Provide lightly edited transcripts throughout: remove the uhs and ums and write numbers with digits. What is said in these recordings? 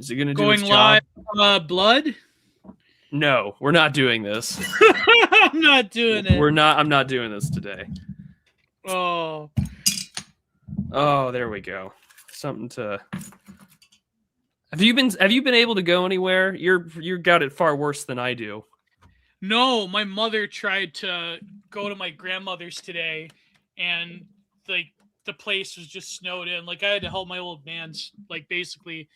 Is it going to do Going its job? live, blood? No, we're not doing this. I'm not doing it. I'm not doing this today. Oh, there we go. Something to. Have you been able to go anywhere? You got it far worse than I do. no, my mother tried to go to my grandmother's today, and like the place was just snowed in. Like I had to help my old man's basically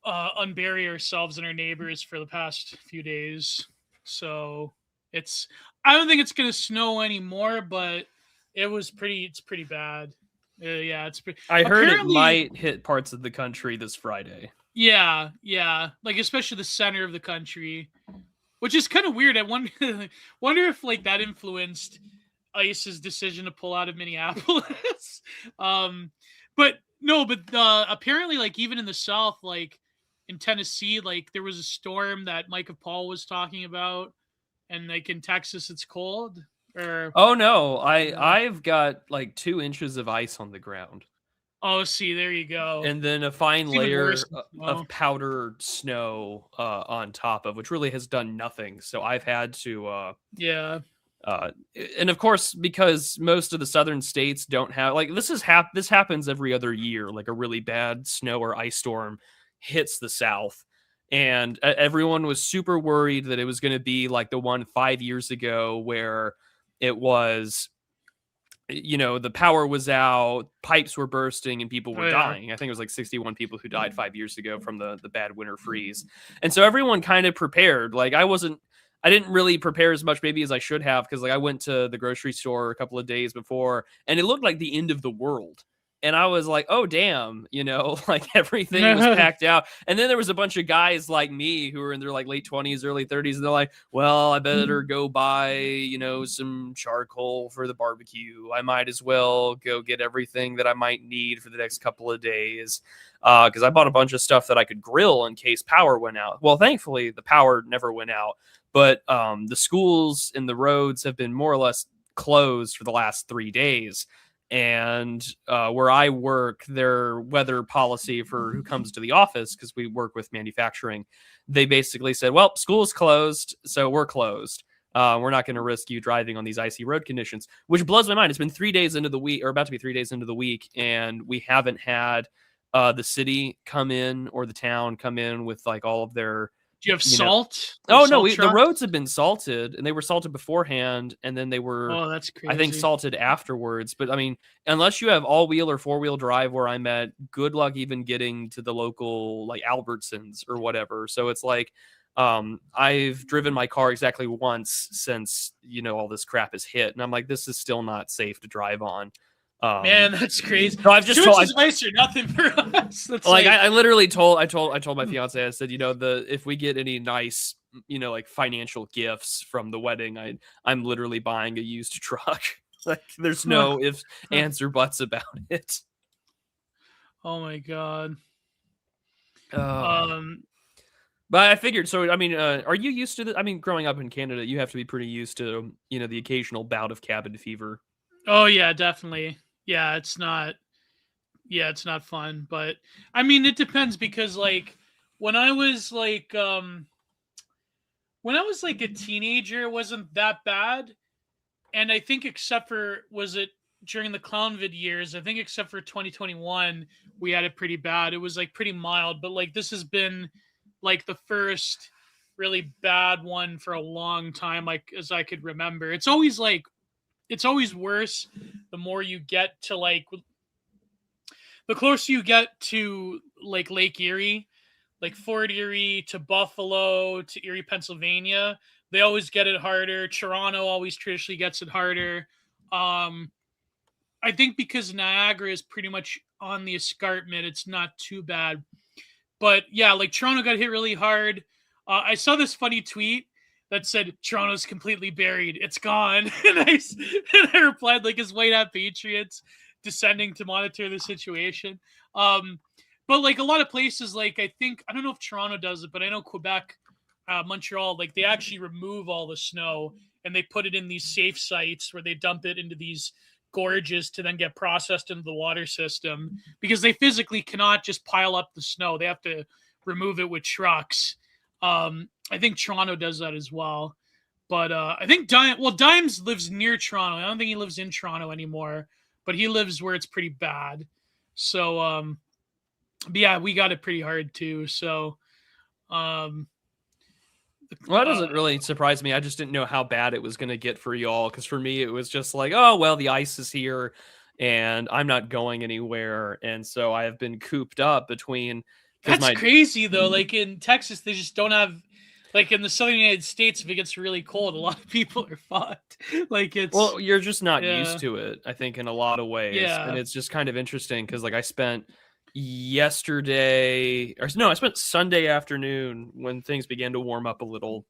unbury ourselves and our neighbors for the past few days. So I don't think it's gonna snow anymore, but it's pretty bad. Yeah, it's pretty. I heard it might hit parts of the country this Friday. Yeah, like especially the center of the country, which is kind of weird. I wonder if that influenced ICE's decision to pull out of Minneapolis. But apparently, even in the South, in Tennessee, there was a storm that Mike of Paul was talking about, and in Texas, it's cold. Oh no, I've got 2 inches of ice on the ground. Oh, see, there you go. And then a fine layer of powdered snow on top of, which really has done nothing. So I've had to and of course, because most of the southern states don't have this happens every other year, a really bad snow or ice storm hits the South. And everyone was super worried that it was going to be like the one 5 years ago where it was, the power was out, pipes were bursting, and people were dying. I think it was 61 people who died 5 years ago from the bad winter freeze. And so everyone kind of prepared. I didn't really prepare as much maybe as I should have, because I went to the grocery store a couple of days before and it looked like the end of the world. And I was like, oh, damn, everything was packed out. And then there was a bunch of guys like me who were in their late 20s, early 30s. And they're like, well, I better go buy, some charcoal for the barbecue. I might as well go get everything that I might need for the next couple of days. Because I bought a bunch of stuff that I could grill in case power went out. Well, thankfully, the power never went out. But the schools and the roads have been more or less closed for the last 3 days. And where I work, their weather policy for who comes to the office, because we work with manufacturing, they basically said, well, school's closed, so we're closed. We're not going to risk you driving on these icy road conditions, which blows my mind. It's been 3 days into the week, or about to be 3 days into the week, and we haven't had the city come in or the town come in with all of their... Do you have salt? Oh, no, the roads have been salted, and they were salted beforehand, and then they were, oh, that's crazy, I think, salted afterwards. But, I mean, unless you have all-wheel or four-wheel drive where I'm at, good luck even getting to the local, Albertsons or whatever. So it's I've driven my car exactly once since, all this crap has hit, and I'm like, this is still not safe to drive on. Man, that's crazy. So I've just told ice or nothing for us. That's I literally told my fiance, I said, if we get any nice, financial gifts from the wedding, I'm literally buying a used truck. There's no ifs, ands, or buts about it. Oh my God. But I figured, so, I mean, are you used to I mean, growing up in Canada, you have to be pretty used to, the occasional bout of cabin fever. Oh yeah, definitely. Yeah, it's not fun, but I mean, it depends, because when I was a teenager, it wasn't that bad. And I think except for, was it during the Clownvid years, I think except for 2021, we had it pretty bad. It was pretty mild, but this has been the first really bad one for a long time, as I could remember. It's always worse the more you get to the closer you get to Lake Erie, Fort Erie to Buffalo to Erie, Pennsylvania. They always get it harder. Toronto always traditionally gets it harder. I think because Niagara is pretty much on the escarpment, it's not too bad. But yeah, Toronto got hit really hard. I saw this funny tweet that said, Toronto's completely buried. It's gone. And I replied, as White Hat Patriots descending to monitor the situation. But a lot of places, I don't know if Toronto does it, but I know Quebec, Montreal, they actually remove all the snow and they put it in these safe sites where they dump it into these gorges to then get processed into the water system, because they physically cannot just pile up the snow. They have to remove it with trucks. I think Toronto does that as well. But I think Dimes lives near Toronto. I don't think he lives in Toronto anymore, but he lives where it's pretty bad. So, but yeah, we got it pretty hard too. So, well, that doesn't really surprise me. I just didn't know how bad it was going to get for y'all. Because for me, it was just like, oh, well, the ice is here and I'm not going anywhere. And so I have been cooped up between. That's crazy, though. Like in Texas, they just don't have. Like in the southern United States, if it gets really cold, a lot of people are fucked. Like it's you're just not used to it, I think, in a lot of ways. Yeah. And it's just kind of interesting because like I spent Sunday afternoon when things began to warm up a little.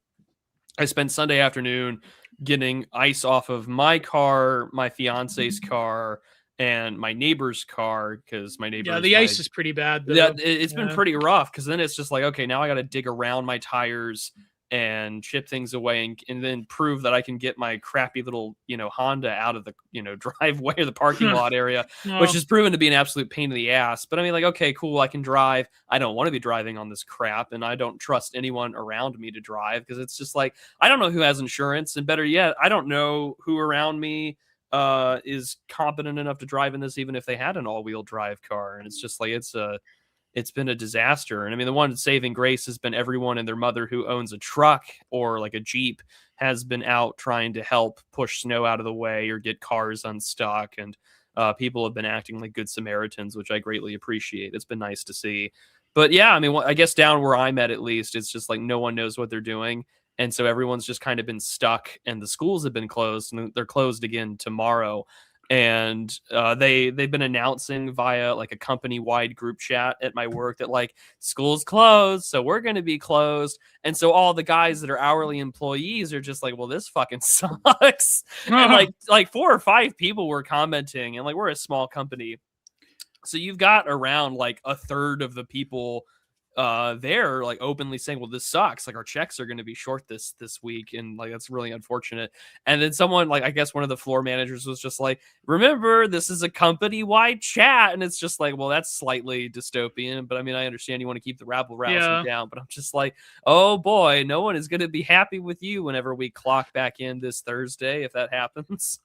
I spent Sunday afternoon getting ice off of my car, my fiance's car, and my neighbor's car because my neighbor. Yeah, the ice is pretty bad. Though. Yeah, it's been pretty rough because then it's just like, okay, now I got to dig around my tires and chip things away and then prove that I can get my crappy little, Honda out of the, driveway or the parking lot area, which has proven to be an absolute pain in the ass. But I mean, like, okay, cool, I can drive. I don't want to be driving on this crap, and I don't trust anyone around me to drive because it's just like, I don't know who has insurance, and better yet, I don't know who around me is competent enough to drive in this, even if they had an all-wheel drive car. And it's just like it's been a disaster. And I mean, the one saving grace has been everyone and their mother who owns a truck or like a Jeep has been out trying to help push snow out of the way or get cars unstuck. And people have been acting like good Samaritans, which I greatly appreciate. It's been nice to see. But yeah, I mean, I guess down where I'm at least, it's just like no one knows what they're doing. And so everyone's just kind of been stuck, and the schools have been closed, and they're closed again tomorrow. And they've been announcing via like a company-wide group chat at my work that like school's closed, so we're going to be closed. And so all the guys that are hourly employees are just like, well, this fucking sucks. And like 4 or 5 people were commenting, and like we're a small company, so you've got around like a third of the people they're like openly saying, well, this sucks, like our checks are going to be short this week, and like that's really unfortunate. And then someone, like I guess one of the floor managers was just like, remember, this is a company-wide chat. And it's just like, well, that's slightly dystopian, but I mean, I understand you want to keep the rabble rousing down, but I'm just like, oh boy, no one is going to be happy with you whenever we clock back in this Thursday if that happens.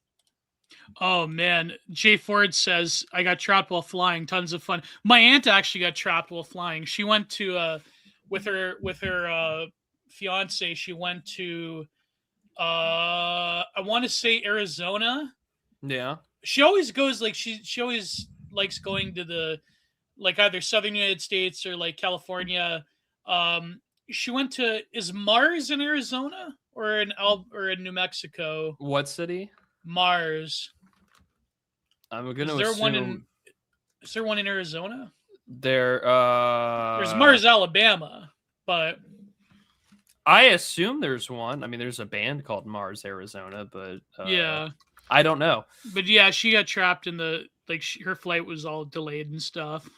Oh man, Jay Ford says I got trapped while flying. Tons of fun. My aunt actually got trapped while flying. She went to with her fiance. She went to I want to say Arizona. Yeah. She always goes like she always likes going to the like either southern United States or like California. She went to is Mars in Arizona or in New Mexico? What city? Mars. I'm gonna assume. Is there one in Arizona? There's Mars, Alabama, but I assume there's one. I mean, there's a band called Mars, Arizona, but yeah, I don't know. But yeah, she got trapped in the her flight was all delayed and stuff.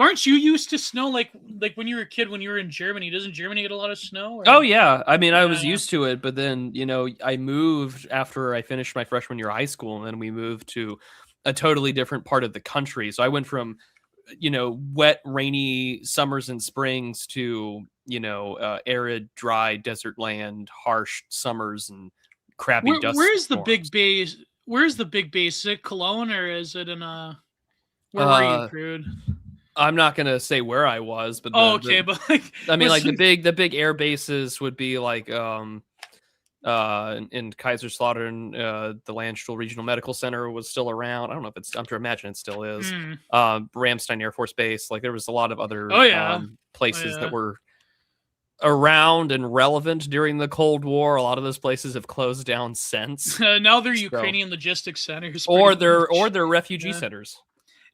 Aren't you used to snow like when you were a kid when you were in Germany? Doesn't Germany get a lot of snow? Or? Oh yeah, I mean I was used to it, but then I moved after I finished my freshman year of high school, and then we moved to a totally different part of the country. So I went from wet, rainy summers and springs to arid, dry desert land, harsh summers and crappy dust. Where's the big base? Where's the big base? Is it Cologne or is it in where were you, Prude? I'm not gonna say where I was, but but like, I mean, like the big air bases would be like in Kaiserslautern, the Landstuhl Regional Medical Center was still around. I don't know if it's. I'm to imagine it still is. Ramstein Air Force Base. Like there was a lot of other places that were around and relevant during the Cold War. A lot of those places have closed down since. Now they're Ukrainian logistics centers, or they're refugee centers.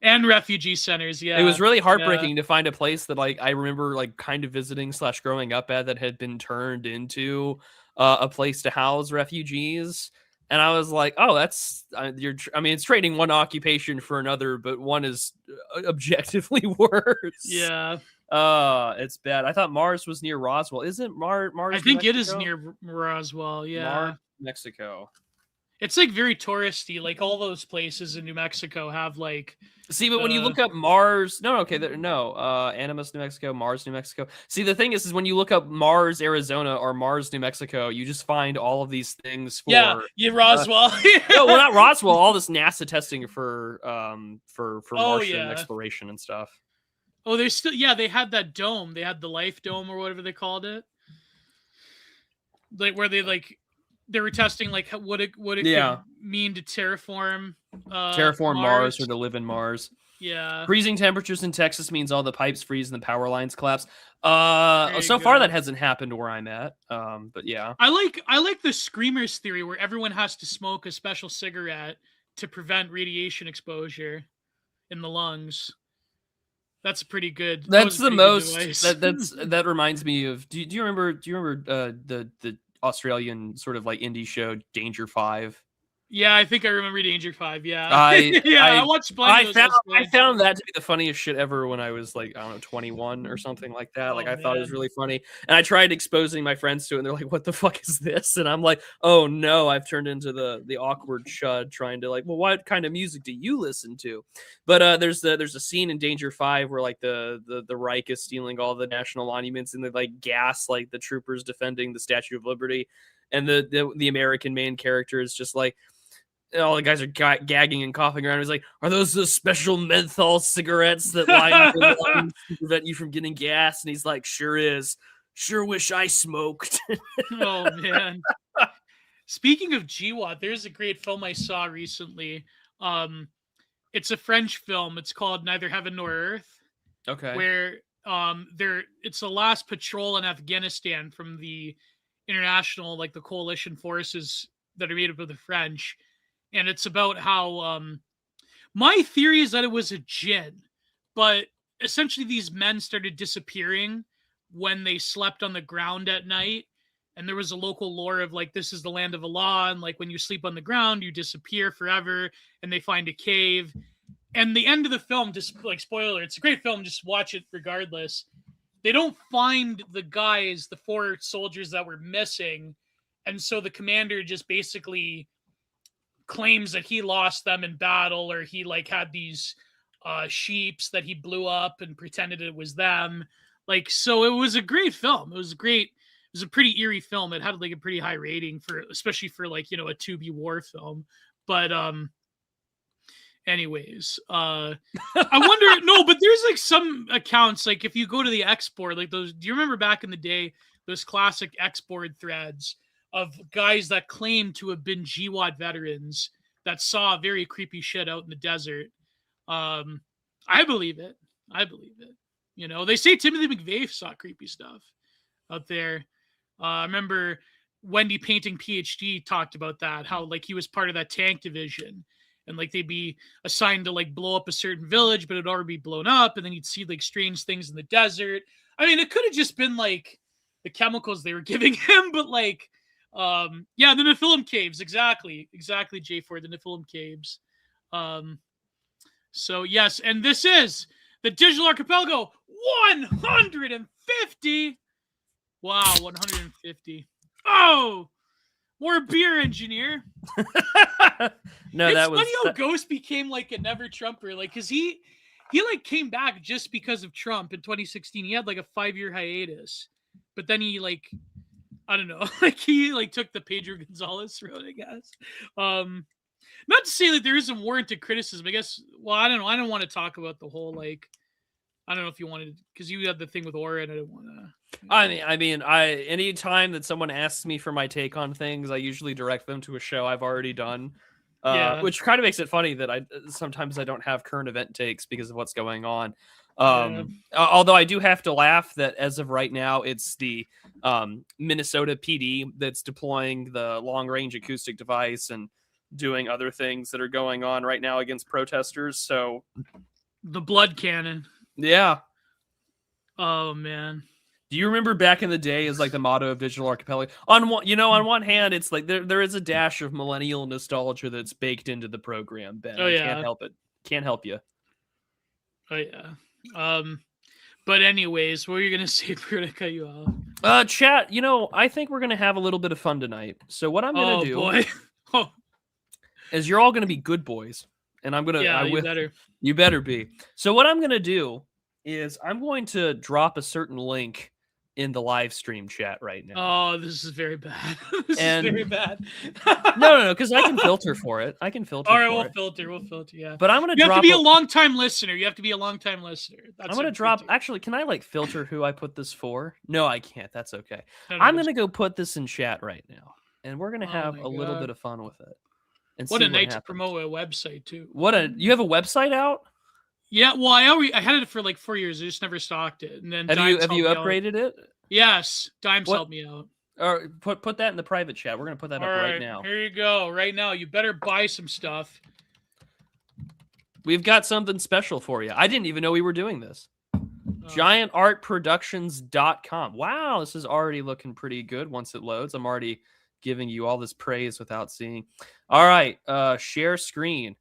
And refugee centers, yeah. It was really heartbreaking to find a place that like I remember like kind of visiting / growing up at that had been turned into a place to house refugees. And I was like, oh, that's it's trading one occupation for another, but one is objectively worse. Yeah. It's bad. I thought Mars was near Roswell. Isn't Mars? I think it is near Roswell. Yeah. Mars, Mexico. It's like very touristy. Like all those places in New Mexico have like. See, but when you look up Mars, Animas, New Mexico, Mars, New Mexico. See, the thing is when you look up Mars, Arizona, or Mars, New Mexico, you just find all of these things for Roswell. No, well, not Roswell. All this NASA testing for Martian exploration and stuff. Oh, there's still they had that dome. They had the Life Dome or whatever they called it. Like where they were testing like what it could mean to terraform Mars or to live in Mars. Yeah. Freezing temperatures in Texas means all the pipes freeze and the power lines collapse. So far that hasn't happened where I'm at. But yeah. I like the screamers theory where everyone has to smoke a special cigarette to prevent radiation exposure in the lungs. That's pretty good. That's the most that reminds me of do you remember the Australian sort of like indie show Danger 5? Yeah, I think I remember Danger 5. Yeah, I watched. I found that to be the funniest shit ever when I was like 21 or something like that. Like I thought it was really funny, and I tried exposing my friends to it, and they're like, "What the fuck is this?" And I'm like, "Oh no, I've turned into the awkward chud trying to like, well, what kind of music do you listen to?" But there's a scene in Danger 5 where like the Reich is stealing all the national monuments, and they like gas like the troopers defending the Statue of Liberty, and the American main character is just like. All the guys are gagging and coughing around. He's like, "Are those the special menthol cigarettes that line your lungs to prevent you from getting gas?" And he's like, "Sure is. Sure wish I smoked." Oh man! Speaking of GWAT, there's a great film I saw recently. It's a French film. It's called Neither Heaven Nor Earth. Okay. Where it's the last patrol in Afghanistan from the international, like the coalition forces that are made up of the French. And it's about how my theory is that it was a djinn, but essentially these men started disappearing when they slept on the ground at night. And there was a local lore of like, this is the land of Allah. And like when you sleep on the ground, you disappear forever. And they find a cave. And the end of the film, just like spoiler, it's a great film. Just watch it regardless. They don't find the guys, the 4 soldiers that were missing. And so the commander just basically claims that he lost them in battle, or he like had these sheeps that he blew up and pretended it was them. Like, so it was a great film. It was a pretty eerie film. It had like a pretty high rating especially for like, a to-be war film. But anyways, I wonder, no, but there's like some accounts, like if you go to the X-board, like those, do you remember back in the day, those classic X-board threads of guys that claim to have been GWAT veterans that saw very creepy shit out in the desert? I believe it. They say Timothy McVeigh saw creepy stuff out there. I remember Wendy Painting PhD talked about that, how like he was part of that tank division, and like they'd be assigned to like blow up a certain village, but it'd already be blown up, and then you'd see like strange things in the desert. I mean, it could have just been like the chemicals they were giving him, but like the Nephilim caves, exactly Jay Ford, the Nephilim caves. So yes, and this is the Digital Archipelago 150. Wow, 150. Oh, more beer, engineer. No, it's funny how Ghost became like a never Trumper, like because he like came back just because of Trump in 2016. He had like a 5-year hiatus, but then he like, I don't know, like he like took the Pedro Gonzalez road, I guess. Not to say that there isn't warranted criticism, I guess. Well, I don't know. I don't want to talk about the whole like. I don't know if you wanted, because you had the thing with Aura, and I didn't want to. I mean, any time that someone asks me for my take on things, I usually direct them to a show I've already done. Which kind of makes it funny that sometimes I don't have current event takes because of what's going on. Although I do have to laugh that as of right now, it's the Minnesota PD that's deploying the long-range acoustic device and doing other things that are going on right now against protesters. So the blood cannon. Yeah. Oh man. Do you remember back in the day is like the motto of Digital Archipelago? On one hand, it's like there is a dash of millennial nostalgia that's baked into the program, Ben. Oh, yeah. Can't help it. Can't help you. Oh yeah. But anyways, what were you gonna say? We're gonna cut you off. Chat, I think we're gonna have a little bit of fun tonight. So what I'm gonna do boy. is you're all going to be good boys, and I'm going to. Yeah, you better be. So what I'm going to do is I'm going to drop a certain link in the live stream chat right now. Oh, this is very bad. This is very bad. No, because I can filter for it. I can filter. All right, we'll filter. Yeah, but I'm gonna. You have to be a long-time listener. You have to be a long-time listener. I'm gonna drop. Actually, can I like filter who I put this for? No, I can't. That's okay. I'm gonna go put this in chat right now, and we're gonna have a little bit of fun with it. And what a night to promote a website too. You have a website out? Yeah, well, I had it for like 4 years. I just never stocked it. And then have you upgraded it? Yes, Dimes helped me out. Or put that in the private chat. We're gonna put that up right now. Here you go. Right now, you better buy some stuff. We've got something special for you. I didn't even know we were doing this. GiantArtProductions.com. Wow, this is already looking pretty good. Once it loads, I'm already giving you all this praise without seeing. All right, share screen.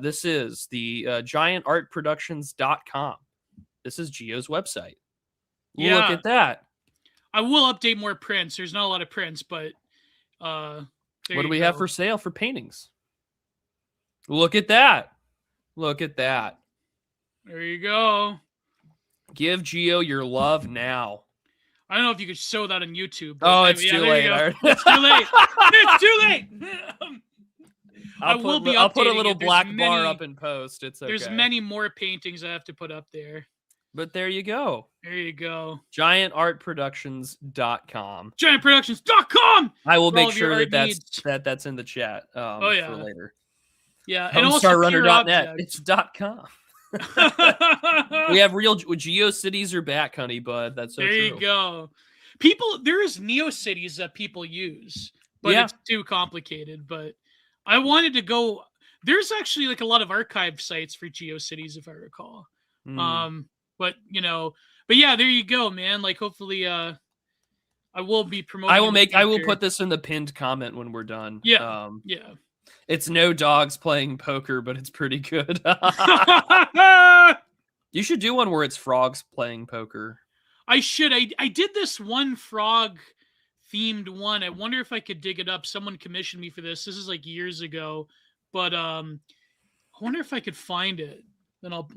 This is the GiantArtProductions.com. This is Gio's website. Yeah. Look at that. I will update more prints. There's not a lot of prints, but what do we have for sale for paintings? Look at that. Look at that. There you go. Give Gio your love now. I don't know if you could show that on YouTube. Oh, it's too late. It's too late. It's too late. I'll put a little black bar up in post. It's okay. There's many more paintings I have to put up there. But there you go. There you go. GiantArtProductions.com. GiantProductions.com. I will make sure that's in the chat for later. Yeah. And also HomestarRunner.net. It's .com. We have real GeoCities are back, honey bud. That's so true. There you go. There is NeoCities that people use, but it's too complicated. But I wanted to go. There's actually like a lot of archive sites for GeoCities, if I recall. But yeah, there you go, man. Like, hopefully, I will be promoting. I will put this in the pinned comment when we're done. Yeah. Yeah. It's no dogs playing poker, but it's pretty good. You should do one where it's frogs playing poker. I should. I did this one frog themed one. I wonder if I could dig it up. Someone commissioned me for this. This is like years ago, but I wonder if I could find it. Then I'll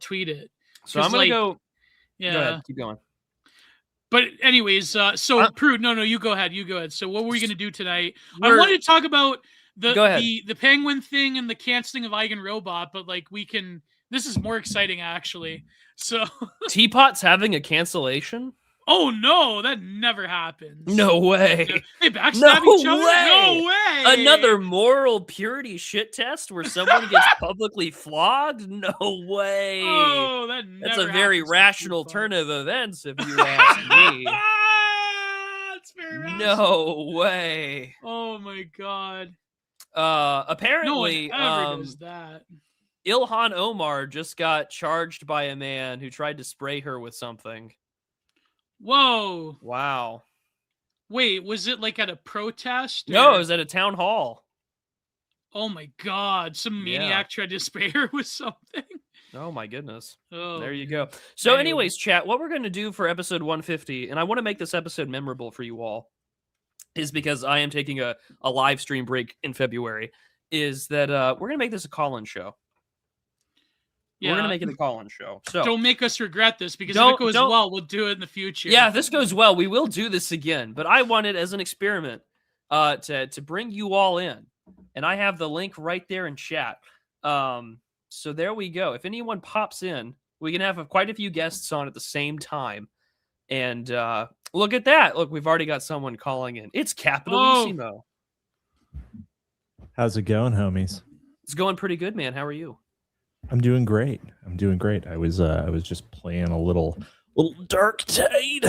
tweet it. So I'm gonna go. Yeah, go ahead, keep going. But anyways, Prude, no, you go ahead. You go ahead. So what were we gonna do tonight? I wanted to talk about the penguin thing and the canceling of Eigen Robot, but like this is more exciting actually. So Teapot's having a cancellation? Oh no, that never happens. No way. They backstab each other? No way. Another moral purity shit test where someone gets publicly flogged? No way. Oh, that never That's a very rational turn of events, if you ask me. It's very rational. No way. Oh my god. Apparently, no one ever does that. Ilhan Omar just got charged by a man who tried to spray her with something. Whoa. Wow. Wait, was it like at a protest? No, it was at a town hall. Oh my god. Some maniac tried to spray her with something. Oh my goodness. Oh, there you go. So anyways, chat, what we're going to do for episode 150, and I want to make this episode memorable for you all, is because I am taking a live stream break in February, is that we're going to make this a call-in show. Yeah. We're going to make it a call-in show. So don't make us regret this, because if it goes well, we'll do it in the future. Yeah, if this goes well, we will do this again. But I want it as an experiment to bring you all in. And I have the link right there in chat. So there we go. If anyone pops in, we can have quite a few guests on at the same time. And look at that. Look, we've already got someone calling in. It's Capitalissimo. How's it going, homies? It's going pretty good, man. How are you? I'm doing great. I was just playing a little Dark Tide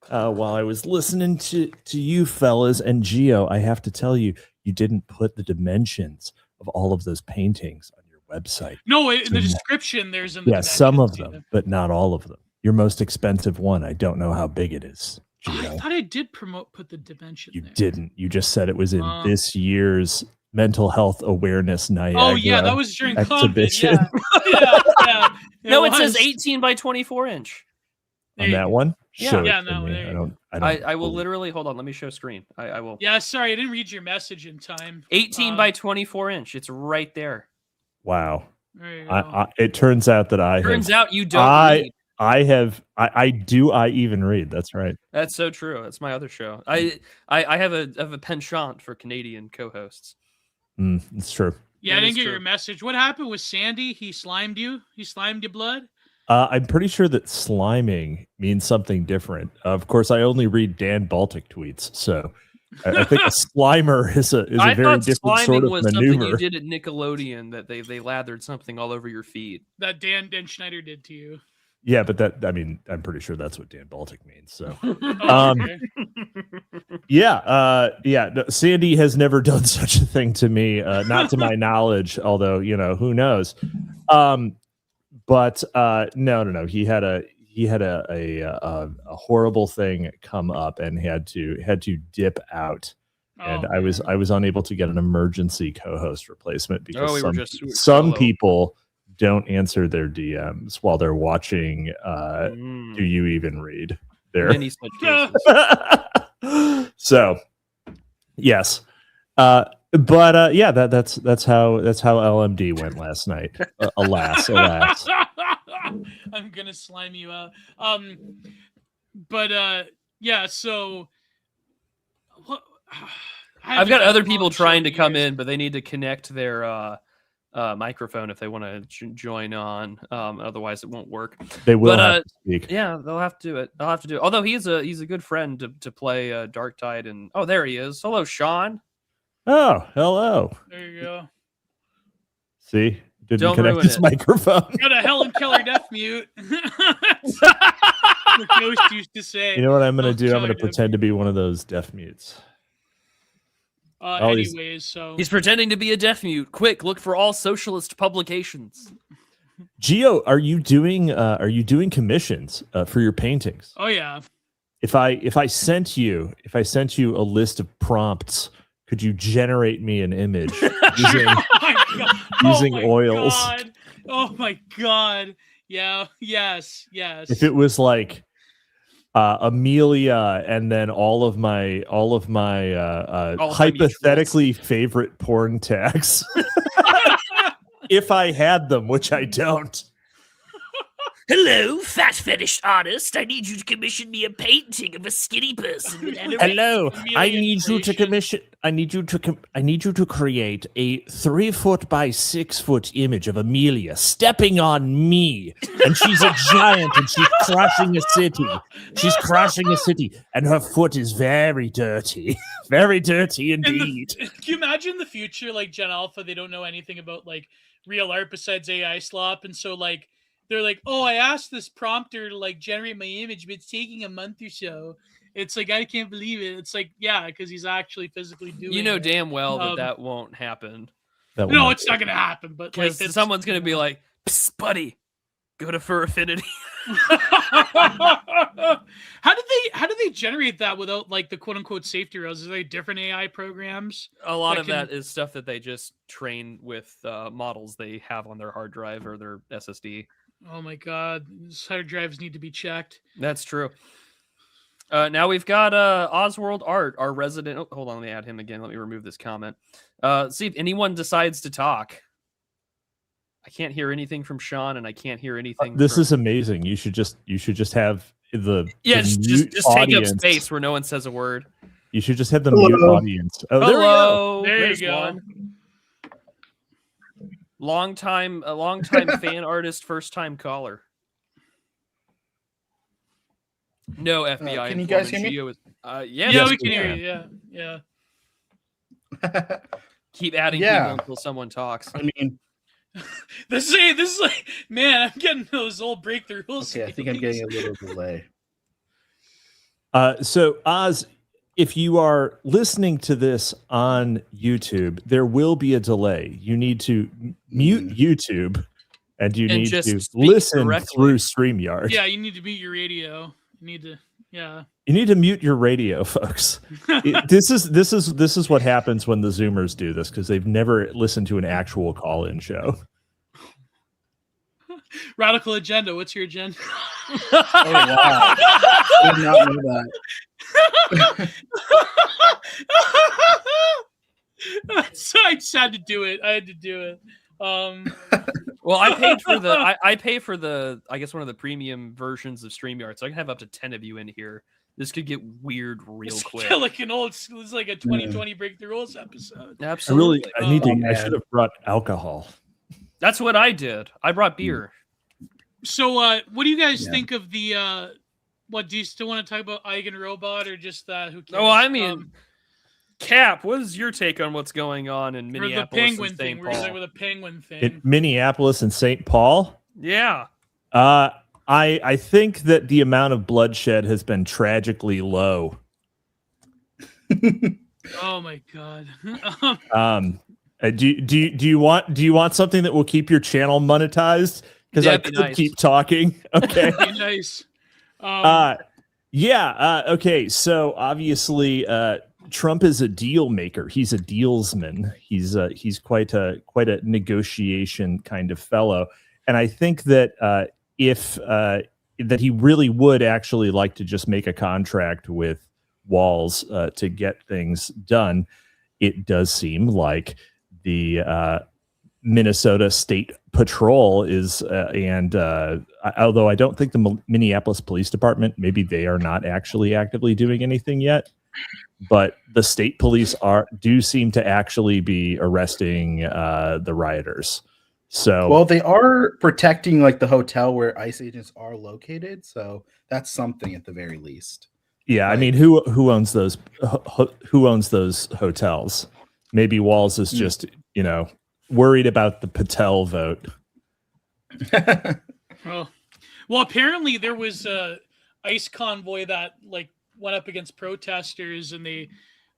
while I was listening to you fellas and Gio. I have to tell you, you didn't put the dimensions of all of those paintings on your website. No, in the description there's some of them, but not all of them. Your most expensive one, I don't know how big it is. Gio. I thought I did put the dimension. You didn't. You just said it was in this year's Mental Health Awareness Night. Oh yeah, that was during exhibition. Yeah. No, it says 18 by 24 inch. on that one? Show yeah, it to no, me. I will literally hold on. Let me show screen. I will. Yeah, sorry, I didn't read your message in time. 18 by 24 inch. It's right there. Wow. There you go. It turns out that out you don't read. I even read. That's right. That's so true. That's my other show. I have a penchant for Canadian co-hosts. It's true. Yeah, I didn't get your message. What happened with Sandy? He slimed you? He slimed your blood? I'm pretty sure that sliming means something different. Of course, I only read Dan Baltic tweets, so I think a slimer is a very different sort of was maneuver. Something you did at Nickelodeon that they lathered something all over your feet. That Dan Schneider did to you. Yeah, but I'm pretty sure that's what Dan Baltic means. So, no, Sandy has never done such a thing to me, not to my knowledge. Although who knows? But no. He had a horrible thing come up and had to dip out. And I was unable to get an emergency co-host replacement because some people don't answer their DMs while they're watching. Do you even read there? Many such cases. So, yes, but that's how LMD went last night. Alas. I'm gonna slime you out. So what? I've got other people trying to come in, but they need to connect their microphone if they want to join on. Otherwise, it won't work. They will have to speak. Yeah, they'll have to do it. I'll have to do it. Although he's a good friend to play Dark Tide, and there he is. Hello, Sean. Oh, hello. There you go. See, didn't connect his microphone. Got a Helen Keller deaf mute. The ghost used to say. You know what I'm going to do? I'm going to pretend to be one of those deaf mutes. He's pretending to be a deaf mute. Quick, look for all socialist publications. Gio, are you doing commissions for your paintings? Oh yeah. If I sent you a list of prompts, could you generate me an image using oils? Oh my god. Yeah. Yes. If it was like Amelia and then all of my hypothetically favorite porn tags, if I had them, which I don't. Hello, fat fetish artist. I need you to commission me a painting of a skinny person. Hello, I need you to create a 3 foot by 6 foot image of Amelia stepping on me, and she's a giant, and she's crushing a city. She's crushing a city, and her foot is very dirty, very dirty indeed. Can you imagine the future, like Gen Alpha? They don't know anything about like real art besides AI slop, and so like. They're like, oh, I asked this prompter to like generate my image, but it's taking a month or so. It's like, I can't believe it. It's like, yeah, because he's actually physically doing it. Damn well that won't happen. No, it's not going to happen. But like, someone's going to be like, psst, buddy, go to Fur Affinity. How did they generate that without like the quote unquote safety rails? Are they different AI programs? A lot of that is stuff that they just train with models they have on their hard drive or their SSD. Oh my god, these hard drives need to be checked. That's true. Now we've got Oswald Art, our resident. Oh, hold on, let me add him again. Let me remove this comment. See if anyone decides to talk. I can't hear anything from Sean, and I can't hear anything. This is amazing. You should just have just take up space where no one says a word. You should just have the mute audience. Oh, hello. There you go. One. Long time fan artist, first time caller. No FBI. Can you guys hear me? Yeah, we can hear you. Yeah. Keep adding people until someone talks. I mean, this is like, man, I'm getting those old breakthrough rules. Okay, I think I'm getting a little delay. So Oz, if you are listening to this on YouTube, there will be a delay. You need to mute YouTube, and you need to listen through StreamYard. Yeah, you need to mute your radio. You need to mute your radio, folks. This is what happens when the Zoomers do this because they've never listened to an actual call-in show. Radical agenda. What's your agenda? Oh wow! I did not know that. So I just had to do it. I had to do it. Well, I paid for the I pay for the I guess one of the premium versions of StreamYard, so I can have up to 10 of you in here. This could get weird real quick. Like an old, it's like a 2020 Breakthrough Rules episode. Absolutely. I should have brought alcohol. That's what I did. I brought beer. So, what do you guys think of the? What do you still want to talk about Eigen Robot or just who cares? Oh, I mean, Cap, what is your take on what's going on in Minneapolis? The penguin and thing. St. We're Paul? talking with a penguin thing. In Minneapolis and St. Paul? Yeah. I think that the amount of bloodshed has been tragically low. Oh my god. Do you want something that will keep your channel monetized? Because I could keep talking. Okay. Nice. Okay. So obviously, Trump is a deal maker. He's a dealsman. He's quite a negotiation kind of fellow. And I think that that he really would actually like to just make a contract with Walz to get things done. It does seem like the Minnesota State Patrol is, although I don't think the Minneapolis Police Department, maybe they are not actually actively doing anything yet, but the state police do seem to actually be arresting the rioters. So, well, they are protecting like the hotel where ICE agents are located, so that's something at the very least. Yeah, I mean, who owns those? Who owns those hotels? Maybe Walz is just worried about the Patel vote. Well, apparently there was a ICE convoy that went up against protesters and they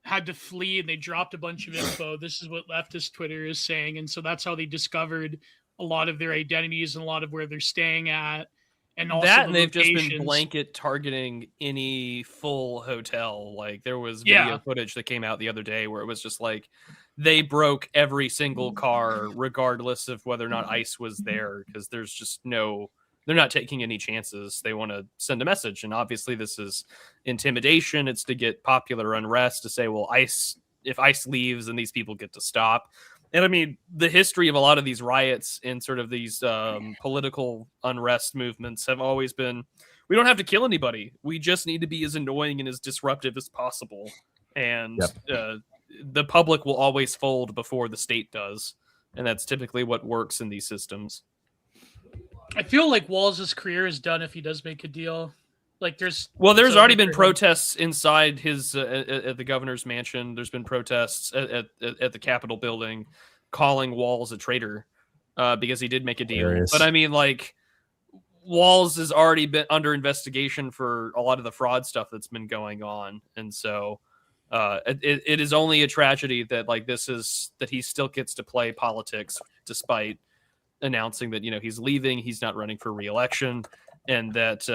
had to flee and they dropped a bunch of info. This is what leftist Twitter is saying, and so that's how they discovered a lot of their identities and a lot of where they're staying at. And also and they've just been blanket targeting any full hotel. Like there was video footage that came out the other day where it was just like they broke every single car, regardless of whether or not ICE was there, because there's just they're not taking any chances. They want to send a message, and obviously this is intimidation. It's to get popular unrest, to say, well, if ICE leaves, then these people get to stop. And I mean, the history of a lot of these riots and sort of these political unrest movements have always been, we don't have to kill anybody. We just need to be as annoying and as disruptive as possible. And the public will always fold before the state does. And that's typically what works in these systems. I feel like Walz's career is done if he does make a deal. There's already been protests inside his at the governor's mansion. There's been protests at the Capitol building calling Walz a traitor because he did make a deal. Hilarious. But I mean, Walz has already been under investigation for a lot of the fraud stuff that's been going on, and so it is only a tragedy that that he still gets to play politics despite announcing that he's leaving, he's not running for re-election, and that.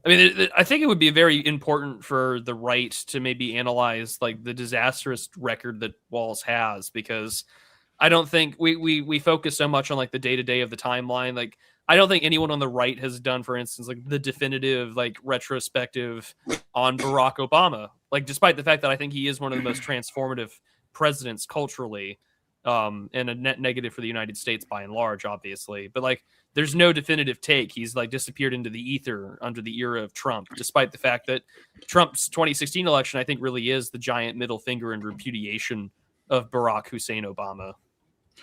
I mean, I think it would be very important for the right to maybe analyze the disastrous record that Walz has, because I don't think we focus so much on the day-to-day of the timeline. I don't think anyone on the right has done, for instance, the definitive retrospective on Barack Obama. Despite the fact that I think he is one of the most transformative presidents culturally, and a net negative for the United States by and large, obviously. But there's no definitive take. He's disappeared into the ether under the era of Trump, despite the fact that Trump's 2016 election, I think, really is the giant middle finger and repudiation of Barack Hussein Obama.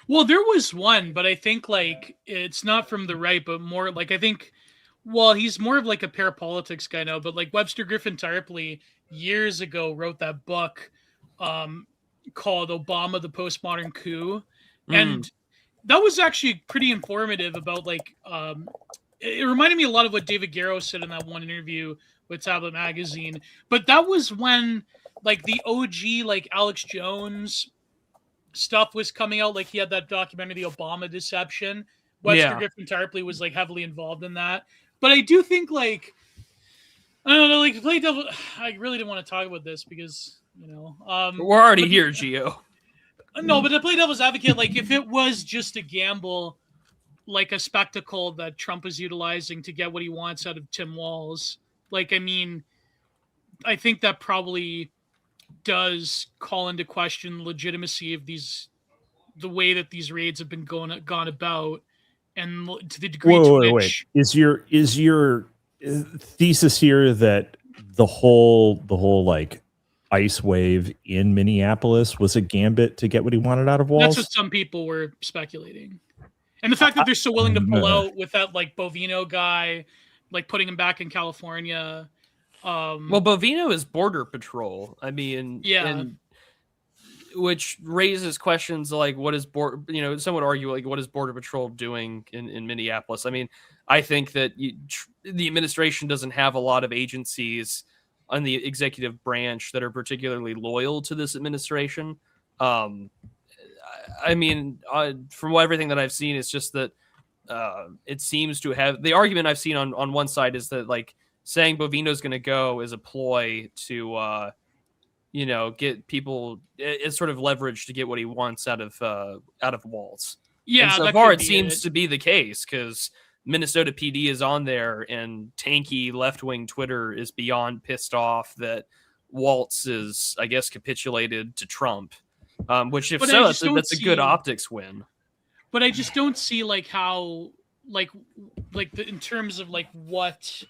Well, there was one, but I think it's not from the right, but more I think, he's more of a parapolitics guy now, but Webster Griffin Tarpley years ago wrote that book called Obama, the Postmodern Coup. And that was actually pretty informative about it reminded me a lot of what David Garrow said in that one interview with Tablet Magazine. But that was when the OG Alex Jones stuff was coming out. He had that documentary, The Obama Deception. Webster Griffin Tarpley was heavily involved in that. But I do think I don't know, play devil. I really didn't want to talk about this because we're already here, Gio. No, but to play devil's advocate, if it was just a gamble, like a spectacle that Trump is utilizing to get what he wants out of Tim Walz. Like, I mean, I think that probably does call into question the legitimacy of the way that these raids have been gone about, and to the degree to which is your thesis here that the whole like ice wave in Minneapolis was a gambit to get what he wanted out of Walz? That's what some people were speculating. And the fact that they're so willing to pull out with that like Bovino guy, like putting him back in California. Well, Bovino is Border Patrol. I mean, and which raises questions like, what is some would argue like, what is Border Patrol doing in Minneapolis? I mean, I think that the administration doesn't have a lot of agencies on the executive branch that are particularly loyal to this administration. I mean, from everything that I've seen, it's just that it seems to have the argument I've seen on one side is that like saying Bovino's going to go is a ploy to, get people it's sort of leverage to get what he wants out of Walz. Yeah, and so far it seems to be the case because Minnesota PD is on there, and tanky left-wing Twitter is beyond pissed off that Walz is, I guess, capitulated to Trump. Which, if so, that's a good optics win. But I just don't see like how, in terms of like what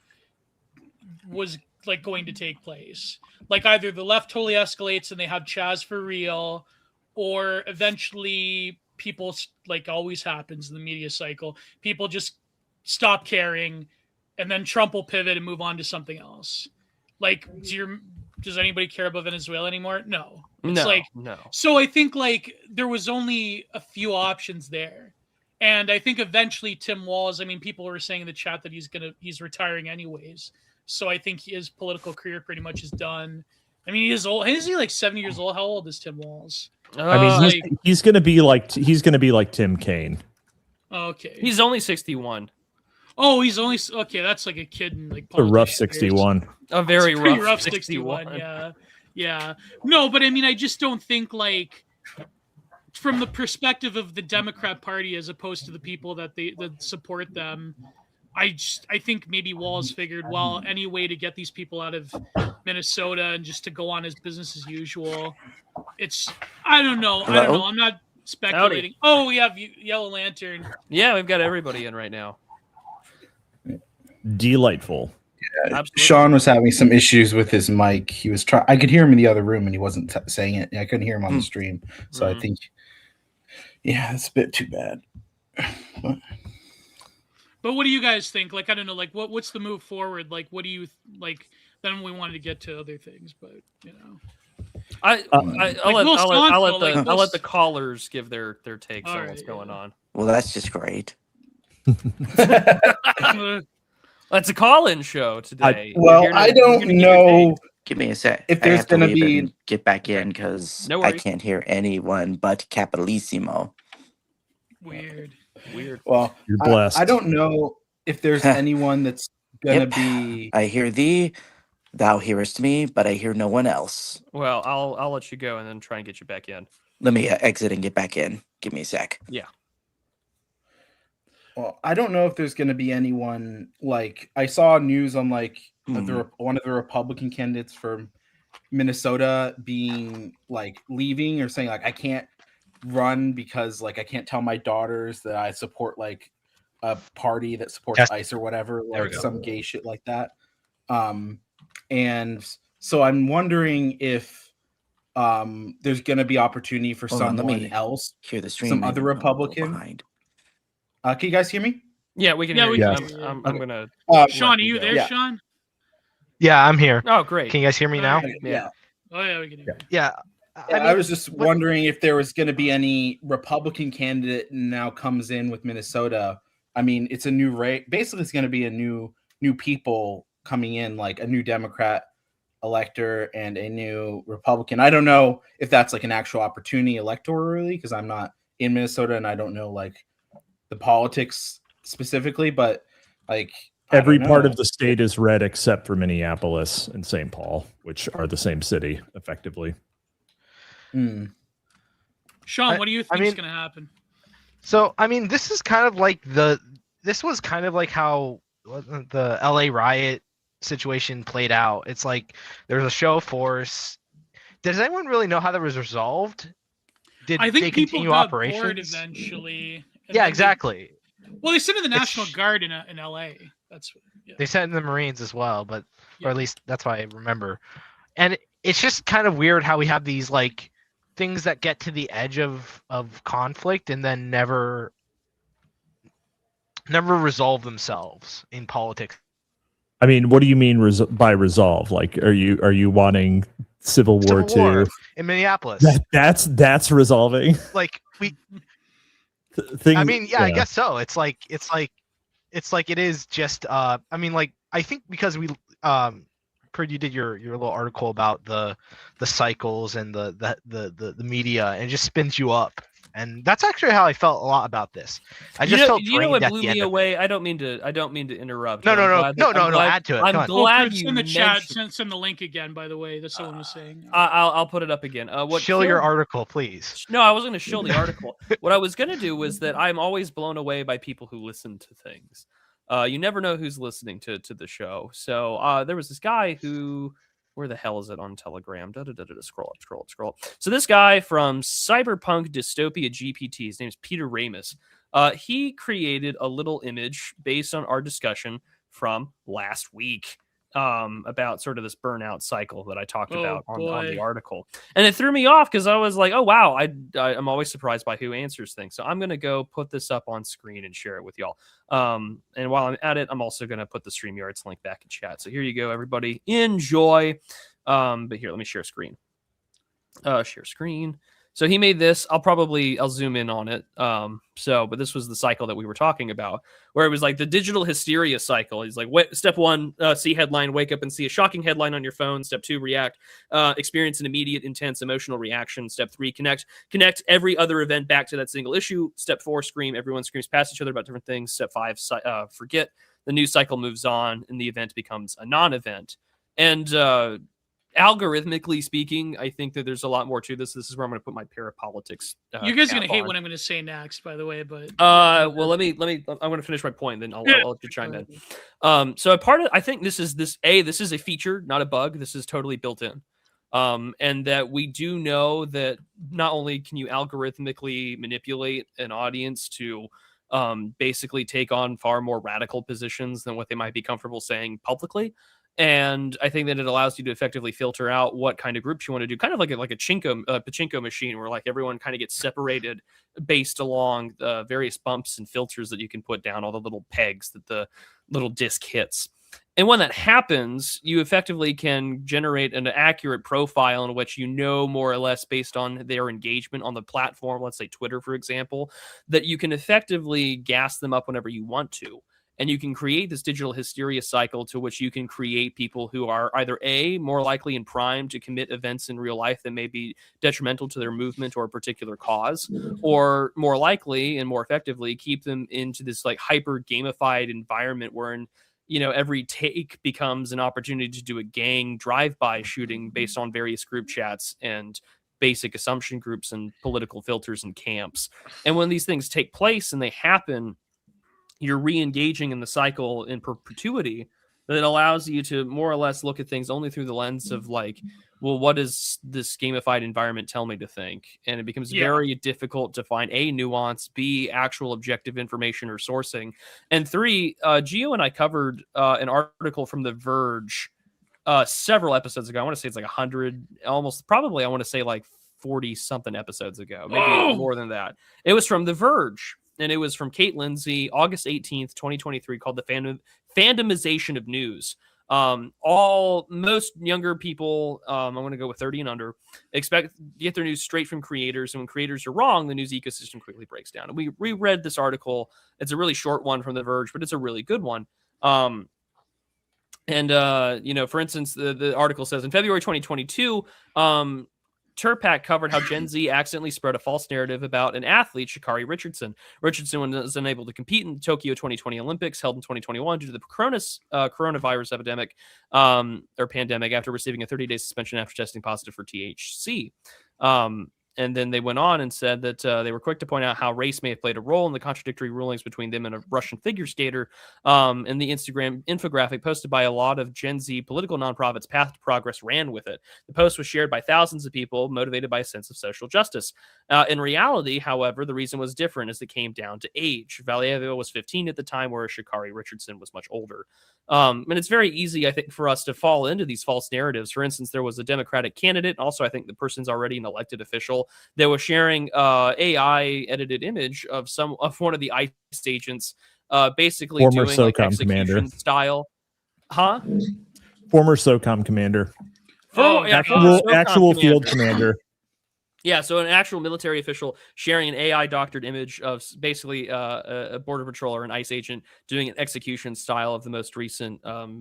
was like going to take place. Like either the left totally escalates and they have Chaz for real, or eventually people, like always happens in the media cycle, people just stop caring, and then Trump will pivot and move on to something else. Like, does anybody care about Venezuela anymore? No. No. So I think like there was only a few options there. And I think eventually Tim Walz, I mean, people were saying in the chat that he's retiring anyways. So I think his political career pretty much is done. I mean, he is old. Is he like 70 years old? How old is Tim Walz? I mean, he's going to be like Tim Kaine. Okay. He's only 61. Oh, he's only okay. That's like a kid in like a rough 61. A very rough 61. Yeah. No, but I mean, I just don't think like from the perspective of the Democrat Party as opposed to the people that support them. I think maybe Walz figured, well, any way to get these people out of Minnesota and just to go on as business as usual. I don't know. I'm not speculating. Howdy. Oh, we have Yellow Lantern. Yeah, we've got everybody in right now. Delightful. Yeah, Sean was having some issues with his mic. He was I could hear him in the other room, and he wasn't saying it. I couldn't hear him on the stream. So I think, it's a bit too bad. But what do you guys think? Like, I don't know. Like, what's the move forward? Like, what do you like? Then we wanted to get to other things, but I'll let the callers give their takes on what's going on. Well, that's just great. It's a call-in show today. I don't know. Give me a sec. If there's going to be get back in because I can't hear anyone but Capitalissimo. Weird. Well, you're blessed. I don't know if there's anyone that's going to be. I hear thee, thou hearest me, but I hear no one else. Well, I'll let you go and then try and get you back in. Let me exit and get back in. Give me a sec. Yeah. Well, I don't know if there's going to be anyone like I saw news on like one of the Republican candidates for Minnesota being like leaving or saying like I can't run because like I can't tell my daughters that I support like a party that supports ICE or whatever, like some gay shit like that. And so I'm wondering if there's going to be opportunity for someone else, hear the stream, some other Republican. Can you guys hear me? Yeah, we can hear you. I'm gonna. Sean, are you there, Sean? Yeah, I'm here. Oh, great. Can you guys hear me now? Yeah. Oh, yeah, we can hear you. Yeah. I was just wondering if there was going to be any Republican candidate now comes in with Minnesota. I mean, it's a new race. Basically, it's going to be a new people coming in, like a new Democrat elector and a new Republican. I don't know if that's like an actual opportunity electorally because I'm not in Minnesota and I don't know like the politics specifically, but like every part of the state is red except for Minneapolis and St. Paul, which are the same city effectively. Sean, what do you think is going to happen? So I mean, this was kind of like how the LA riot situation played out. It's like there's a show of force. Does anyone really know how that was resolved? Did I think they people continue got operations? bored eventually. Yeah, exactly. Well, they sent in the National Guard in LA. They sent in the Marines as well, but or at least that's what I remember. And it's just kind of weird how we have these like things that get to the edge of conflict and then never resolve themselves in politics. I mean, what do you mean by resolve? Like, are you wanting Civil War II in Minneapolis? That's resolving. Like we. Things, I mean, yeah, I guess so. It's like it is just. I mean, like I think because we Perd, you did your little article about the cycles and the media, and it just spins you up. And that's actually how I felt a lot about this. I just felt you know what blew me away. I don't mean to interrupt. No. Add to it. I'm glad you in the chat. Send the link again. By the way, that's what someone was saying. I'll put it up again. Shill your article, please. No, I wasn't going to shill the article. What I was going to do was that I'm always blown away by people who listen to things. You never know who's listening to the show. So there was this guy who. Where the hell is it on Telegram? Scroll up. So this guy from Cyberpunk Dystopia GPT, his name is Peter Ramus. He created a little image based on our discussion from last week about sort of this burnout cycle that I talked about on the article. And it threw me off because I was like, oh, wow, I'm always surprised by who answers things. So I'm going to go put this up on screen and share it with y'all. And while I'm at it, I'm also going to put the StreamYards link back in chat. So here you go, everybody. Enjoy. But here, let me share screen. Share screen. So he made this. I'll zoom in on it. But this was the cycle that we were talking about, where it was like the digital hysteria cycle. He's like, step 1, see headline, wake up and see a shocking headline on your phone. Step 2, react, experience an immediate, intense emotional reaction. Step 3, connect every other event back to that single issue. Step 4, scream. Everyone screams past each other about different things. Step 5, forget. The news cycle moves on and the event becomes a non-event. And algorithmically speaking, I think that there's a lot more to this. This is where I'm going to put my parapolitics. You guys are going to hate what I'm going to say next, by the way. But well, let me. I'm going to finish my point, then I'll let you chime in. So a part of, I think this is a feature, not a bug. This is totally built in, and that we do know that not only can you algorithmically manipulate an audience to basically take on far more radical positions than what they might be comfortable saying publicly. And I think that it allows you to effectively filter out what kind of groups you want to do, kind of like a pachinko machine, where like everyone kind of gets separated based along the various bumps and filters that you can put down, all the little pegs that the little disc hits. And when that happens, you effectively can generate an accurate profile in which you know more or less based on their engagement on the platform, let's say Twitter, for example, that you can effectively gas them up whenever you want to. And you can create this digital hysteria cycle to which you can create people who are either A, more likely and primed to commit events in real life that may be detrimental to their movement or a particular cause, or more likely and more effectively keep them into this like hyper gamified environment wherein, every take becomes an opportunity to do a gang drive-by shooting based on various group chats and basic assumption groups and political filters and camps. And when these things take place and they happen, you're re-engaging in the cycle in perpetuity that allows you to more or less look at things only through the lens of like, well, what does this gamified environment tell me to think? And it becomes very difficult to find A, nuance, B, actual objective information or sourcing. And 3, Gio and I covered an article from The Verge several episodes ago. I want to say it's like 100, almost probably I want to say like 40 something episodes ago, maybe more than that. It was from The Verge. And it was from Kate Lindsay, August 18th, 2023, called The Fandomization of News. Most younger people, I'm going to go with 30 and under, expect to get their news straight from creators. And when creators are wrong, the news ecosystem quickly breaks down. And we reread this article. It's a really short one from The Verge, but it's a really good one. For instance, the article says in February 2022, Turpak covered how Gen Z accidentally spread a false narrative about an athlete, Sha'Carri Richardson. Richardson was unable to compete in the Tokyo 2020 Olympics held in 2021 due to the coronavirus epidemic or pandemic after receiving a 30-day suspension after testing positive for THC. And And then they went on and said that they were quick to point out how race may have played a role in the contradictory rulings between them and a Russian figure skater. And the Instagram infographic posted by a lot of Gen Z political nonprofits, Path to Progress, ran with it. The post was shared by thousands of people motivated by a sense of social justice. In reality, however, the reason was different as it came down to age. Valieva was 15 at the time, whereas Sha'Carri Richardson was much older. And it's very easy, I think, for us to fall into these false narratives. For instance, there was a Democratic candidate. Also, I think the person's already an elected official that was sharing AI edited image of one of the ICE agents, basically former doing SOCOM like execution commander style. Huh? Former SOCOM commander. Actual actual field commander. Yeah, so an actual military official sharing an AI doctored image of basically a border patrol or an ICE agent doing an execution style of the most recent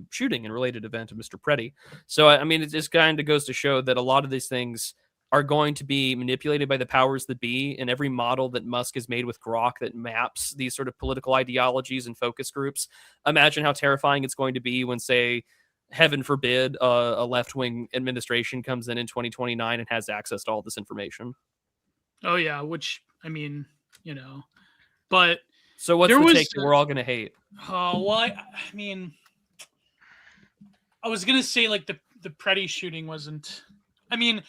shooting and related event of Mr. Preddy. So, I mean, it just kind of goes to show that a lot of these things are going to be manipulated by the powers that be, and every model that Musk has made with Grok that maps these sort of political ideologies and focus groups. Imagine how terrifying it's going to be when, say, heaven forbid, a left-wing administration comes in 2029 and has access to all this information. Oh yeah, which, I mean, you know, but so what's the take that we're all going to hate? Oh, well, I mean, I was going to say like the Preddy shooting wasn't, I mean,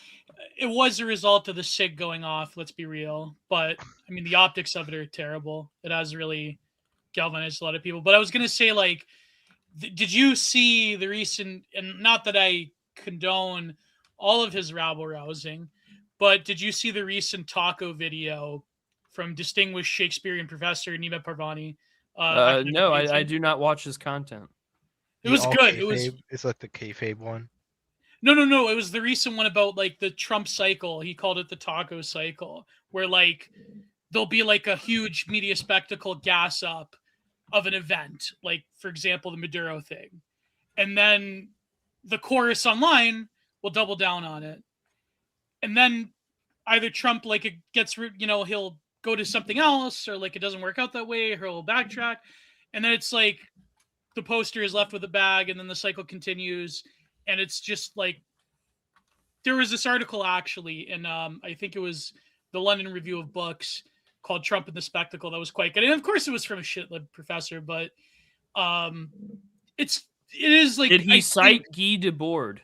it was a result of the SIG going off, let's be real, but I mean, the optics of it are terrible. It has really galvanized a lot of people, but I was going to say, like, did you see the recent, and not that I condone all of his rabble-rousing, but did you see the recent taco video from distinguished Shakespearean professor Nima Parvani? No, I do not watch his content. It was good. It's like the kayfabe one. No. It was the recent one about like the Trump cycle. He called it the taco cycle, where like there'll be like a huge media spectacle gas up of an event, like for example the Maduro thing, and then the chorus online will double down on it, and then either Trump, like, it gets, you know, he'll go to something else, or like it doesn't work out that way, or he'll backtrack, and then it's like the poster is left with a bag, and then the cycle continues, and it's just like, there was this article actually in I think it was the London Review of Books called Trump and the Spectacle that was quite good. And of course it was from a shitlib professor, but it is like, did he cite Guy Debord?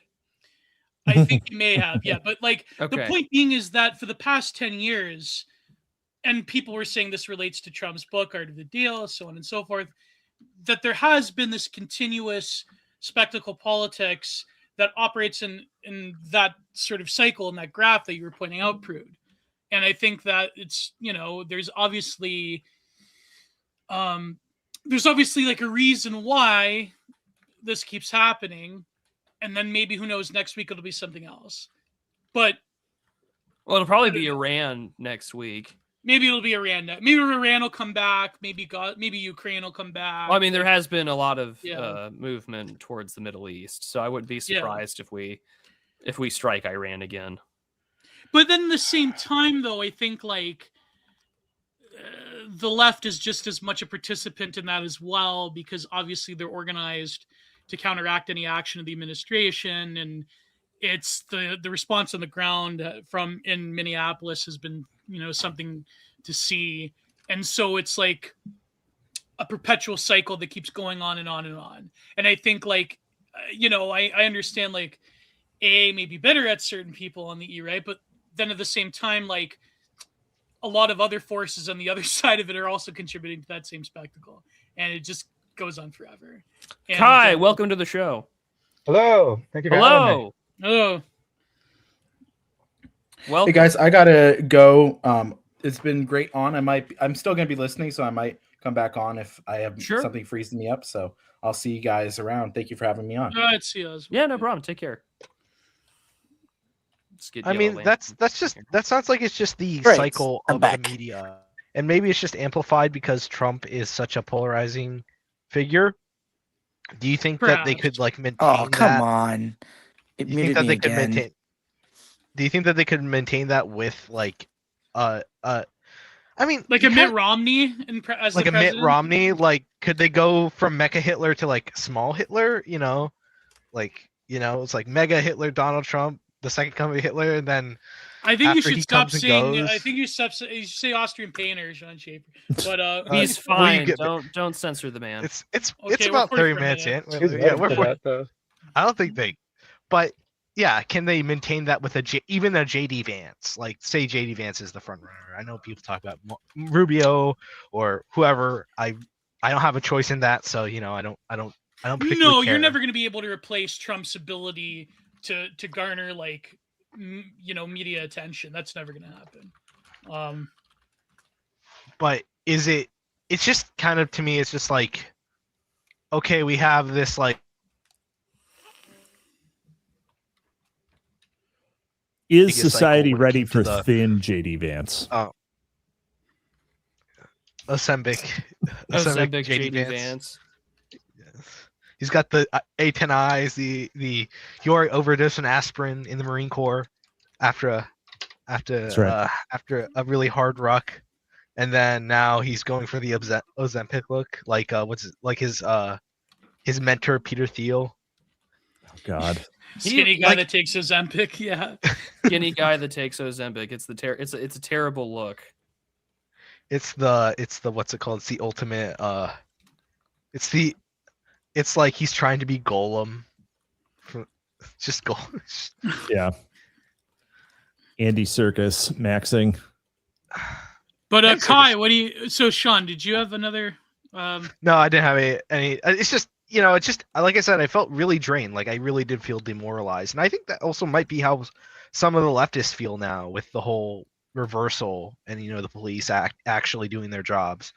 I think he may have, yeah. But like okay. The point being is that for the past 10 years, and people were saying this relates to Trump's book, Art of the Deal, so on and so forth, that there has been this continuous spectacle politics that operates in that sort of cycle, in that graph that you were pointing out, Prude. And I think that it's, you know, there's obviously like a reason why this keeps happening. And then maybe, who knows, next week it'll be something else. But well, it'll probably be Iran next week. Maybe it'll be Iran. Maybe Iran will come back. Maybe Ukraine will come back. Well, I mean, there has been a lot of movement towards the Middle East, so I wouldn't be surprised if we strike Iran again. But then at the same time, though, I think like the left is just as much a participant in that as well, because obviously they're organized to counteract any action of the administration, and it's the response on the ground from in Minneapolis has been, you know, something to see. And so it's like a perpetual cycle that keeps going on and on and on. And I think, like, you know, I understand, like, A may be better at certain people on the E, right? But then at the same time, like, a lot of other forces on the other side of it are also contributing to that same spectacle. And it just goes on forever. And, Kai, welcome to the show. Hello. Thank you for having me. Hello. Well, hey guys, I gotta go. It's been great on. I'm still gonna be listening, so I might come back on if I have something freezing me up. So I'll see you guys around. Thank you for having me on. All right, see you. Yeah, no problem. Take care. I mean, that sounds like it's just the cycle of the media, and maybe it's just amplified because Trump is such a polarizing figure. Do you think that they could like maintain? Oh, come on! Do you think that they could maintain? Do you think that they could maintain that with like, I mean, like a Mitt Romney as like the a president? Mitt Romney? Like, could they go from Mecha Hitler to like small Hitler? You know, like, you know, it's like Mega Hitler, Donald Trump. the second coming of Hitler, and then I think you should stop saying. I think you say Austrian painter, Sean Schaefer. But he's fine. Don't censor the man. It's about 30 minutes in. Yeah, I don't think they. But yeah, can they maintain that with even a JD Vance? Like, say JD Vance is the front runner. I know people talk about Rubio or whoever. I don't have a choice in that, so I don't particularly care. You're never going to be able to replace Trump's ability to garner media attention. That's never going to happen. But is it? It's just kind of, to me, it's just like, okay, we have this like. Is society ready for thin JD Vance? Oh. Asembic JD Vance. He's got the A10 eyes. The he already overdosed on aspirin in the Marine Corps after a really hard ruck, and then now he's going for the Ozempic look, like his mentor Peter Thiel. Oh God. Skinny guy that takes Ozempic, yeah. Skinny guy that takes Ozempic. It's a terrible look. It's the what's it called? It's the ultimate. It's like he's trying to be Golem. Just Golem. Yeah. Andy Serkis maxing. But Kai, what do you? So Sean, did you have another? No, I didn't have any. It's just. It's just, like I said, I felt really drained. Like, I really did feel demoralized. And I think that also might be how some of the leftists feel now with the whole reversal and, the police actually doing their jobs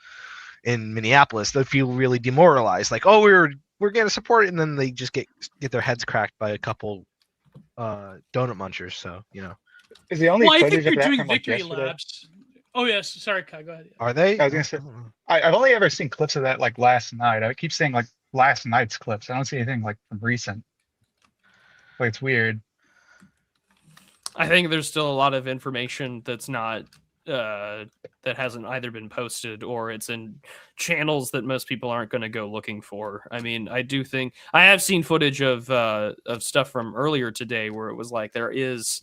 in Minneapolis. They feel really demoralized. Like, oh, we're going to support it. And then they just get their heads cracked by a couple donut munchers. So, Is the only I think they're doing victory laps. Oh, yes. Sorry, Kai, go ahead. Are they? I was going to say, I've only ever seen clips of that, like, last night. I keep saying, like, last night's clips. I don't see anything like from recent. Like, it's weird. I think there's still a lot of information that's not that hasn't either been posted or it's in channels that most people aren't going to go looking for. I mean, I do think I have seen footage of stuff from earlier today where it was like there is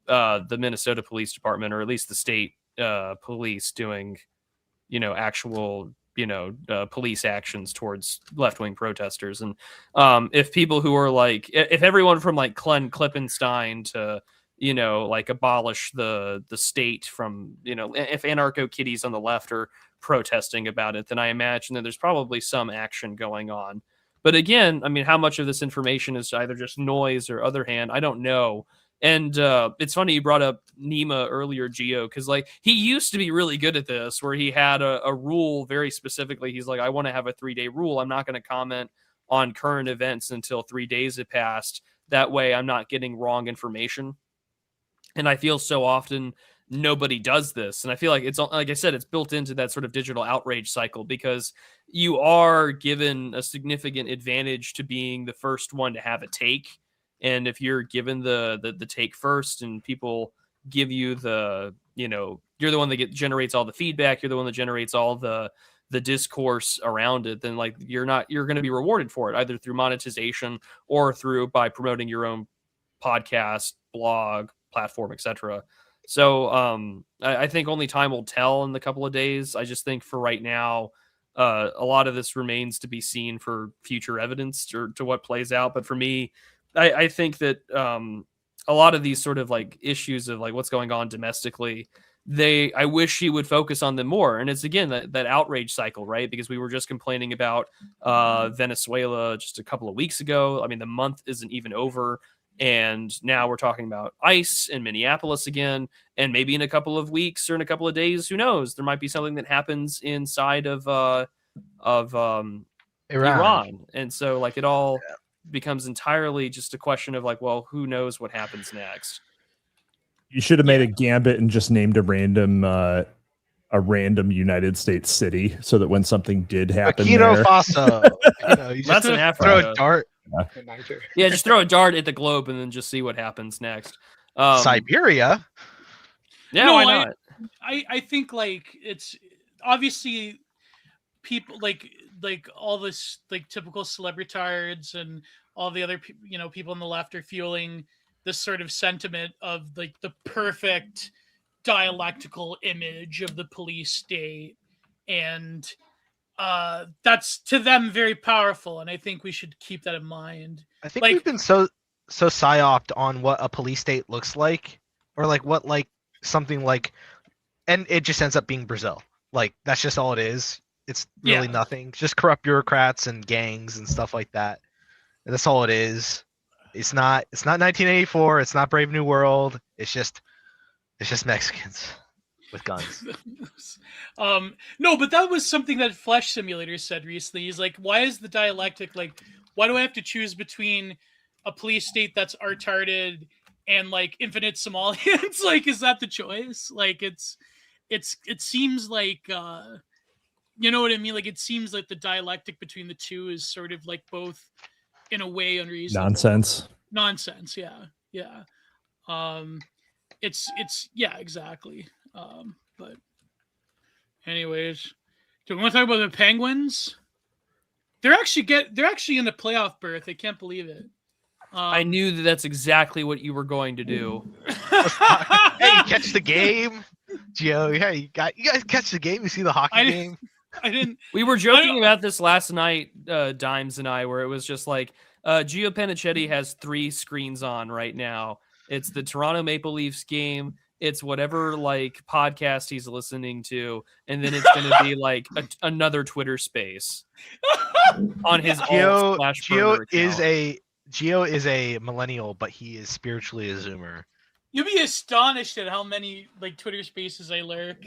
the Minnesota Police Department, or at least the state police, doing actual police actions towards left-wing protesters. And if people who are like, if everyone from like Glenn Klippenstein to, like abolish the state from, if anarcho kitties on the left are protesting about it, then I imagine that there's probably some action going on. But again, I mean, how much of this information is either just noise or other hand, I don't know. And it's funny you brought up Nima earlier, Gio, because like he used to be really good at this, where he had a rule very specifically. He's like, I want to have a 3-day rule. I'm not going to comment on current events until 3 days have passed. That way I'm not getting wrong information. And I feel so often nobody does this. And I feel like it's, like I said, it's built into that sort of digital outrage cycle, because you are given a significant advantage to being the first one to have a take. And if you're given the take first and people give you the, you're the one that generates all the feedback, you're the one that generates all the discourse around it, then like you're going to be rewarded for it, either through monetization or by promoting your own podcast, blog, platform, etc. So I think only time will tell in the couple of days. I just think for right now, a lot of this remains to be seen for future evidence or to what plays out. But for me, I think that a lot of these sort of like issues of like what's going on domestically, I wish he would focus on them more. And it's again that outrage cycle, right? Because we were just complaining about Venezuela just a couple of weeks ago. I mean, the month isn't even over, and now we're talking about ICE in Minneapolis again. And maybe in a couple of weeks or in a couple of days, who knows? There might be something that happens inside of Iran. And so like it all becomes entirely just a question of like, well, who knows what happens next? You should have made a gambit and just named a random United States city, so that when something did happen, Burkina Faso, that's an Africa. Throw a dart. Yeah, just throw a dart at the globe and then just see what happens next. Siberia. Yeah, why not? I think like it's obviously people like all this like typical celebritards and all the other people on the left are feeling this sort of sentiment of like the perfect dialectical image of the police state, and that's to them very powerful, and I think we should keep that in mind. I think we've been so psyoped on what a police state looks like, or like what like something like, and it just ends up being Brazil. Like that's just all it is. It's really nothing. Just corrupt bureaucrats and gangs and stuff like that. And that's all it is. It's not 1984. It's not Brave New World. It's just Mexicans with guns. No, but that was something that Flesh Simulator said recently. He's like, why is the dialectic like? Why do I have to choose between a police state that's retarded and like infinite Somalians? Like, is that the choice? Like, it seems like, you know what I mean? Like, it seems like the dialectic between the two is sort of like both, in a way, unreasonable. Nonsense. Yeah. It's yeah, exactly. But anyways, do we want to talk about the Penguins? They're actually in the playoff berth. I can't believe it. I knew that's exactly what you were going to do. Hey, you catch the game, Gio? Yeah, you guys catch the game. You see the hockey game? I didn't. We were joking about this last night, Dimes and I, where it was just like Gio Panichetti has 3 screens on right now. It's the Toronto Maple Leafs game. It's whatever like podcast he's listening to, and then it's going to be like another Twitter space on his Gio is a millennial, but he is spiritually a Zoomer. You'll be astonished at how many like Twitter spaces I lurk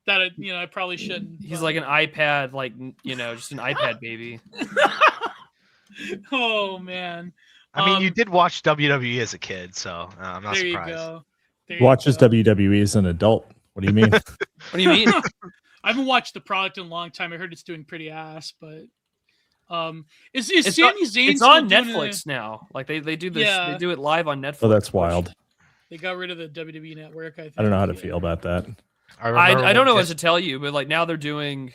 that I probably shouldn't. He's like an iPad, like just an iPad baby. Oh man. I mean, you did watch WWE as a kid, so I'm not surprised. You go. Watches WWE as an adult. What do you mean? What do you mean? I haven't watched the product in a long time. I heard it's doing pretty ass, but is Sami Zayn? It's on Netflix now. Like they do this. Yeah. They do it live on Netflix. Oh, that's wild. They got rid of the WWE network. I think. I don't know how to feel about that. I don't know what to tell you, but like now they're doing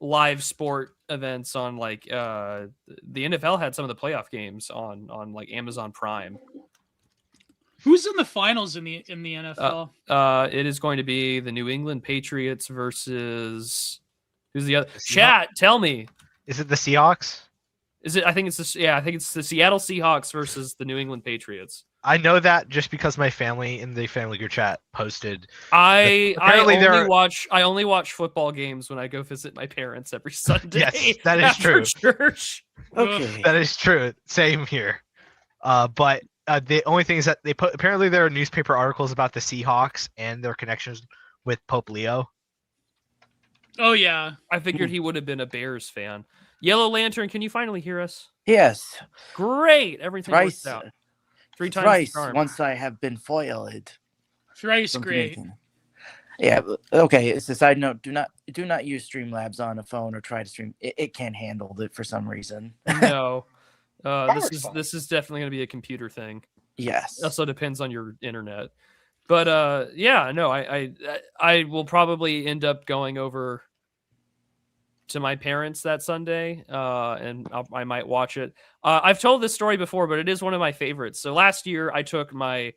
live sport events on like the NFL had some of the playoff games on like Amazon Prime. Who's in the finals in the NFL? It is going to be the New England Patriots versus who's the other? Chat, tell me. Is it the Seahawks? Is it? I think it's the Seattle Seahawks versus the New England Patriots. I know that just because my family in the family group chat posted. I only watch football games when I go visit my parents every Sunday. Yes, that is true. Church. Okay, that is true. Same here. But the only thing is that apparently there are newspaper articles about the Seahawks and their connections with Pope Leo. Oh yeah, I figured he would have been a Bears fan. Yellow Lantern, can you finally hear us? Yes. Great, everything worked out. 3 times once I have been foiled. Thrice great. Yeah. Okay. It's a side note. Do not use Streamlabs on a phone or try to stream. It can't handle it for some reason. No. This is definitely going to be a computer thing. Yes. It also depends on your internet. But yeah, no, I will probably end up going over to my parents that Sunday, and I might watch it. I've told this story before, but it is one of my favorites. So last year, I took my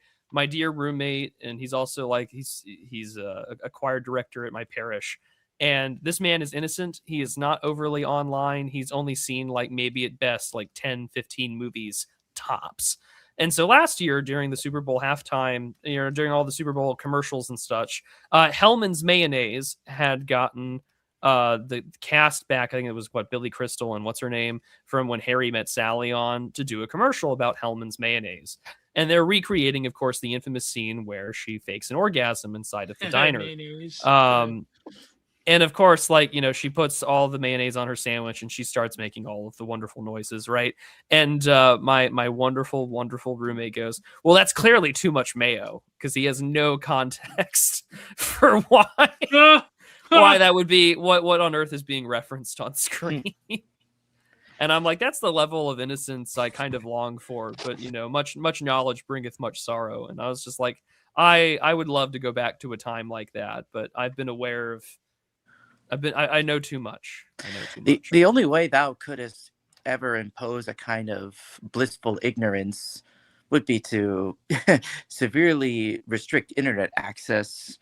dear roommate, and he's also like he's a choir director at my parish. And this man is innocent. He is not overly online. He's only seen like maybe at best like 10, 15 movies tops. And so last year during the Super Bowl halftime, during all the Super Bowl commercials and such, Hellman's Mayonnaise had gotten the cast back. I think it was Billy Crystal and what's her name from When Harry Met Sally on to do a commercial about Hellman's Mayonnaise. And they're recreating, of course, the infamous scene where she fakes an orgasm inside of the diner. And of course, like, she puts all the mayonnaise on her sandwich and she starts making all of the wonderful noises, right? And my wonderful, wonderful roommate goes, well, that's clearly too much mayo, because he has no context for why that would be, what on earth is being referenced on screen. And I'm like, that's the level of innocence I kind of long for, but much knowledge bringeth much sorrow. And I was just like, I would love to go back to a time like that, but I've been aware of I know too much. The only way thou couldst ever impose a kind of blissful ignorance would be to severely restrict internet access,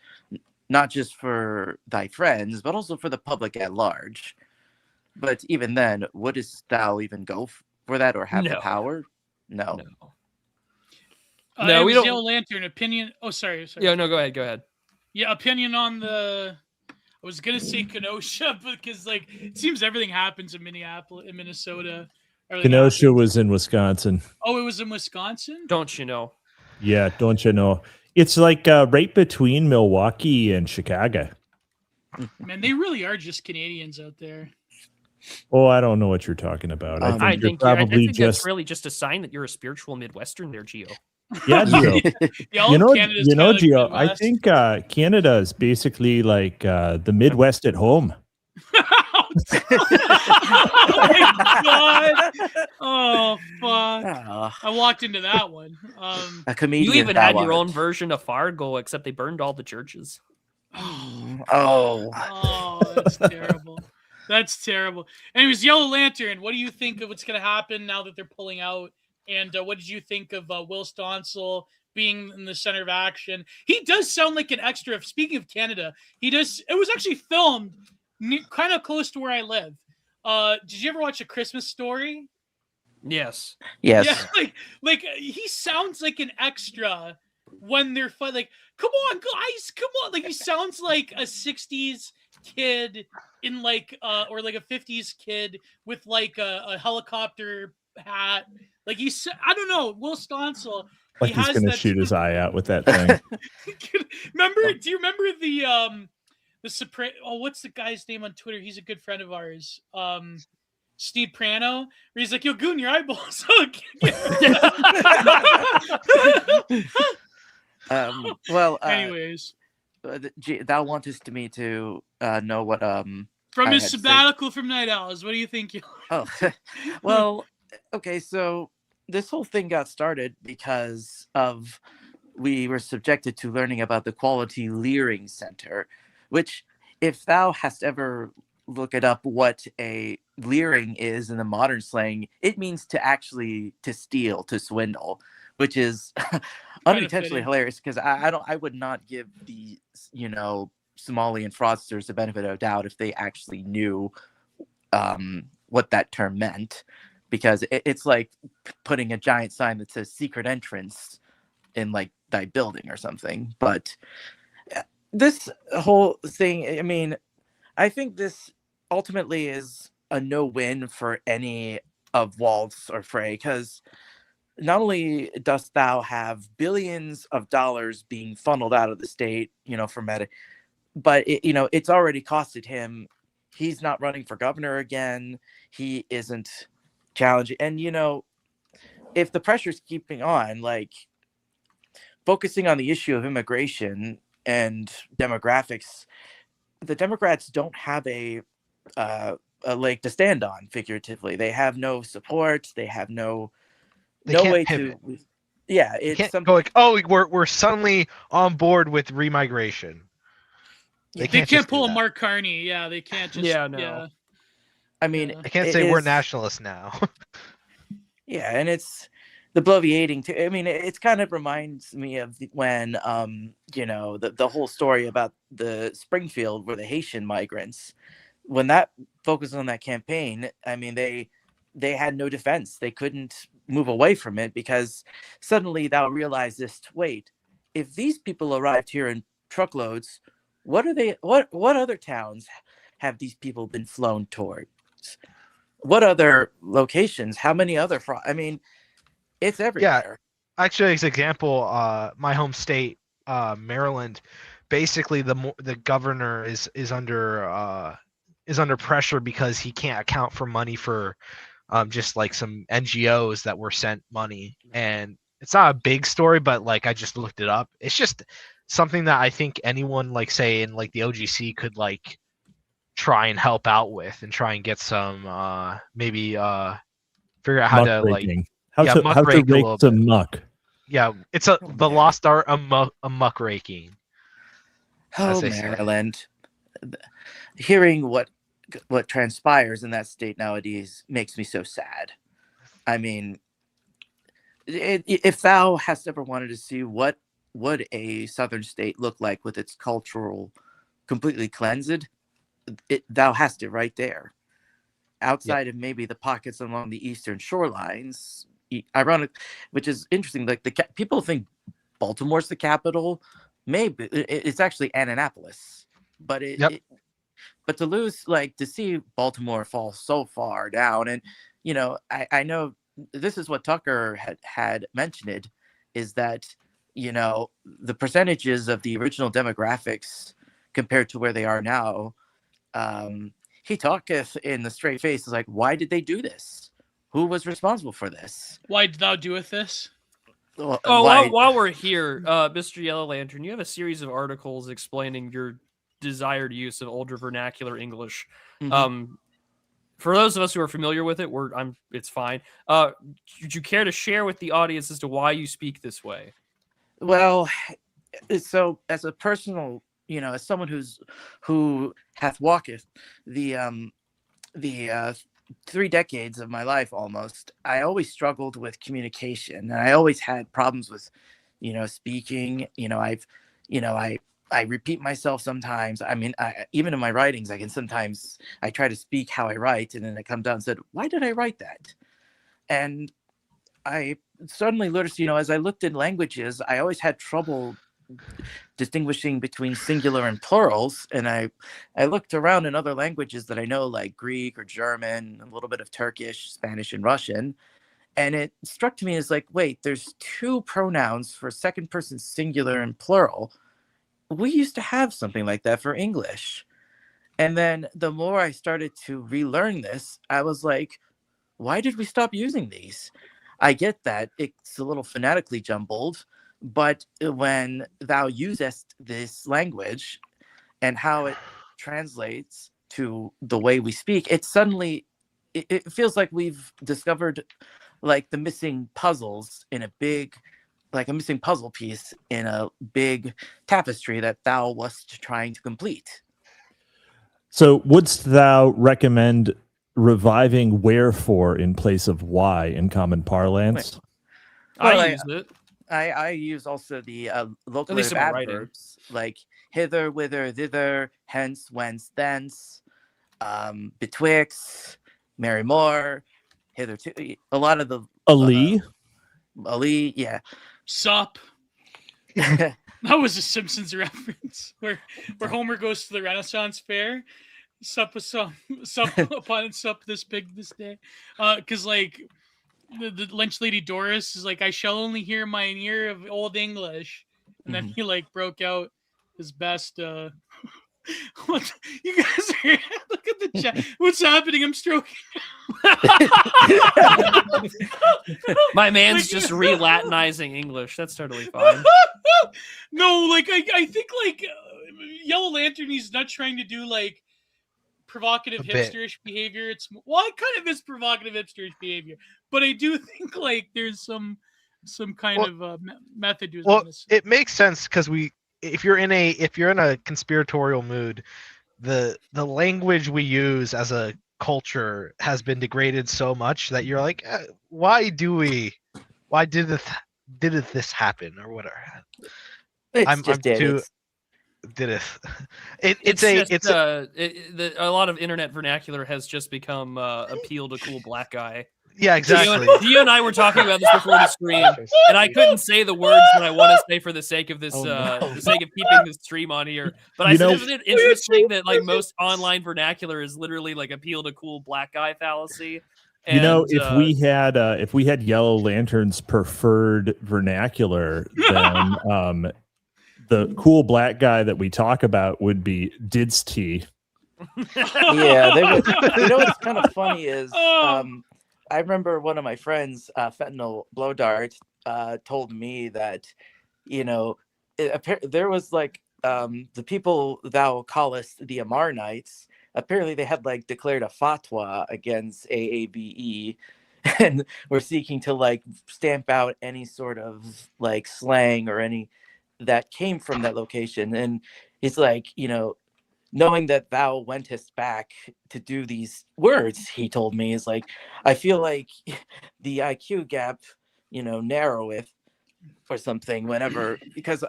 not just for thy friends, but also for the public at large. But even then, wouldst thou even go for that or have the power? No. No, we don't. Yellow Lantern opinion. Oh, sorry. Yeah, no, go ahead. Yeah, opinion on the. I was gonna say Kenosha, because like it seems everything happens in Minnesota. Kenosha was in Wisconsin. Oh, it was in Wisconsin? Don't you know? Yeah, don't you know? It's like right between Milwaukee and Chicago. Man, they really are just Canadians out there. Oh, I don't know what you're talking about. I think that's really just a sign that you're a spiritual Midwestern there, Gio. Yeah, Gio. you know, Gio, I think Canada is basically like the Midwest at home. Oh my God! Oh fuck! I walked into that one. A comedian. You even had your own version of Fargo, except they burned all the churches. Oh, that's terrible. That's terrible. Anyways, Yellow Lantern, what do you think of what's going to happen now that they're pulling out? And what did you think of Will Stoncil being in the center of action? He does sound like an extra. Speaking of Canada, he does. It was actually filmed kind of close to where I live. Did you ever watch A Christmas Story? Yes. Yes. Yeah, like he sounds like an extra when they're fun. Like, come on, guys, come on. Like he sounds like a 60s kid in like or like a 50s kid with like a helicopter hat. Like I don't know, Will Stoncil. Like he's gonna shoot his eye out with that thing. Do you remember the what's the guy's name on Twitter? He's a good friend of ours. Steve Prano, where he's like, "Yo, goon, your eyeballs." Anyways, thou wantest me to know what from his sabbatical from Night Owls. What do you think? Well, okay, so this whole thing got started because we were subjected to learning about the Quality Leering Center, which, if thou hast ever looked it up, what a leering is in the modern slang, it means to steal, to swindle, which is unintentionally hilarious because I would not give the Somalian fraudsters the benefit of doubt if they actually knew what that term meant, because it's like putting a giant sign that says secret entrance in like thy building or something. But this whole thing, I mean, I think this ultimately is a no-win for any of Waltz or Frey, because not only dost thou have billions of dollars being funneled out of the state, for Meta, but it's already costed him. He's not running for governor again. He isn't challenging. And, if the pressure's keeping on, like focusing on the issue of immigration and demographics, the Democrats don't have a leg to stand on, figuratively. They have no support. They have no way pivot. It's something like, oh, we're suddenly on board with remigration. They can't pull a Mark Carney. Yeah, they can't just. Yeah. I mean, I can't say we're nationalists now. Yeah, and it's the bloviating too. I mean, it kind of reminds me of when the whole story about the Springfield, where the Haitian migrants, when that focused on that campaign, I mean, they had no defense. They couldn't move away from it because suddenly they'll realize this. Wait, if these people arrived here in truckloads, what other towns have these people been flown towards? What other locations? How many other I mean, it's everywhere. Yeah, actually, as an example, my home state, Maryland, basically the governor is under pressure because he can't account for money for just like some NGOs that were sent money. And it's not a big story, but like I just looked it up. It's just something that I think anyone, like say in like the OGC, could like try and help out with and try and get some maybe figure out how to raking. like how to rake some muck. Yeah, it's the lost art of muck raking. Oh, Maryland. Hearing what transpires in that state nowadays makes me so sad. I mean, if thou hast ever wanted to see what would a southern state look like with its cultural completely cleansed, thou hast it right there. Outside of maybe the pockets along the eastern shorelines, ironic, which is interesting. Like people think Baltimore's the capital. Maybe it's actually Annapolis, but but to lose, like, to see Baltimore fall so far down, and I know this is what Tucker had mentioned, is that the percentages of the original demographics compared to where they are now. He talketh in the straight face, is like, why did they do this? Who was responsible for this? Why did thou doeth this? While we're here, Mr. Yellow Lantern, you have a series of articles explaining your desired use of older vernacular English. Mm-hmm. For those of us who are familiar with it, it's fine. Would you care to share with the audience as to why you speak this way? Well, so as a personal, as someone who hath walketh the 3 decades of my life almost, I always struggled with communication, and I always had problems with, speaking. I repeat myself sometimes. I mean, even in my writings, I try to speak how I write, and then I come down and said, why did I write that? And I suddenly noticed, as I looked at languages, I always had trouble distinguishing between singular and plurals, and I looked around in other languages that I know, like Greek or German, a little bit of Turkish, Spanish, and Russian, and it struck me as like, wait, there's 2 pronouns for second person singular and plural. We used to have something like that for English. And then the more I started to relearn this, I was like, why did we stop using these? I get that it's a little phonetically jumbled, but when thou usest this language and how it translates to the way we speak, it suddenly, it feels like we've discovered like the missing puzzles in a missing puzzle piece in a big tapestry that thou wast trying to complete. So wouldst thou recommend reviving wherefore in place of why in common parlance? I use it. I use also the locative adverbs like hither, whither, thither, hence, whence, thence, betwixt, marry more, hitherto. A lot of the Ali, yeah. Sup. That was a Simpsons reference where Homer goes to the Renaissance Fair. Sup upon and sup this pig this day. Because like the lunch lady Doris is like, I shall only hear mine ear of old English, and then he like broke out his best. What you guys are? Look at the chat. What's happening? I'm stroking. My man's just re-Latinizing English. That's totally fine. No, like I think like Yellow Lantern, he's not trying to do like provocative hipsterish behavior. It kind of is provocative hipsterish behavior, but I do think like there's some kind of method to his madness. It makes sense because if you're in a conspiratorial mood, the language we use as a culture has been degraded so much that you're like, why did this happen or whatever? A lot of internet vernacular has just become appeal to cool black guy. Yeah, exactly. Gio and I were talking about this before the stream, and I couldn't say the words that I want to say for the sake of this, the sake of keeping this stream on here. But I said, isn't it interesting that like most online vernacular is literally like appeal to cool black guy fallacy? And, if we had Yellow Lantern's preferred vernacular, then the cool black guy that we talk about would be Didst he. Yeah, they would. What's kind of funny is I remember one of my friends, Fentanyl Blow Dart, told me that, there was like the people thou callest the Amarnites. Apparently, they had like declared a fatwa against AABE, and were seeking to like stamp out any sort of like slang or any that came from that location. And it's like, knowing that thou wentest back to do these words, he told me, is like, I feel like the IQ gap narrow it or something whenever, because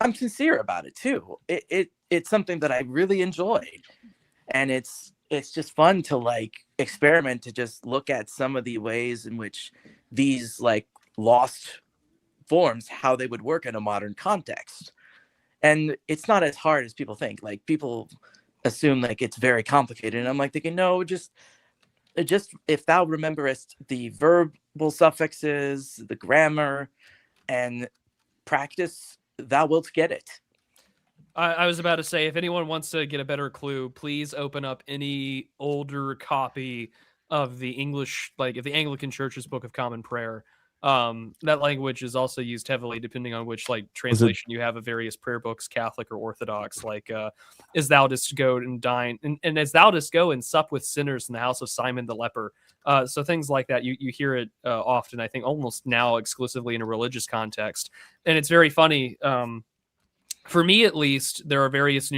I'm sincere about it too. It's something that I really enjoy, and it's just fun to like experiment, to just look at some of the ways in which these like lost forms, how they would work in a modern context. And it's not as hard as people think. Like, people assume like it's very complicated, and I'm like thinking, no, just if thou rememberest the verbal suffixes, the grammar, and practice, thou wilt get it. I was about to say, if anyone wants to get a better clue, please open up any older copy of the English, like if the Anglican Church's Book of Common Prayer. That language is also used heavily depending on which like translation you have of various prayer books, Catholic or Orthodox, like as thou didst go and dine, and as thou didst go and sup with sinners in the house of Simon the leper. So things like that, you hear it often, I think almost now exclusively in a religious context. And it's very funny. For me, at least, there are various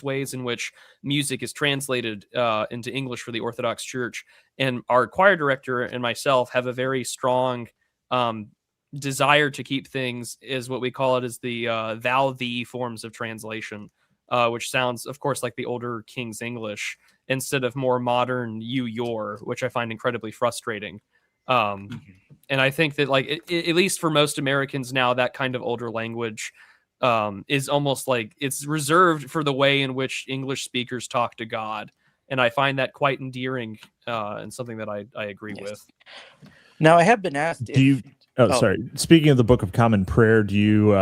ways in which music is translated into English for the Orthodox Church, and our choir director and myself have a very strong desire to keep things as what we call it as the thou thee forms of translation, which sounds, of course, like the older King's English instead of more modern you your, which I find incredibly frustrating. And I think that, like, at least for most Americans now, that kind of older language is almost like it's reserved for the way in which English speakers talk to God. And I find that quite endearing and something that I agree with. Now, I have been asked sorry. Speaking of the Book of Common Prayer, do you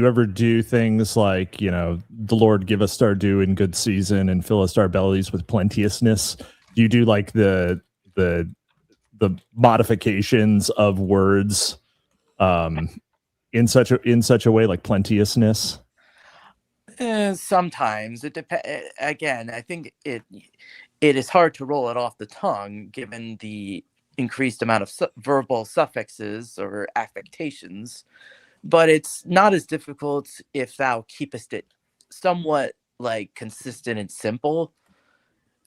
ever do things like, the Lord give us our due in good season and fill us our bellies with plenteousness? Do you do like the modifications of words in such a way, like plenteousness? Sometimes it depends. Again, I think it is hard to roll it off the tongue given the increased amount of verbal suffixes or affectations, but it's not as difficult if thou keepest it somewhat like consistent and simple.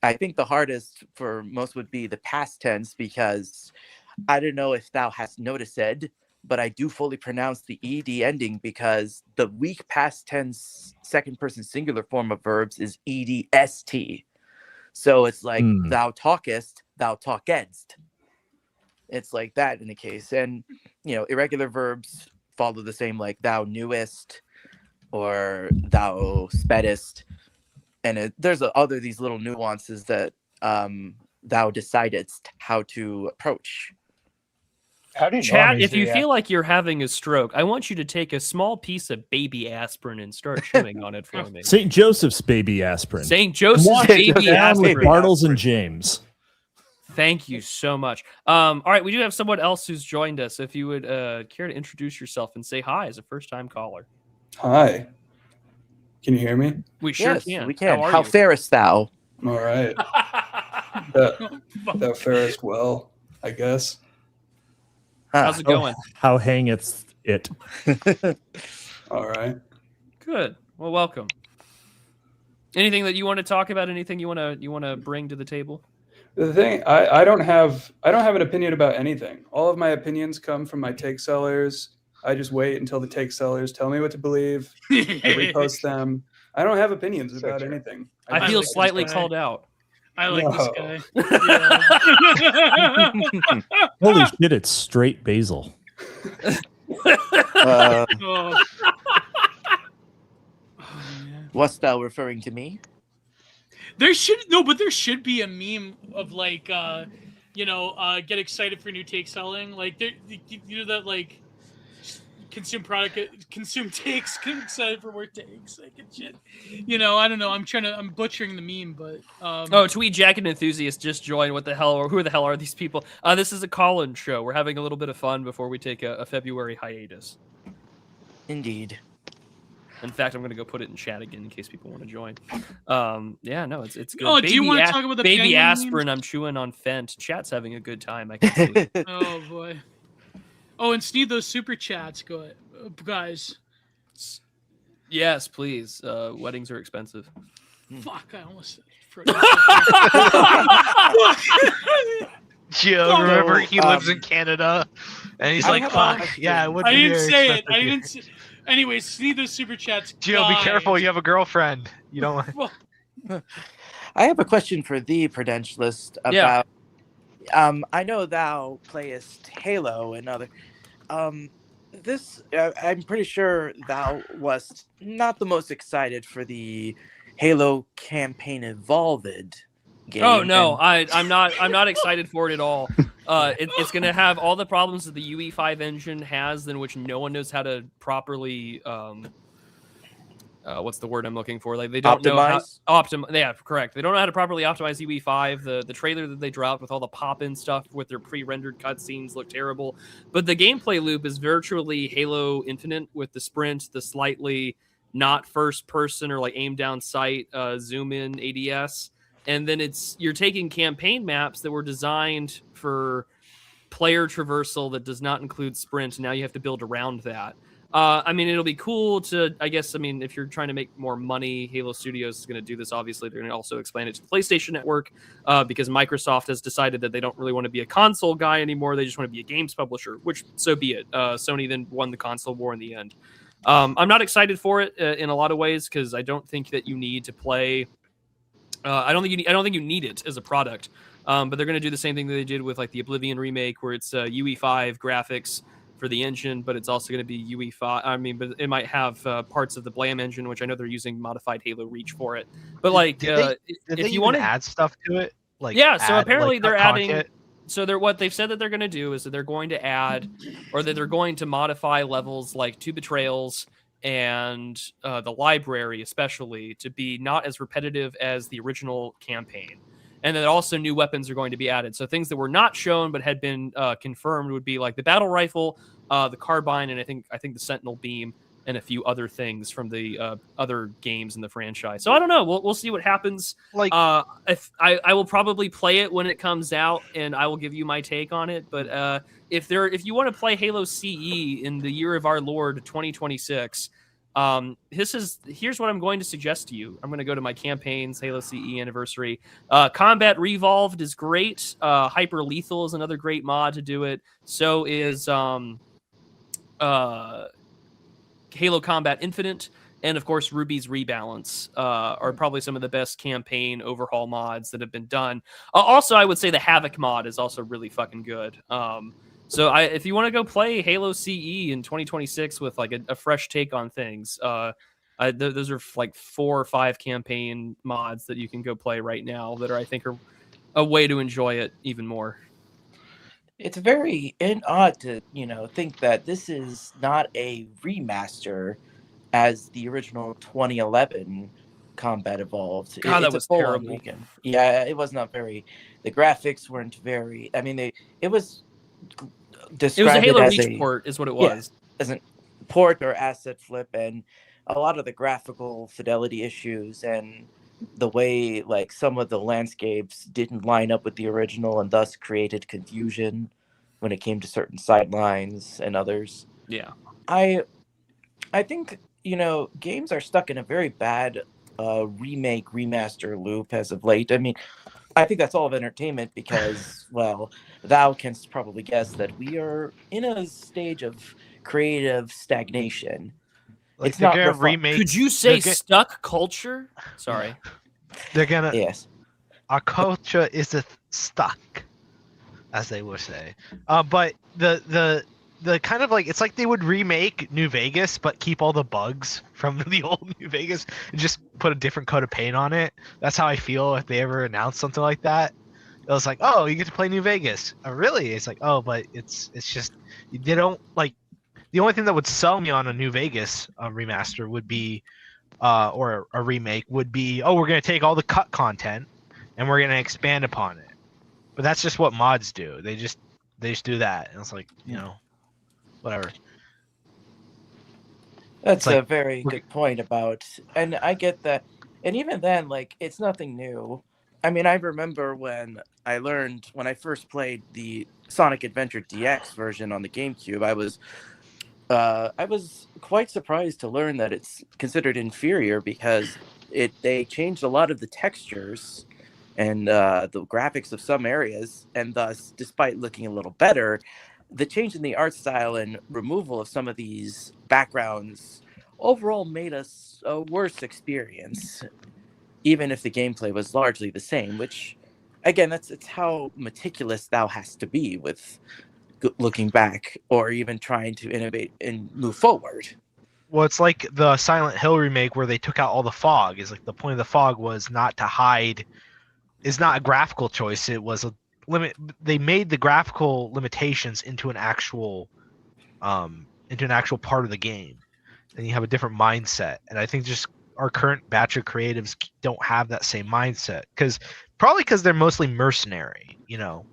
I think the hardest for most would be the past tense, because I don't know if thou hast noticed, but I do fully pronounce the ed ending, because the weak past tense second person singular form of verbs is edst. So it's like thou talkest, thou talkedst. It's like that in the case. And, irregular verbs follow the same, like thou knewest or thou speddest. And there's these little nuances that thou decidedst how to approach. Chat, if you feel like you're having a stroke, I want you to take a small piece of baby aspirin and start chewing on it for me. St. Joseph's baby aspirin. St. Joseph's baby aspirin. With Bartles and James. Thank you so much. All right, we do have someone else who's joined us. If you would care to introduce yourself and say hi as a first-time caller. Hi. Can you hear me? We sure can. We can. How farest thou? All right. Thou farest well, I guess. How's it going? How hangeth it? All right. Good. Well, welcome. Anything that you want to talk about? Anything you want to bring to the table? The thing, I don't have an opinion about anything. All of my opinions come from my take sellers. I just wait until the take sellers tell me what to believe. I repost them. I don't have opinions about anything. I feel slightly called out. I like this guy. Yeah. Holy shit, it's straight basil. Wast thou referring to me? There should be a meme of like get excited for new take selling. Like that, like consume takes, get excited for more takes, like and shit. I don't know. I'm butchering the meme, but Tweet Jacket Enthusiast just joined. What the hell? Or who the hell are these people? This is a call-in show. We're having a little bit of fun before we take a February hiatus. Indeed. In fact, I'm going to go put it in chat again in case people want to join. It's good. Oh, do you want to talk about the baby aspirin? I'm chewing on Fent. Chat's having a good time. I can see. Oh boy. Oh, and Sneed, those super chats, go ahead, guys. Yes, please. Weddings are expensive. Fuck! I almost. Gio, remember he lives in Canada, and he's like, "Fuck, yeah, it would be I didn't very say it. expensive I here." didn't. Anyways, see those super chats. Gio, be careful. You have a girlfriend. You don't want. I have a question for the Prudentialist about. I know thou playest Halo and other. This I'm pretty sure thou wast not the most excited for the Halo campaign Evolved game. Oh no, I'm not excited for it at all. It's gonna have all the problems that the UE5 engine has, in which no one knows how to properly what's the word I'm looking for? Like they don't know how Yeah, correct. They don't know how to properly optimize UE5. The trailer that they dropped with all the pop-in stuff with their pre-rendered cutscenes look terrible. But the gameplay loop is virtually Halo Infinite with the sprint, the slightly not first person or like aim down sight, zoom in ADS. And then you're taking campaign maps that were designed for player traversal that does not include sprint. And now you have to build around that. I mean, it'll be cool to, I guess, I mean, if you're trying to make more money, Halo Studios is going to do this. Obviously, they're going to also expand it to the PlayStation Network because Microsoft has decided that they don't really want to be a console guy anymore. They just want to be a games publisher, which so be it. Sony then won the console war in the end. I'm not excited for it in a lot of ways because I don't think that you need to play. I don't think you need it as a product. But they're going to do the same thing that they did with like the Oblivion remake, where it's UE5 graphics for the engine, but it's also going to be UE5. I mean, but it might have parts of the Blam engine, which I know they're using modified Halo Reach for it. But like, did they want to add stuff to it, like so apparently they're adding. So what they've said that they're going to do is that they're going to add, or that they're going to modify levels like Two Betrayals and the library, especially, to be not as repetitive as the original campaign. And then also new weapons are going to be added. So things that were not shown but had been confirmed would be like the battle rifle, the carbine, and I think the Sentinel beam, and a few other things from the other games in the franchise. So I don't know. We'll see what happens. Like, if I will probably play it when it comes out, and I will give you my take on it. But if you want to play Halo CE in the year of our Lord 2026. Here's what I'm going to suggest to you. I'm going to go to my campaigns, Halo CE Anniversary. Combat Revolved is great. Hyper Lethal is another great mod to do it. So is Halo Combat Infinite, and of course Ruby's Rebalance are probably some of the best campaign overhaul mods that have been done. Also, I would say the Havoc mod is also really fucking good. So if you want to go play Halo CE in 2026 with like a fresh take on things, those are like 4 or 5 campaign mods that you can go play right now that I think are a way to enjoy it even more. It's very odd to think that this is not a remaster as the original 2011 Combat Evolved. God, that was terrible. Yeah, it was not very. The graphics weren't very. I mean, it was. It was a Halo Reach port, is what it was. Yeah, as a port or asset flip, and a lot of the graphical fidelity issues and the way like some of the landscapes didn't line up with the original, and thus created confusion when it came to certain sidelines and others. Yeah, I think games are stuck in a very bad remake remaster loop as of late. I mean, I think that's all of entertainment because, well, thou canst probably guess that we are in a stage of creative stagnation. Like it's not remake. Could you say stuck culture? Sorry. They're gonna. Yes. Our culture is stuck, as they would say. But the kind of like, it's like they would remake New Vegas but keep all the bugs from the old New Vegas and just put a different coat of paint on it. That's how I feel if they ever announce something like that. It was like, oh, you get to play New Vegas. Oh, really? It's like, oh, but it's just, they don't like, the only thing that would sell me on a New Vegas remaster would be or a remake would be, oh, we're going to take all the cut content and we're going to expand upon it. But that's just what mods do. They just do that. And it's like, whatever. That's a very good point about, and I get that. And even then, like, it's nothing new. I mean, I remember when I first played the Sonic Adventure DX version on the GameCube, I was quite surprised to learn that it's considered inferior because they changed a lot of the textures and the graphics of some areas, and thus, despite looking a little better, the change in the art style and removal of some of these backgrounds overall made us a worse experience, even if the gameplay was largely the same, which, again, it's how meticulous thou has to be with looking back or even trying to innovate and move forward. Well, it's like the Silent Hill remake where they took out all the fog. Is like the point of the fog was not to hide, is not a graphical choice. It was a limit. They made the graphical limitations into an actual part of the game, and you have a different mindset. And I think just our current batch of creatives don't have that same mindset probably because they're mostly mercenary, you know.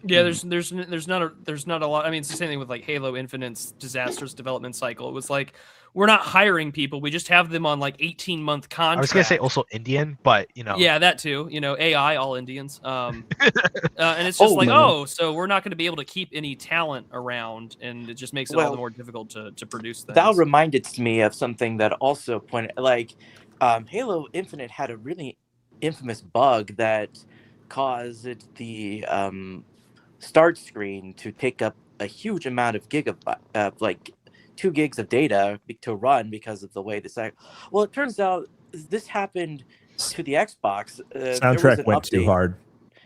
Yeah, there's not a lot. I mean, it's the same thing with like Halo Infinite's disastrous development cycle. It was like, we're not hiring people, we just have them on like 18-month contracts. I was gonna say also Indian, but you know. Yeah, that too. You know, AI, all Indians. And it's just so we're not going to be able to keep any talent around, and it just makes it all the more difficult to produce things. That reminded me of something that also pointed, like, Halo Infinite had a really infamous bug that caused the start screen to take up a huge amount of like 2 gigs of data to run because of the way this. Well, it turns out this happened to the Xbox. Soundtrack went too hard.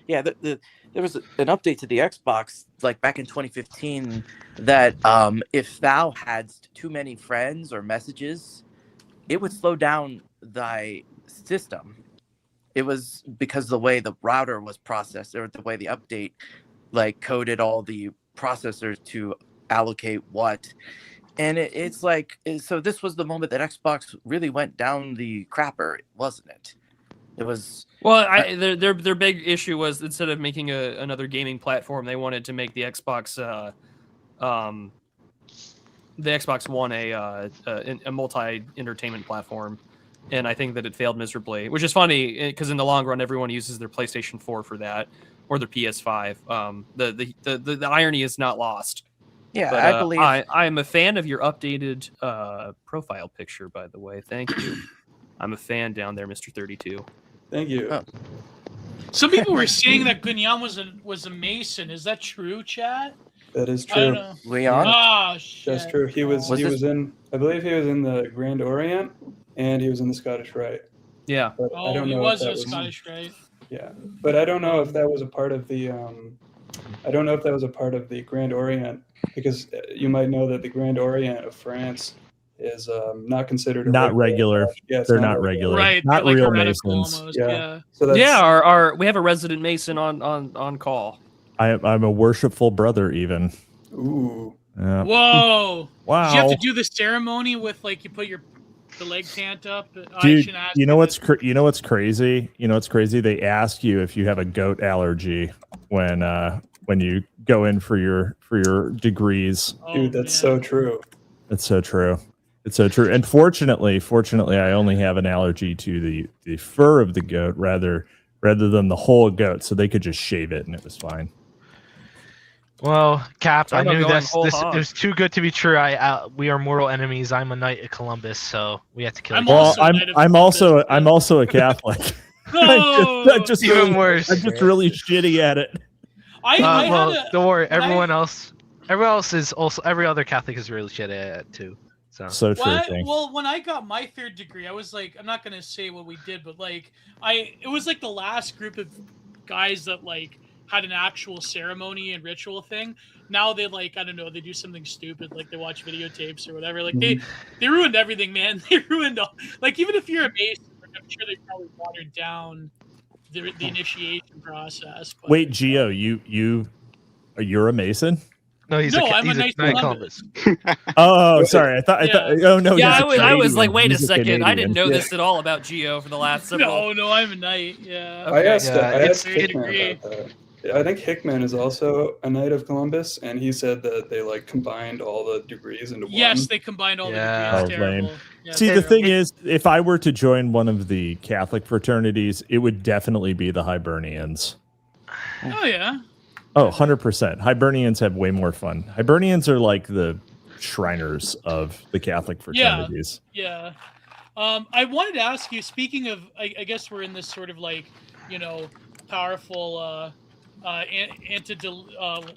Yeah, there was an update to the Xbox like back in 2015 that if thou had too many friends or messages, it would slow down thy system. It was because of the way the router was processed, or the way the update like coded all the processors to allocate what. And it's like, so this was the moment that Xbox really went down the crapper, wasn't it? It was. Well, their big issue was, instead of making another gaming platform, they wanted to make the Xbox One a multi-entertainment platform, and I think that it failed miserably. Which is funny because in the long run, everyone uses their PlayStation 4 for that, or their PS5. The irony is not lost. Yeah, but, I believe I am a fan of your updated profile picture, by the way. Thank you. I'm a fan down there, Mr. 32. Thank you. Oh. Some people were saying that Gunyan was a Mason. Is that true, Chad? That is I don't true. know. Leon? Oh, shit. That's true. He was in, I believe he was in the Grand Orient, and he was in the Scottish Rite. Yeah. But I don't know he was if a that Scottish Rite. Yeah, but I don't know if that was a part of the. I don't know if that was a part of the Grand Orient, because you might know that the Grand Orient of France is not considered not regular. Yeah, they're not regular. Right, not like real heretical Masons. almost. Yeah. Yeah. So that's, Yeah, we have a resident Mason on call. I'm a worshipful brother, even. Ooh. Yeah. Whoa! Wow. Did you have to do the ceremony with like you put the leg pant up? Dude, you know what's crazy? You know what's crazy? They ask you if you have a goat allergy when you go in for your degrees. Dude, that's so true. It's so true. It's so true. And fortunately, I only have an allergy to the fur of the goat rather than the whole goat, so they could just shave it and it was fine. Well, Cap, I knew this hog. it was too good to be true. We are mortal enemies. I'm a knight of Columbus, so we have to kill each Well, other. I'm also a Catholic. No! I'm just Even worse. I'm just really shitty at it. Don't worry. Every other Catholic is really shit at it too. So true. Well, when I got my 3rd degree, I was like, I'm not gonna say what we did, but like, it was like the last group of guys that like had an actual ceremony and ritual thing. Now they like, I don't know, they do something stupid, like they watch videotapes or whatever. Like they ruined everything, man. They ruined all. Like even if you're a Mason, I'm sure they probably watered down the initiation process. But, Wait, Gio, you're a Mason? No, I'm a Knight of Columbus. Oh, sorry. I thought. Oh no. Yeah, I was like, wait a He's second. I Canadian. didn't know this at all about Gio for the last several. No, I'm a Knight. Yeah. I asked it's Hickman about that. I think Hickman is also a Knight of Columbus, and he said that they like combined all the degrees into one. Yes, they combined all the degrees. Terrible. Yeah. See, the thing is, if I were to join one of the Catholic fraternities, it would definitely be the Hibernians. Oh yeah. Oh, 100%. Hibernians have way more fun. Hibernians are like the Shriners of the Catholic fraternities. Yeah. I wanted to ask you, speaking of, I guess we're in this sort of like powerful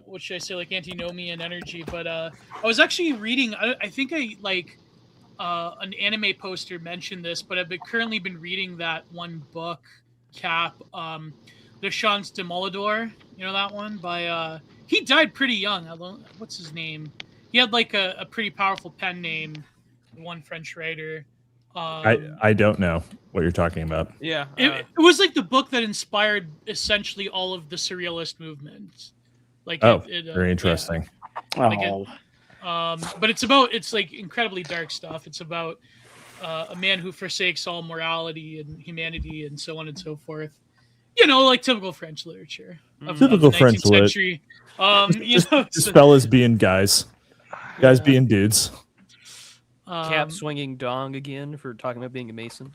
what should I say, like antinomian energy. But I was actually reading. I think an anime poster mentioned this, but I've currently been reading that one book, Cap, the Chance de Molador. You know that one by he died pretty young. What's his name? He had like a pretty powerful pen name. One French writer. I don't know what you're talking about. Yeah, it was like the book that inspired essentially all of the surrealist movements. Like, very interesting. Yeah. But it's like incredibly dark stuff. It's about a man who forsakes all morality and humanity and so on and so forth. Like typical French literature. Typical of the French 19th century. Just fellas being guys being dudes. Cap swinging dong again for talking about being a Mason.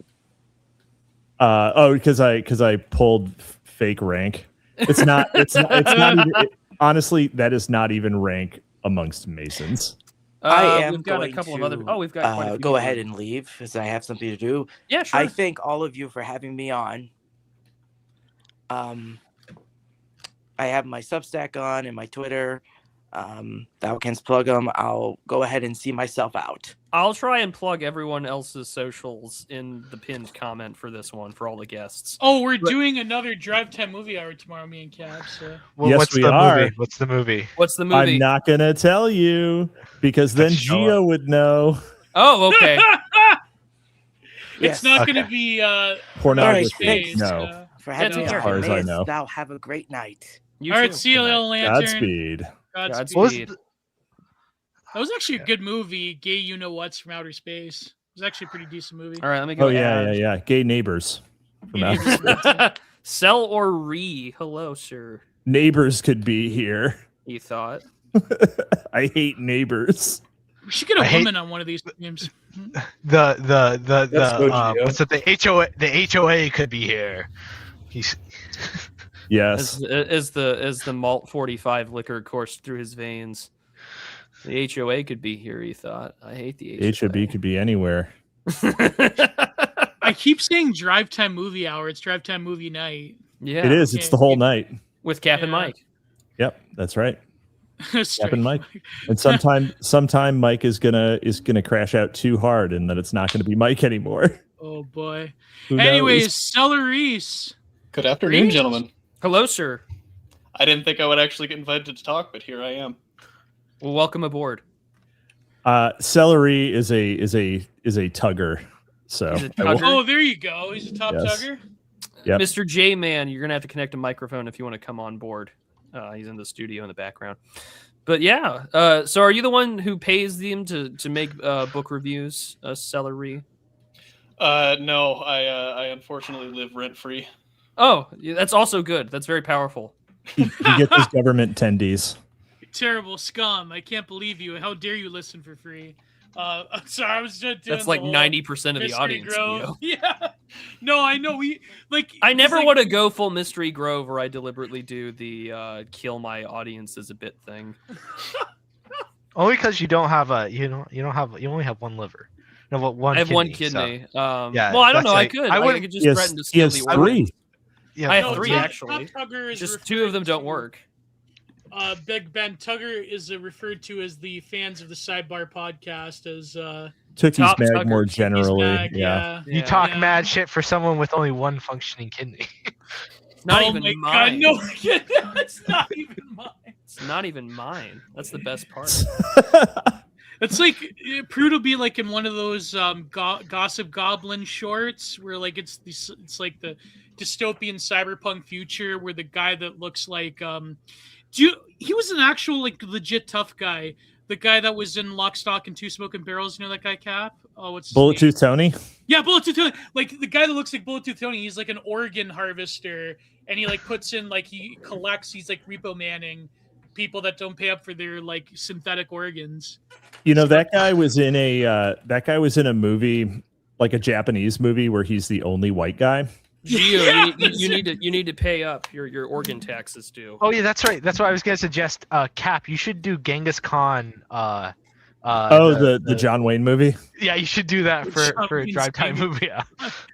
Because I pulled fake rank. It's not even, honestly, that is not even rank amongst Masons. I am we've got going a couple to, of other. Oh, we've got quite a few go more. ahead and leave because I have something to do. Yeah, sure. I thank all of you for having me on. I have my Substack on and my Twitter. Thou canst plug them. I'll go ahead and see myself out. I'll try and plug everyone else's socials in the pinned comment for this one for all the guests. Oh, we're doing another Drive Time movie hour tomorrow, me and Cap. So. Well, yes, what's we the are. movie? What's the movie? What's the movie? I'm not gonna tell you because then Gio would know. Oh, okay. It's not going to be pornography. No. For having me as on, far as I may know. thou have a great night. All right, see you, Little Lantern. Godspeed. Godspeed. That was actually a good movie, Gay You Know What's from Outer Space. It was actually a pretty decent movie. All right, let me go. Oh yeah. Gay neighbors. Sell or re. Hello, sir. Neighbors could be here. You thought? I hate neighbors. We should get a woman on one of these games. The HOA could be here. Yes. As the malt 45 liquor coursed through his veins. The HOA could be here, he thought. I hate the HOA. HOB could be anywhere. I keep saying Drive Time Movie Hour. It's Drive Time Movie Night. Yeah. It is. It's the whole night. With Cap and Mike. Yep, that's right. Cap and Mike. And sometime Mike is gonna crash out too hard and then it's not gonna be Mike anymore. Oh boy. Who Anyways, knows? Celerese. Good afternoon, gentlemen. Hello, sir. I didn't think I would actually get invited to talk, but here I am. Well, welcome aboard. Celery is a tugger. So He's a tugger? Oh, there you go. He's a top tugger. Yep. Mr. J Man, you're gonna have to connect a microphone if you want to come on board. He's in the studio in the background. But yeah, so are you the one who pays them to make book reviews, Celery? No, I unfortunately live rent free. Oh, that's also good. That's very powerful. You get those government tendies. Terrible scum. I can't believe you. How dare you listen for free? I'm sorry, I was just doing That's like 90% of the audience. Yeah. No, I know. I never want to go full Mystery Grove where I deliberately do the kill my audience as a bit thing. Only because you don't have you only have one liver. No, but one. I have kidney, one kidney. So. Yeah. Well, I don't know. Like, I could just threaten to steal the organ. Three. Yeah, I have three actually. Tugger is just two of them don't work. Big Ben Tugger is referred to as the fans of the Sidebar podcast as Tookie's Top mag Tugger. more generally. Mag, yeah. You talk mad shit for someone with only one functioning kidney. It's not oh even my mine. God, no, it's not even mine. It's not even mine. That's the best part. It's like Prude will be like in one of those Gossip Goblin shorts where like it's like the dystopian cyberpunk future where the guy that looks like he was an actual like legit tough guy. The guy that was in Lock, Stock, and Two Smoking Barrels. You know that guy, Cap? Oh, what's Bullet Tooth Tony? Yeah, Bullet Tooth Tony. Like the guy that looks like Bullet Tooth Tony. He's like an organ harvester, and he like puts in like he collects. He's like repo manning people that don't pay up for their like synthetic organs. You know that guy was in a movie, like a Japanese movie, where he's the only white guy. Gio, you need to pay up. Your organ taxes due. Oh yeah, that's right. That's what I was gonna suggest. Cap, you should do Genghis Khan The John Wayne movie. Yeah, you should do that for a drive time movie. Yeah,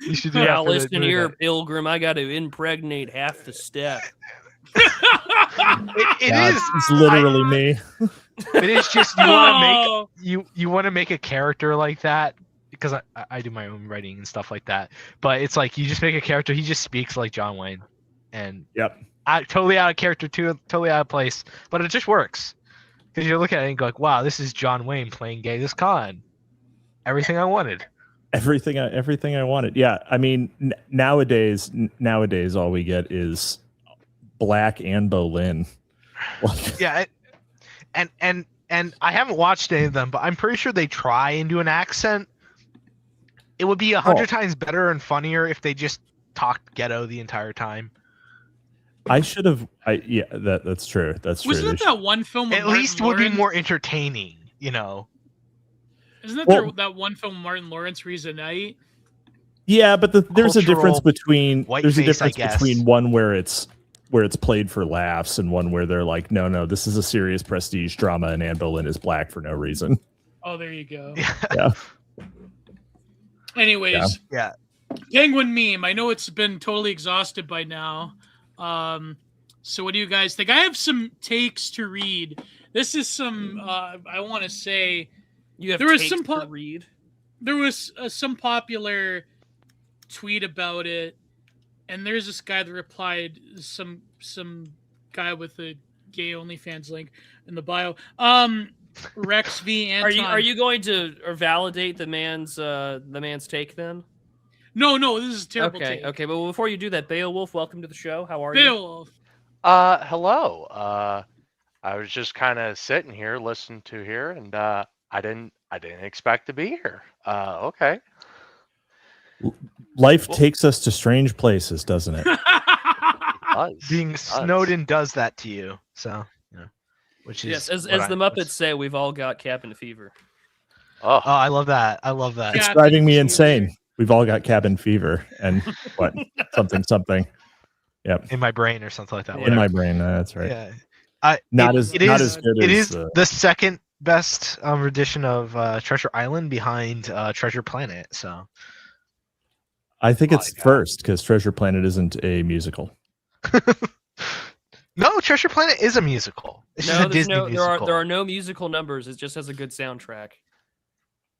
you should do that. Now listen here, Pilgrim. I got to impregnate half the step. It is. It's literally me. It is just you want to make a character like that, because I do my own writing and stuff like that. But it's like you just make a character. He just speaks like John Wayne, and totally out of character too, totally out of place. But it just works. Because you look at it and go like, wow, this is John Wayne playing Genghis Khan. Everything I wanted. Everything I wanted. Yeah, I mean, nowadays, all we get is Black and Boleyn. Yeah, and I haven't watched any of them, but I'm pretty sure they try and do an accent. It would be 100 times better and funnier if they just talked ghetto the entire time. I should have. Yeah, that's true. That's true. Wasn't that one film? At least would be more entertaining, you know. Isn't that that one film Martin Lawrence where he's a knight? Yeah, but there's a difference between between one where it's played for laughs and one where they're like, no, this is a serious prestige drama, and Anne Boleyn is black for no reason. Oh, there you go. Yeah. Anyways, yeah. Penguin meme. I know it's been totally exhausted by now. So what do you guys think? I have some takes to read. This is some. I want to say there was some to read. There was some popular tweet about it, and there's this guy that replied. Some guy with a gay OnlyFans link in the bio. Rex V. Anton. Are you going to validate the man's take then? No, this is a terrible take. Okay, but before you do that, Beowulf, welcome to the show. How are you? Beowulf. Hello. I was just kind of sitting here, listening to here, and I didn't expect to be here. Okay. Life takes us to strange places, doesn't it? Being snowed in does that to you. So, which is as the Muppets say, we've all got cabin fever. Oh, I love that. It's driving me insane. We've all got cabin fever and what something. Yep. In my brain or something like that. In my brain, that's right. Yeah. Not as good it as is the second best rendition of Treasure Island behind Treasure Planet. So I think it's first because Treasure Planet isn't a musical. No, Treasure Planet is a musical. It's just a Disney musical. There are no musical numbers. It just has a good soundtrack.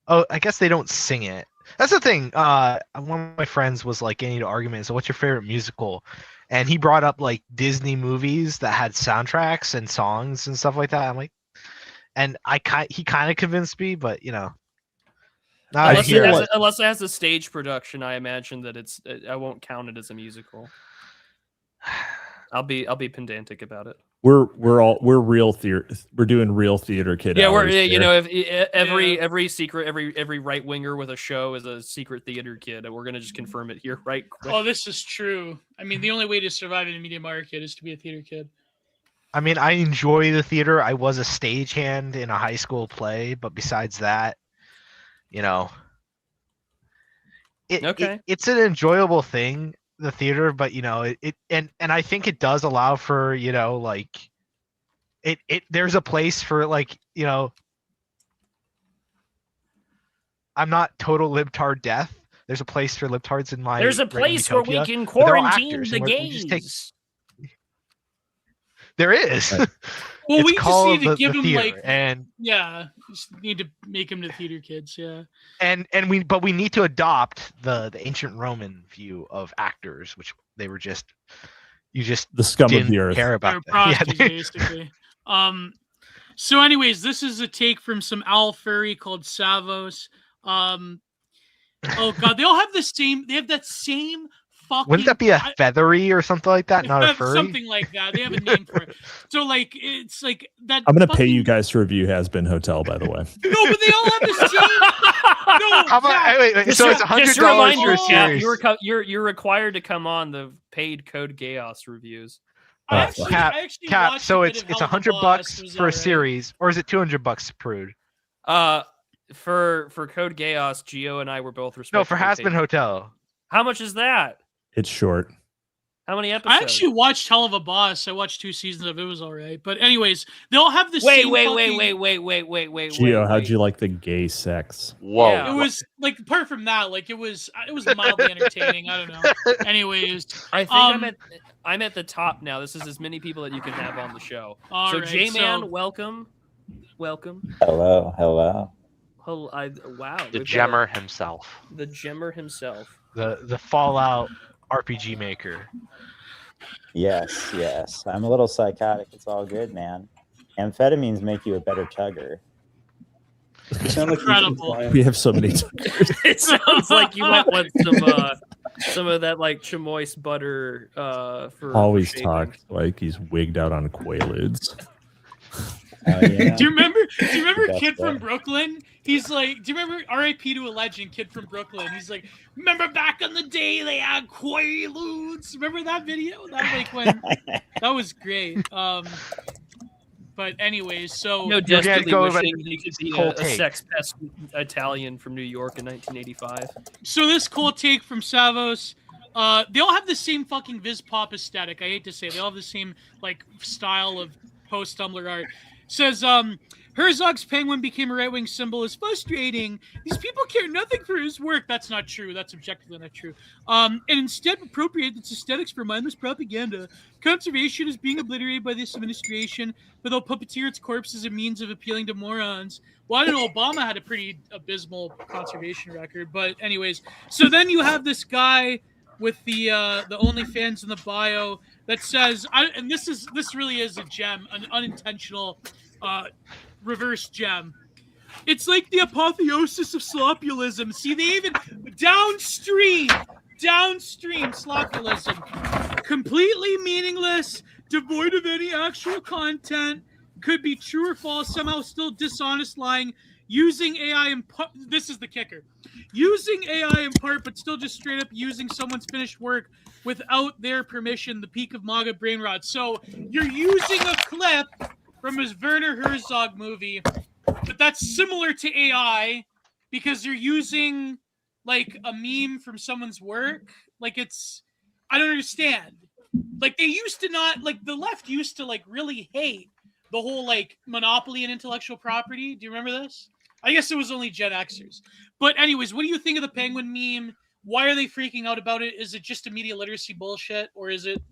Oh, I guess they don't sing it. That's the thing. One of my friends was like getting into arguments. So, what's your favorite musical? And he brought up like Disney movies that had soundtracks and songs and stuff like that. I'm like, and he kind of convinced me, but unless it has a stage production, I imagine that I won't count it as a musical. I'll be pedantic about it. We're real theater. We're doing real theater kid. Yeah, if every right winger with a show is a secret theater kid, we're gonna just confirm it here, right? Oh, this is true. I mean, the only way to survive in a media market is to be a theater kid. I mean, I enjoy the theater. I was a stagehand in a high school play, but besides that, it's an enjoyable thing. The theater, but and I think it does allow for there's a place for I'm not total libtard death. There's a place for libtards in my. There's a place where we can quarantine the gays. There is. Right. Well, we just need to give them and just need to make them to theater kids, but we need to adopt the ancient Roman view of actors, which they were just the scum didn't of the earth. Care about basically. So, anyways, this is a take from some owl furry called Savos. Oh God, they all have the same. They have that same. Wouldn't that be a feathery or something like that? Not a furry? Something like that. They have a name for it. So it's like that. I'm gonna pay you guys to review Has Been Hotel, by the way. No, but they all have the same. No, how about, wait, so it's $100 for a series. You're required to come on the paid Code Chaos reviews. Cap. So it's $100 for a series, or is it $200, Prude? For Code Chaos, Gio and I were both respectful. No, for Has Been Hotel. How much is that? It's short. How many episodes? I actually watched Hell of a Boss. I watched 2 seasons of it. It was all right. But anyways, they all have the wait, same wait, fucking... Gio, how'd you like the gay sex? Whoa. Yeah. It was like, apart from that, like it was mildly entertaining. I don't know. Anyways, I think I'm at the top now. This is as many people that you can have on the show. So right, J-Man, welcome. Hello. Wow. The Gemmer himself. The Gemmer himself. The Fallout RPG maker. Yes. I'm a little psychotic. It's all good, man. Amphetamines make you a better tugger. You sound like incredible. We have so many tuggers. It sounds like you might want some of that like chamois butter for always for talk like he's wigged out on Quaaludes. Yeah. Do you remember Kid from Brooklyn? He's like, do you remember R.I.P. to a legend, Kid from Brooklyn? He's like, remember back in the day they had Quaaludes? Remember that video? That was great. But anyways, so no, desperately wishing he could be a sex pest Italian from New York in 1985. So this cold take from Savos. They all have the same fucking Viz Pop aesthetic. I hate to say it. They all have the same like style of post-Tumblr art. Says, Herzog's penguin became a right-wing symbol is frustrating. These people care nothing for his work. That's not true. That's objectively not true. And instead appropriate its aesthetics for mindless propaganda. Conservation is being obliterated by this administration, but they'll puppeteer its corpse as a means of appealing to morons. Well, I don't know. Obama had a pretty abysmal conservation record. But anyways, so then you have this guy with the OnlyFans in the bio that says, and this really is a gem, an unintentional reverse gem. It's like the apotheosis of sloppulism. See, they even downstream sloppulism, completely meaningless, devoid of any actual content, could be true or false, somehow still dishonest, lying, using AI in part. This is the kicker. Using AI in part, but still just straight up using someone's finished work without their permission, the peak of MAGA brain rot. So you're using a clip from his Werner Herzog movie, but that's similar to AI because you're using like a meme from someone's work. Like I don't understand. Like they used to not, like the left used to like really hate the whole like monopoly and intellectual property. Do you remember this? I guess it was only Gen Xers. But anyways, what do you think of the penguin meme? Why are they freaking out about it? Is it just a media literacy bullshit? Or is it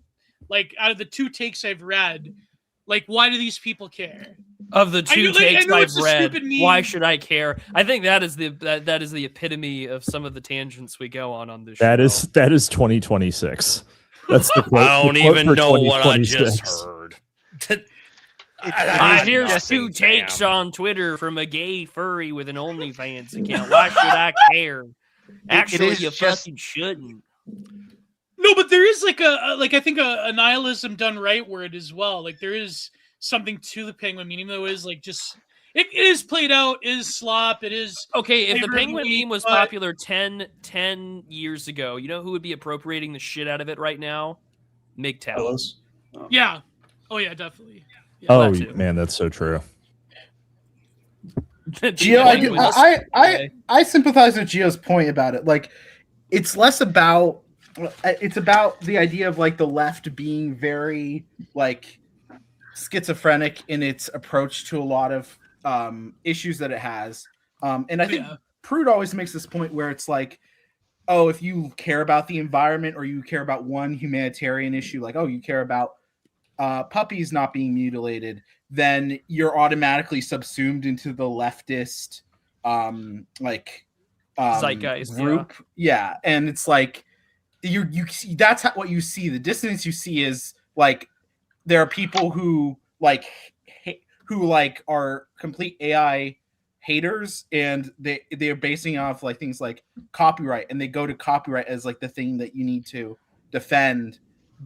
like out of the 2 takes I've read, like why do these people care? Of the 2 takes I've read, why should I care? I think that is the epitome of some of the tangents we go on this show. That is 2026. That's the quote. I don't even know what I just heard. Here's 2 takes on Twitter from a gay furry with an OnlyFans account. Why should I care? Actually, you fucking shouldn't. No, but there is like I think a nihilism done right word as well. Like there is something to the penguin meme, even though it is like just it is played out, it is slop, it is okay. If the penguin meme was popular 10 years ago, you know who would be appropriating the shit out of it right now? MGTOW. Oh. Yeah. Oh yeah, definitely. Yeah, oh man, that's so true. Gio, I sympathize with Gio's point about it. Like, it's less about it's about the idea of like the left being very like schizophrenic in its approach to a lot of issues that it has. And I think Prude always makes this point where it's like, oh, if you care about the environment or you care about one humanitarian issue, like, oh, you care about puppies not being mutilated, then you're automatically subsumed into the leftist zeitgeist group. Yeah. And it's like you see, that's what you see. The dissonance you see is like there are people who are complete AI haters, and they're basing off like things like copyright, and they go to copyright as like the thing that you need to defend.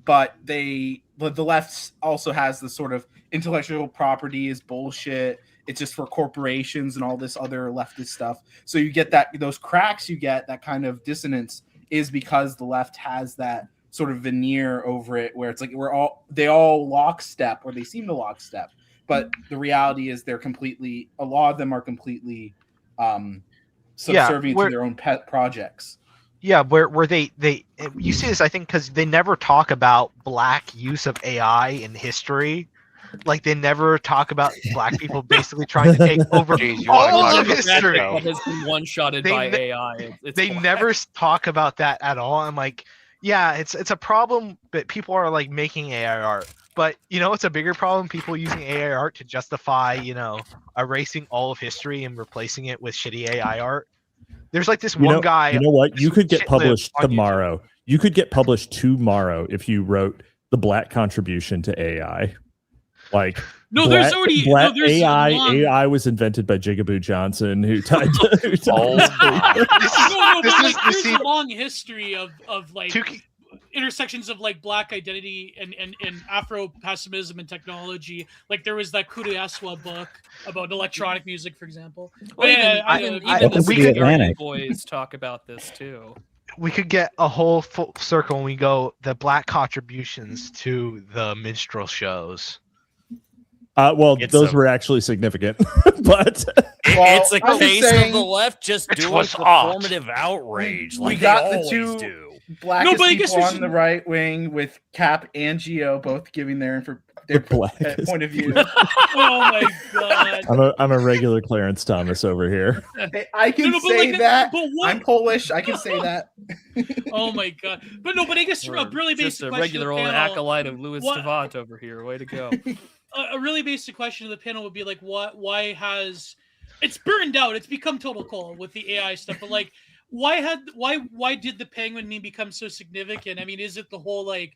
But the left also has the sort of intellectual property is bullshit. It's just for corporations and all this other leftist stuff. So you get those cracks, you get that kind of dissonance is because the left has that sort of veneer over it where it's like they all lockstep, or they seem to lockstep. But the reality is a lot of them are completely subservient to their own pet projects. Yeah, where they you see this, I think, because they never talk about black use of AI in history. Like they never talk about black people basically trying to take over all of history. That has been one-shotted by AI. They never talk about that at all. I'm like, yeah, it's a problem that people are like making AI art, but it's a bigger problem. People using AI art to justify erasing all of history and replacing it with shitty AI art. There's like this one guy. You know what? You could get published tomorrow. You could get published tomorrow if you wrote the black contribution to AI. Like there's already AI was invented by Jigaboo Johnson, who tied. There's a long history of like intersections of like black identity and Afro pessimism and technology. Like there was that Kudiaswa book about electronic music, for example. Well, even the boys talk about this too. We could get a whole full circle when we go the black contributions to the minstrel shows. Those were actually significant, but it's a case of the left just doing performative outrage like they always do. Blackest people on the right wing with Cap and Gio both giving their point of view. Oh my god! I'm a regular Clarence Thomas over here. I can say that. I'm Polish. I can say that. Oh my god! But I guess a really basic just a question regular old acolyte of Louis Savant over here. Way to go! A really basic question to the panel would be like, why has it's burned out? It's become total coal with the AI stuff, but like. Why did the penguin meme become so significant? I mean, is it the whole like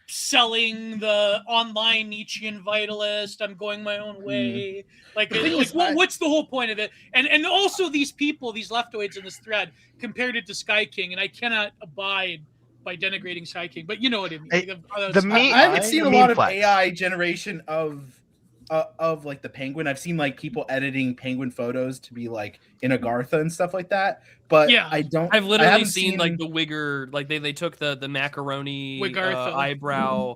selling the online Nietzschean vitalist? I'm going my own way. What's the whole point of it? And also these people, these leftoids in this thread, compared it to Sky King, and I cannot abide by denigrating Sky King, but you know what I mean. I haven't seen a lot of AI generation of like the penguin. I've seen like people editing penguin photos to be like in Agartha and stuff like that. But yeah, I've literally seen like the wigger, like they took the macaroni eyebrow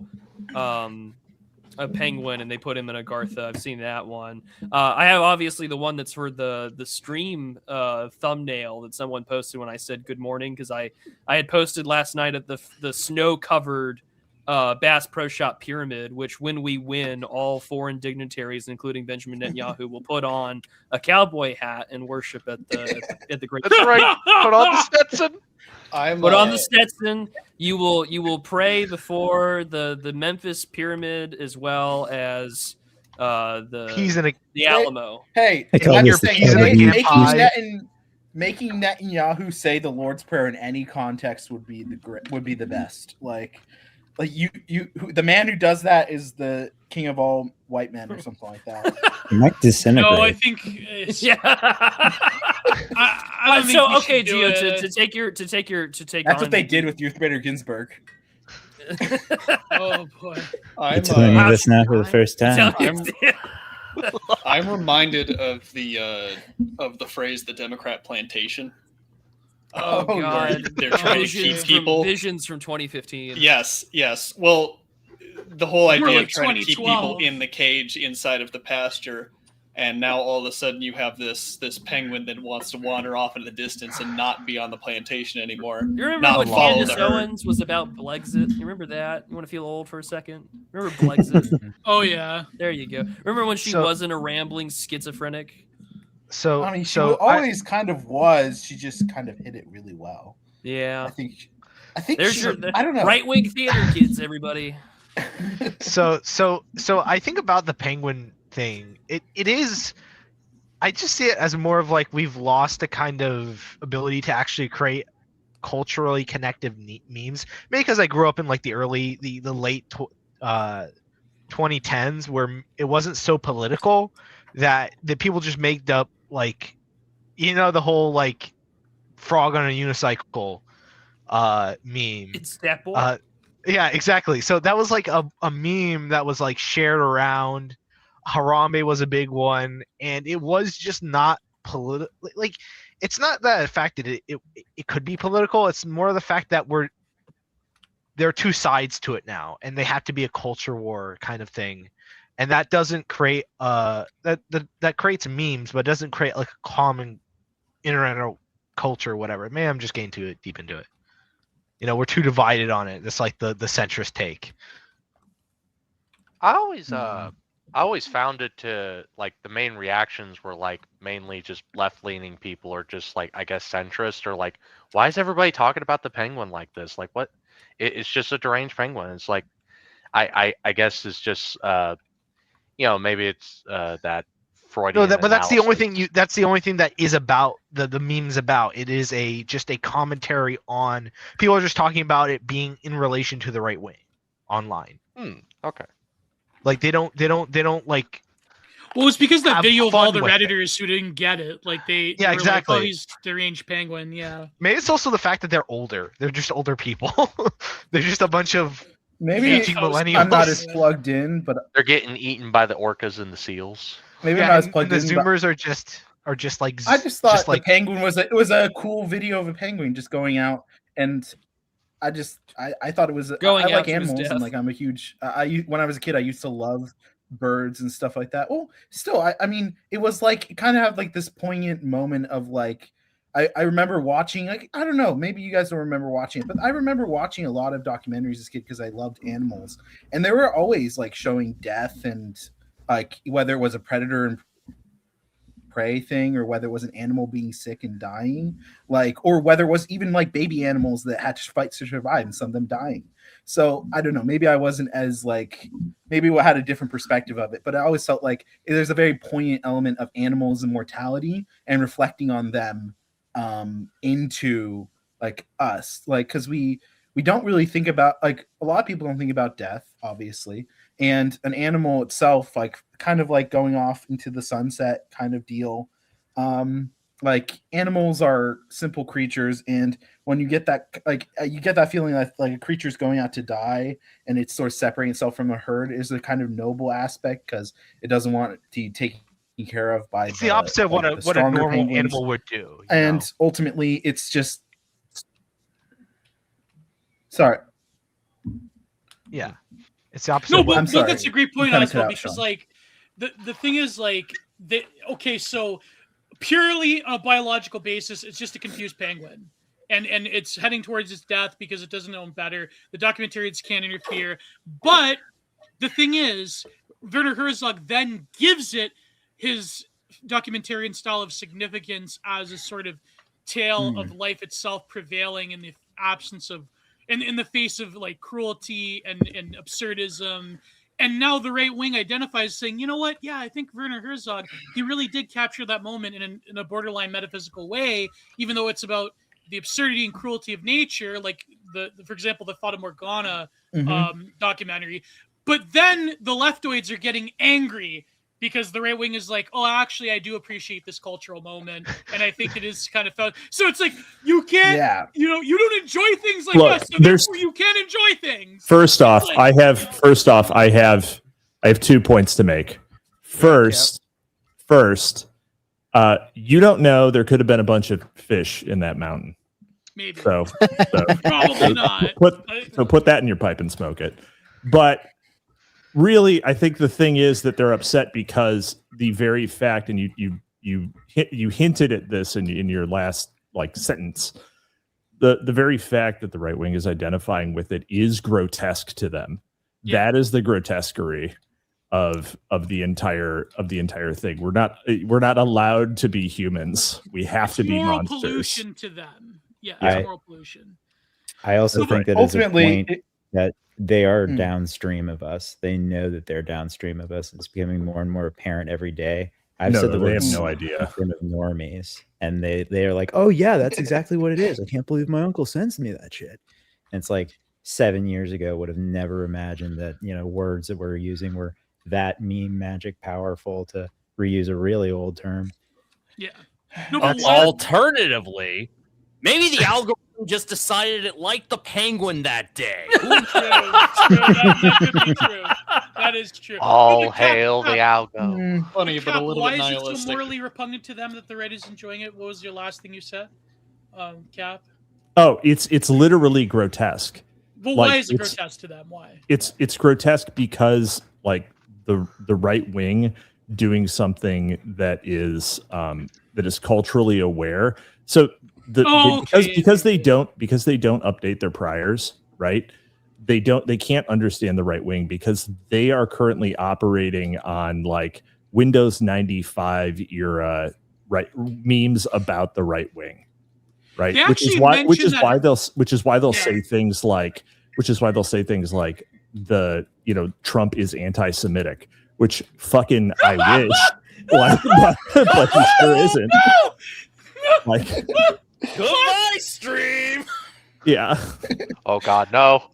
a penguin and they put him in Agartha. I've seen that one. I have obviously the one that's for the stream thumbnail that someone posted when I said good morning, because I had posted last night at the snow covered Bass Pro Shop Pyramid, which when we win, all foreign dignitaries, including Benjamin Netanyahu, will put on a cowboy hat and worship at the great. That's right. Put on the Stetson. Put on the Stetson. You will pray before the Memphis Pyramid as well as the Alamo. Hey, making Netanyahu say the Lord's Prayer in any context would be the best. Like you, the man who does that is the king of all white men, or something like that. He might disintegrate. No, I think. Yeah. I don't think okay, Gio, to take. That's what they did with Ruth Bader Ginsburg. Oh boy! I'm telling you this now for the first time. I'm reminded of the phrase "the Democrat plantation." Oh god, they're trying to keep people. Visions from 2015. Yes. Well, the whole idea of trying to keep people in the cage inside of the pasture, and now all of a sudden you have this penguin that wants to wander off into the distance and not be on the plantation anymore. You remember when Candace Owens was about Blexit? You remember that? You want to feel old for a second? Remember Blexit? Oh yeah, there you go. Remember when she wasn't a rambling schizophrenic? So I mean, she always kind of was. She just kind of hit it really well. Yeah, I think there's I don't know. Right wing theater kids, everybody. So I think about the penguin thing. It is. I just see it as more of like we've lost a kind of ability to actually create culturally connective memes. Maybe because I grew up in like the late 2010s where it wasn't so political that people just made up like, the whole like frog on a unicycle meme. It's that boy. Yeah, exactly. So that was like a meme that was like shared around. Harambe was a big one, and it was just not political. Like, it's not the fact that it could be political. It's more the fact that there are two sides to it now, and they have to be a culture war kind of thing. And that doesn't create that creates memes, but doesn't create like a common internet culture or whatever. Maybe I'm just getting too deep into it. You know, we're too divided on it. It's like the centrist take. I always found it to like the main reactions were like mainly just left-leaning people or just like I guess centrist or like why is everybody talking about the penguin like this? Like what? It's just a deranged penguin. It's like I guess it's just you know, maybe it's that Freudian. No, but that's the only analysis. thing that's the only thing that is about the meme's about. It is just a commentary on people are just talking about it being in relation to the right wing online. Okay. Like they don't like. Well, it's because that have video of all fun the with it. Redditors who didn't get it, like they Yeah, were exactly. Like, oh, he's deranged penguin. Yeah. Maybe it's also the fact that they're older. They're just older people. They're just a bunch of Maybe aging millennials. I'm not as plugged in, but They're getting eaten by the orcas and the seals. maybe Yeah, I'm not as and plugged the in. but Zoomers are just like. I just thought like the penguin was it was a cool video of a penguin just going out, and I thought it was Going I out like to his animals death. and like I'm a huge when I was a kid I used to love birds and stuff like that. Well, still I mean it was like it kind of had like this poignant moment of like I remember watching like I don't know maybe you guys don't remember watching it, but I remember watching a lot of documentaries as a kid because I loved animals, and they were always like showing death and like whether it was a predator and prey thing or whether it was an animal being sick and dying, like or whether it was even like baby animals that had to fight to survive and some of them dying. So I don't know, maybe I wasn't as like maybe I had a different perspective of it, but I always felt like there's a very poignant element of animals and mortality and reflecting on them into like us, like because we don't really think about like a lot of people don't think about death obviously, and an animal itself like kind of like going off into the sunset kind of deal. Like animals are simple creatures, and when you get that like you get that feeling that like a creature's going out to die and it's sort of separating itself from the herd is a kind of noble aspect because it doesn't want to be taken care of by it's the opposite of what a normal penguins. animal would do. And ultimately it's just sorry. Yeah. It's the opposite. No, of what- but, I'm but sorry. that's a great You point, kinda Oswald, cut out, because Sean. like the thing is like okay, so purely on a biological basis, it's just a confused penguin. And it's heading towards its death because it doesn't know him better. The documentarians can't interfere. But the thing is, Werner Herzog then gives it his documentarian style of significance as a sort of tale of life itself prevailing in the absence of in the face of like cruelty and absurdism. And now the right wing identifies saying, you know what? Yeah, I think Werner Herzog, he really did capture that moment in a borderline metaphysical way, even though it's about the absurdity and cruelty of nature, like for example, the Fata Morgana documentary. But then the leftoids are getting angry because the right wing is like, oh, actually, I do appreciate this cultural moment, and I think it is kind of fun. So it's like you can't, you know, you don't enjoy things like us, so therefore you can't enjoy things. First off, I have 2 points to make. First, you don't know there could have been a bunch of fish in that mountain. Maybe. So Probably not. Put that in your pipe and smoke it. But really, I think the thing is that they're upset because the very fact, and you hinted at this in your last like sentence, the very fact that the right wing is identifying with it is grotesque to them. Yeah. That is the grotesquerie of the entire thing. We're not allowed to be humans. We have to be moral monsters. Pollution to them. Yeah, it's moral pollution. I also think that ultimately, is a point that they are downstream of us. They know that they're downstream of us. It's becoming more and more apparent every day. I've said the they word have no idea. of normies, and they are like, oh yeah, that's exactly what it is. I can't believe my uncle sends me that shit. And it's like 7 years ago would have never imagined that, you know, words that we're using were that meme magic powerful, to reuse a really old term. Yeah. No, but alternatively, maybe the algorithm just decided it liked the penguin that day. That is true. All hail the algo. Funny, but a little why bit is it nihilistic. so morally repugnant to them that the right is enjoying it? What was your last thing you said, Cap? Oh, it's literally grotesque. Well, why is it grotesque to them? Why? It's grotesque because like the right wing doing something that is culturally aware. So because they don't update their priors, right? They can't understand the right wing because they are currently operating on like Windows 95 era memes about the right wing, right? Which is why they'll say things like the Trump is anti-Semitic, which fucking I wish, but he sure isn't. Like, goodbye, stream. Yeah. Oh God, no.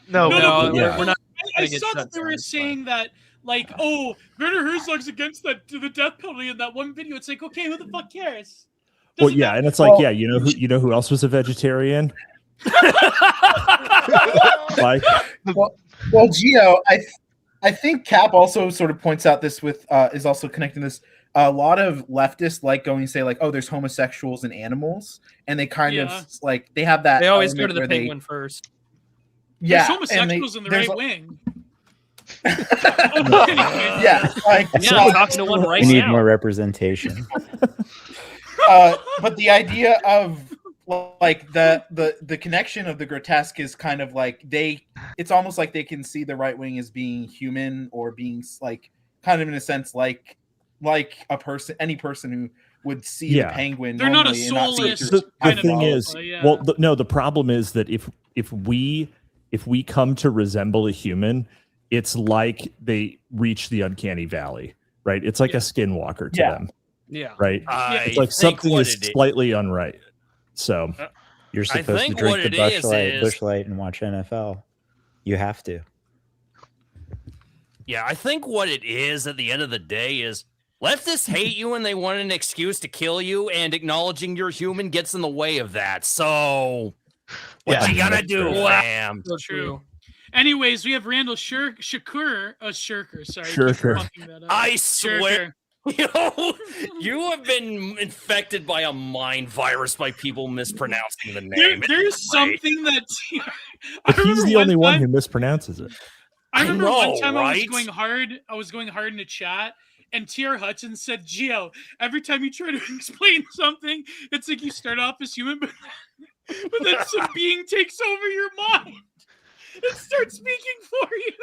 No, yeah. we're not. I saw that they were saying that, like, oh, Werner Herzog's against the death penalty in that one video. It's like, okay, who the fuck cares? Well, yeah, and it's like, yeah, you know who else was a vegetarian? Like, well, Gio, I think Cap also sort of points out this with is also connecting this. A lot of leftists like going and say like, oh, there's homosexuals and animals, and they kind of like they have that. They always go to the penguin first. Yeah, there's homosexuals in the right wing. Yeah, like I'm talking to one right now. We need more representation. But the idea of like the connection of the grotesque is kind of like it's almost like they can see the right wing as being human or being like kind of in a sense like a person, any person who would see the penguin. They're not a soulless. The thing is, the problem is that if we come to resemble a human, it's like they reach the uncanny valley, right? It's like a skinwalker to them. Yeah. Right. It's like something is slightly unright. So you're supposed to drink the Busch Light and watch NFL. You have to. Yeah, I think what it is at the end of the day is leftists hate you and they want an excuse to kill you, and acknowledging you're human gets in the way of that. So what you gonna do, fam? So true. Anyways, we have Randall Shirker. Sorry. Shirker. I swear. You have been infected by a mind virus by people mispronouncing the name. There's something that he's the only one who mispronounces it. I remember one time I was going hard in the chat, and TR Hudson said, Gio, every time you try to explain something, it's like you start off as human, but then some being takes over your mind. It starts speaking for you.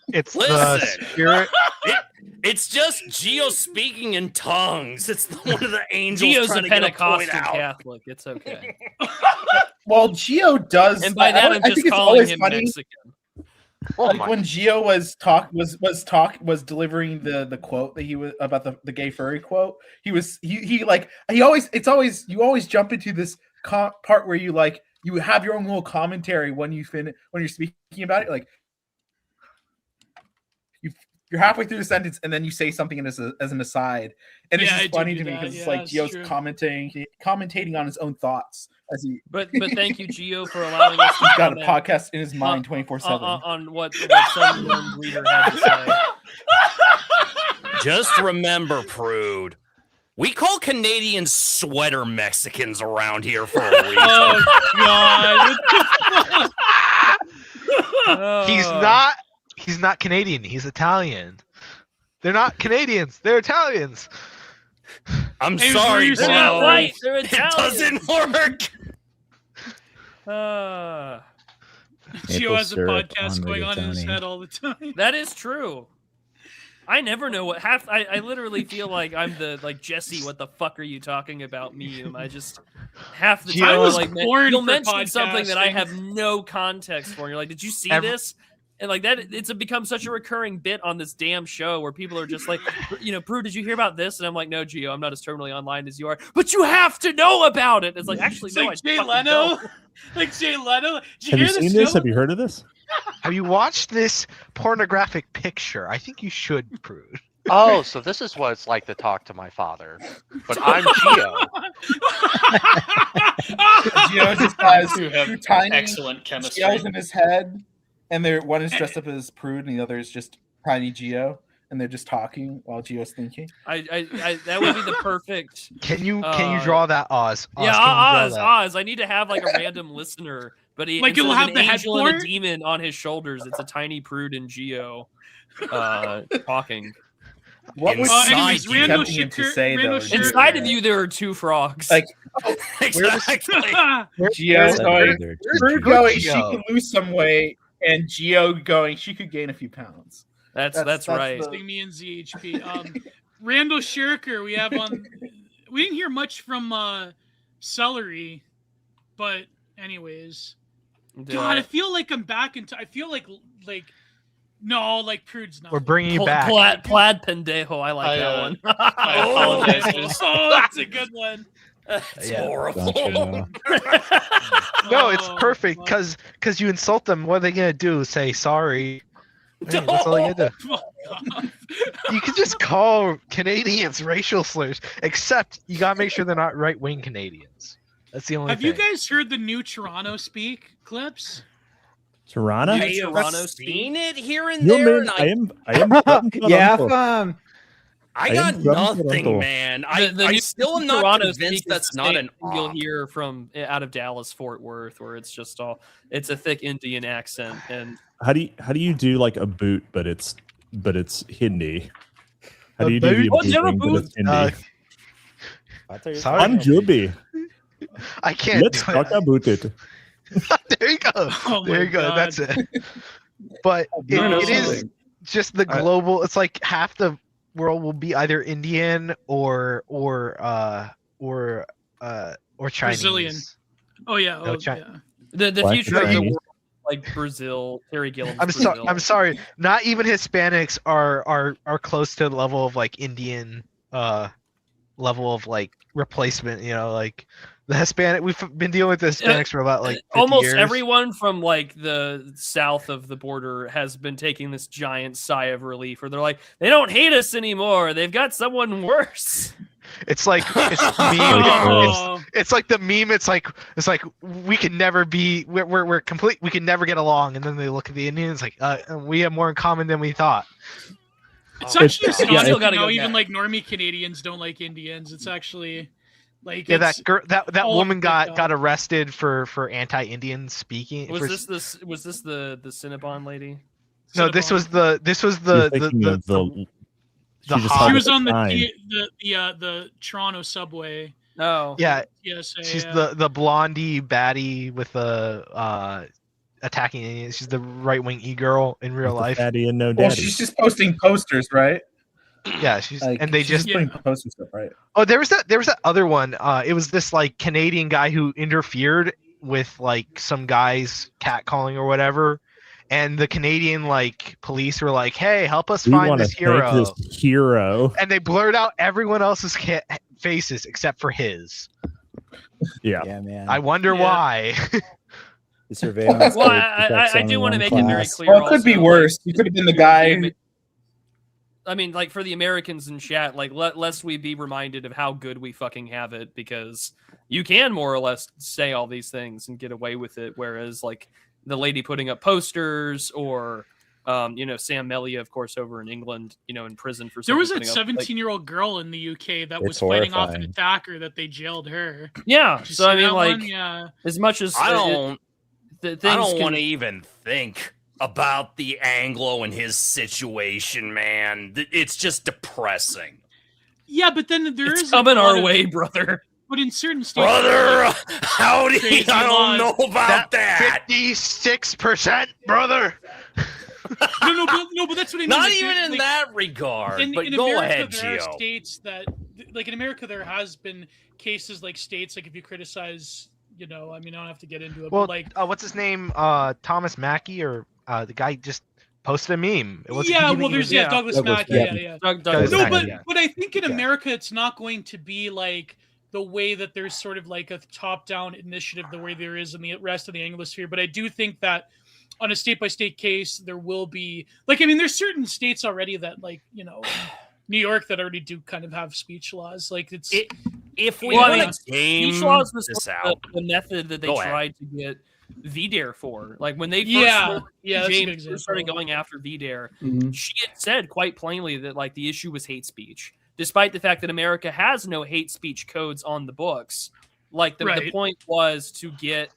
It's the spirit. It's just Gio speaking in tongues. It's one of the angels. Gio's trying a to Pentecostal get a point out. Catholic. It's okay. Well, Gio does, and by that I'm just calling him Mexican. Like when Gio was delivering the quote that he was about the gay furry quote, you always jump into this part where you have your own little commentary when you're speaking about it, like you're halfway through the sentence and then you say something as an aside, and it's just funny to me because it's like Gio's commentating on his own thoughts as he. But thank you, Gio, for allowing us. He's got a podcast in his mind 24/7 on what some young reader had to say. Just remember, Prude. We call Canadians sweater Mexicans around here for a reason. Oh God! He's not Canadian. He's Italian. They're not Canadians. They're Italians. I'm sorry, bro. Right. They're It doesn't work. Gio has a podcast going on in his head all the time. That is true. I never know what I literally feel like I'm the Jesse. What the fuck are you talking about, meme? I just half the time you'll mention something that I have no context for. And you're like, did you see this? And like that, it's become such a recurring bit on this damn show where people are just like, Prue, did you hear about this? And I'm like, no, Gio, I'm not as terminally online as you are, but you have to know about it. It's like, actually, it's no, like Jay Leno. Like Jay Leno. Have you seen this? Have you heard of this? Have you watched this pornographic picture? I think you should, Prude. Oh, so this is what it's like to talk to my father. But I'm Gio. Gio just has two tiny excellent chemistry Gios in his head, and one is dressed up as Prude, and the other is just tiny Gio, and they're just talking while Gio's thinking. I that would be the perfect. Can you draw that, Oz? Yeah, Oz. I need to have like a random listener, but you'll have an the angel and a headboard? demon on his shoulders. It's a tiny Prude and Gio talking. What was anyways, Randall tempting him to say though? Inside of you, there are two frogs. Like, exactly. Gio's going. Prue going. She Gio. could lose some weight, and Gio going. She could gain a few pounds. That's right. Me and ZHP. Randall Shirker, we have on. We didn't hear much from Celery, but anyways, God, I feel like I'm back into. I feel like no, like Prude's not. We're bringing you back. Plaid pendejo. I like that one. I apologize. Oh, that's a good one. That's horrible. No, it's perfect because you insult them. What are they gonna do? Say sorry. Hey, that's all you do. You can just call Canadians racial slurs, except you gotta make sure they're not right-wing Canadians. That's the only Have thing. you guys heard the new Toronto speak clips? Toronto? I've seen it here and No, there. man, and I am Yeah, I I got am from nothing, Toronto. man. The I new still am not Toronto convinced speak that's is the not same an thing you'll op. hear from out of Dallas, Fort Worth, where it's just it's a thick Indian accent. And How do you do like a boot, but it's Hindi? How do you do boot? the What's your booting, but boot? it's Hindi? Sorry. I'm Juby. I can't Let's do talk about it. There you go. Oh There my you go. God. That's it. But it is just the global. It's like half the world will be either Indian or Chinese. Brazilian. Oh yeah. No, Oh, Chi- yeah. the Black future of the Chinese. world, like Brazil, Terry Gilliam's I'm Brazil. sorry. I'm sorry. Not even Hispanics are close to the level of like Indian level of like replacement. You know, like the Hispanic. We've been dealing with the Hispanics for about like 50 almost years. everyone from like the south of the border has been taking this giant sigh of relief, where they're like, they don't hate us anymore. They've got someone worse. It's like it's the meme. It's like the meme. It's like we can never be. We're complete. We can never get along. And then they look at the Indians like we have more in common than we thought. It's actually astonishing gotta how go even back. like normie Canadians don't like Indians. It's actually like Yeah, it's that girl, that all woman like got arrested for anti-Indian speaking. Was for- this the Cinnabon lady? No, this was the You're thinking of the she just hot- had She a was on sign. the Toronto subway. Oh, yeah. TSA, She's yeah. the blondie baddie with the attacking Indians. She's the right-wing e-girl in real life. Daddy and no Well, daddy. she's just posting posters, right? Yeah, she's Like, and they she's just putting posters stuff, right? Oh, there was that other one. It was this like Canadian guy who interfered with like some guy's catcalling or whatever, and the Canadian like police were like, "Hey, help us We find want to this thank hero," this hero. and they blurred out everyone else's faces except for his. Yeah. Yeah, man. I wonder why. The surveillance. Well, tape I affects do only want to one make it very class. clear. Well, it could be also, worse. You could have been the guy. I mean, like for the Americans in chat, like lest we be reminded of how good we fucking have it, because you can more or less say all these things and get away with it. Whereas like the lady putting up posters, or Sam Melia, of course, over in England, in prison for There was something that putting up, 17-year-old girl in the UK that It's was fighting off an horrifying. attacker that they jailed her. yeah. Did you So I see mean, that like, one? Yeah. as much as I don't things want can- to even think about the Anglo and his situation, man. It's just depressing. Yeah, but then there It's is coming a lot our of- way, brother. But in certain states, Brother, howdy, Crazy I don't laws. know about that. 56%, brother. no, but that's what I mean. Not like, even in like, that regard. But in go America, ahead, there are Gio. states that, like in America, there has been cases like states like if you criticize, I mean, I don't have to get into it, Well, but like, what's his name? Thomas Mackey, or the guy just posted a meme. It wasn't- he yeah, didn't well, there's even- Douglas Douglas Mackey, Mackey. yeah. Douglas No, Mackey, But I think in Yeah. America, it's not going to be like the way that there's sort of like a top-down initiative the way there is in the rest of the Anglosphere. But I do think that on a state-by-state case, there will be like, I mean, there's certain states already that like, New York that already do kind of have speech laws. Like it's If we Well, I want mean, to game speech laws was this the, out, the method that they Go ahead. tried to get VDARE for. Like when they first Yeah, started, yeah, that's a good James example. started going after VDARE, Mhm. she had said quite plainly that like the issue was hate speech, despite the fact that America has no hate speech codes on the books. Like the Right. point was to get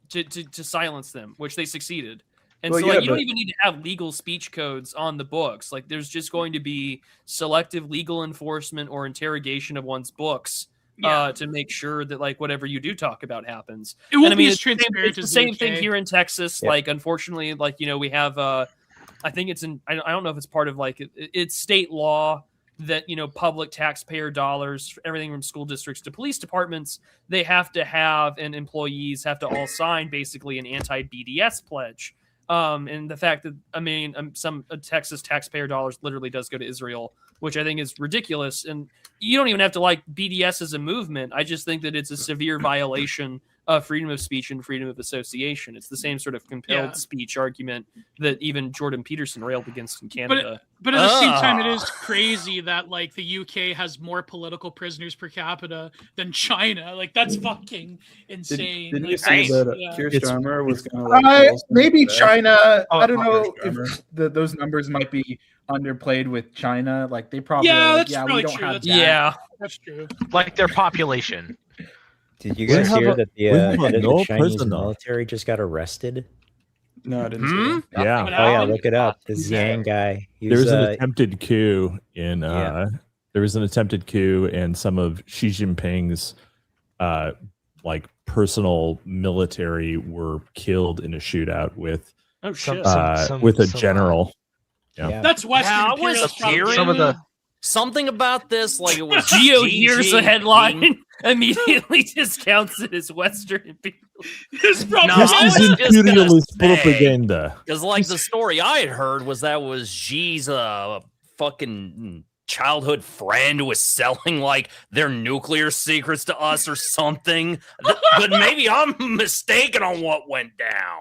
to silence them, which they succeeded. And so, you don't even need to have legal speech codes on the books. Like, there's just going to be selective legal enforcement or interrogation of one's books to make sure that, like, whatever you do talk about happens. It won't be as transparent it's the as same thing here in Texas. Yeah. Like, unfortunately, like, we have, I think it's I don't know if it's part of, like, it's state law that, public taxpayer dollars, everything from school districts to police departments, they have to have, and employees have to all sign basically an anti-BDS pledge. And the fact that, some Texas taxpayer dollars literally does go to Israel, which I think is ridiculous. And you don't even have to like BDS as a movement. I just think that it's a severe violation of freedom of speech and freedom of association. It's the same sort of compelled speech argument that even Jordan Peterson railed against in Canada. But at the same time, it is crazy that, like, the UK has more political prisoners per capita than China. Like, that's fucking insane. Didn't like, you say that Keir Starmer was going to like maybe China? Oh, I don't know if those numbers might be underplayed with China. Like they probably that's we really don't true. have That's true. Like their population. Did you guys hear that the head of the Chinese military just got arrested? No, I didn't see that. Yeah. Oh yeah, look it up. This Yang guy. There was an attempted coup in. There was an attempted coup, and some of Xi Jinping's like personal military were killed in a shootout with with a general. Yeah. That's Western. I was hearing some of the something about this, like it was Gio hears the headline, immediately discounts it as Western imperialist. This is imperialist propaganda. Because, like, the story I had heard was that was Xi's fucking childhood friend who was selling like their nuclear secrets to us or something. But maybe I'm mistaken on what went down.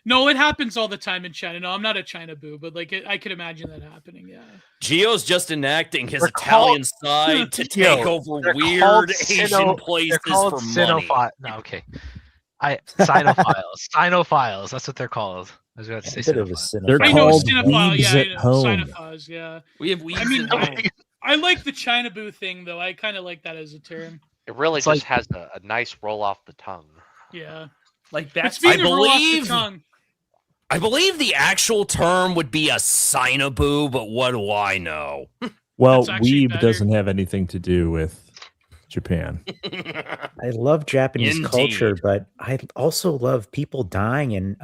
No, it happens all the time in China. No, I'm not a China boo, but like I could imagine that happening. Yeah. Gio's just enacting his Italian side to take over weird Asian places for money. No, okay. Sinophiles. That's what they're called. I was about to say They're called weebs at home. Sinophiles, yeah. We have weebs at home. I like the China boo thing though. I kind of like that as a term. It really just has a nice roll off the tongue. Yeah. Like that's I believe the actual term would be a Sinaboo, but what do I know? Well, weeb doesn't have anything to do with Japan. I love Japanese culture, but I also love people dying in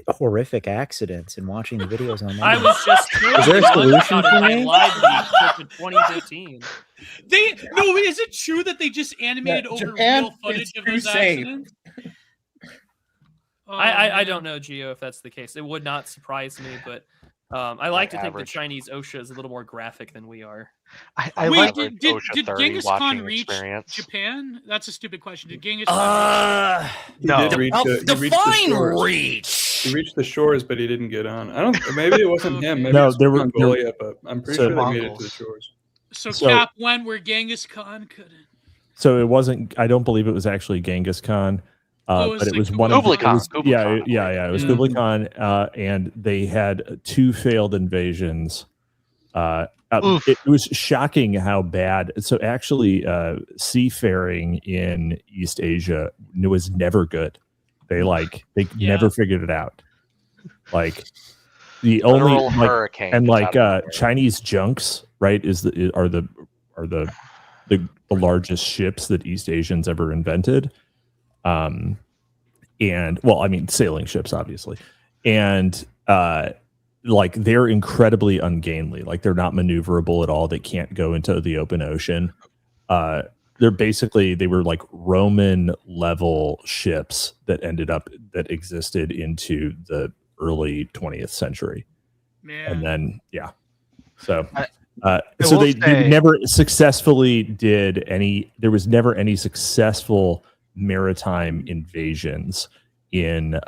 horrific accidents and watching the videos online. I was just is there a solution for me? 2015. Is it true that they just animated over Japan real footage of those safe. accidents? I don't know, Gio, if that's the case. It would not surprise me, but I like to think that Chinese OSHA is a little more graphic than we are. Wait, did Genghis Khan reach Japan? That's a stupid question. Did Genghis Khan No. Define reach. He reached the shores, but he didn't get on. I don't. Maybe it wasn't him. Maybe No, it was there were Mongolia, but I'm pretty sure they made it to the shores. So Cap went where Genghis Khan couldn't. So it wasn't. I don't believe it was actually Genghis Khan. But it was one of Kublai Khan. It was Kublai Khan, and they had two failed invasions. It was shocking how bad. So actually, seafaring in East Asia was never good. They never figured it out. Like the only hurricane Chinese junks, right? Are the largest ships that East Asians ever invented. And well, I mean, sailing ships, obviously, and they're incredibly ungainly. Like they're not maneuverable at all. They can't go into the open ocean. They were like Roman level ships that existed into the early 20th century. Man. And then they never successfully did any. There was never any successful maritime invasions in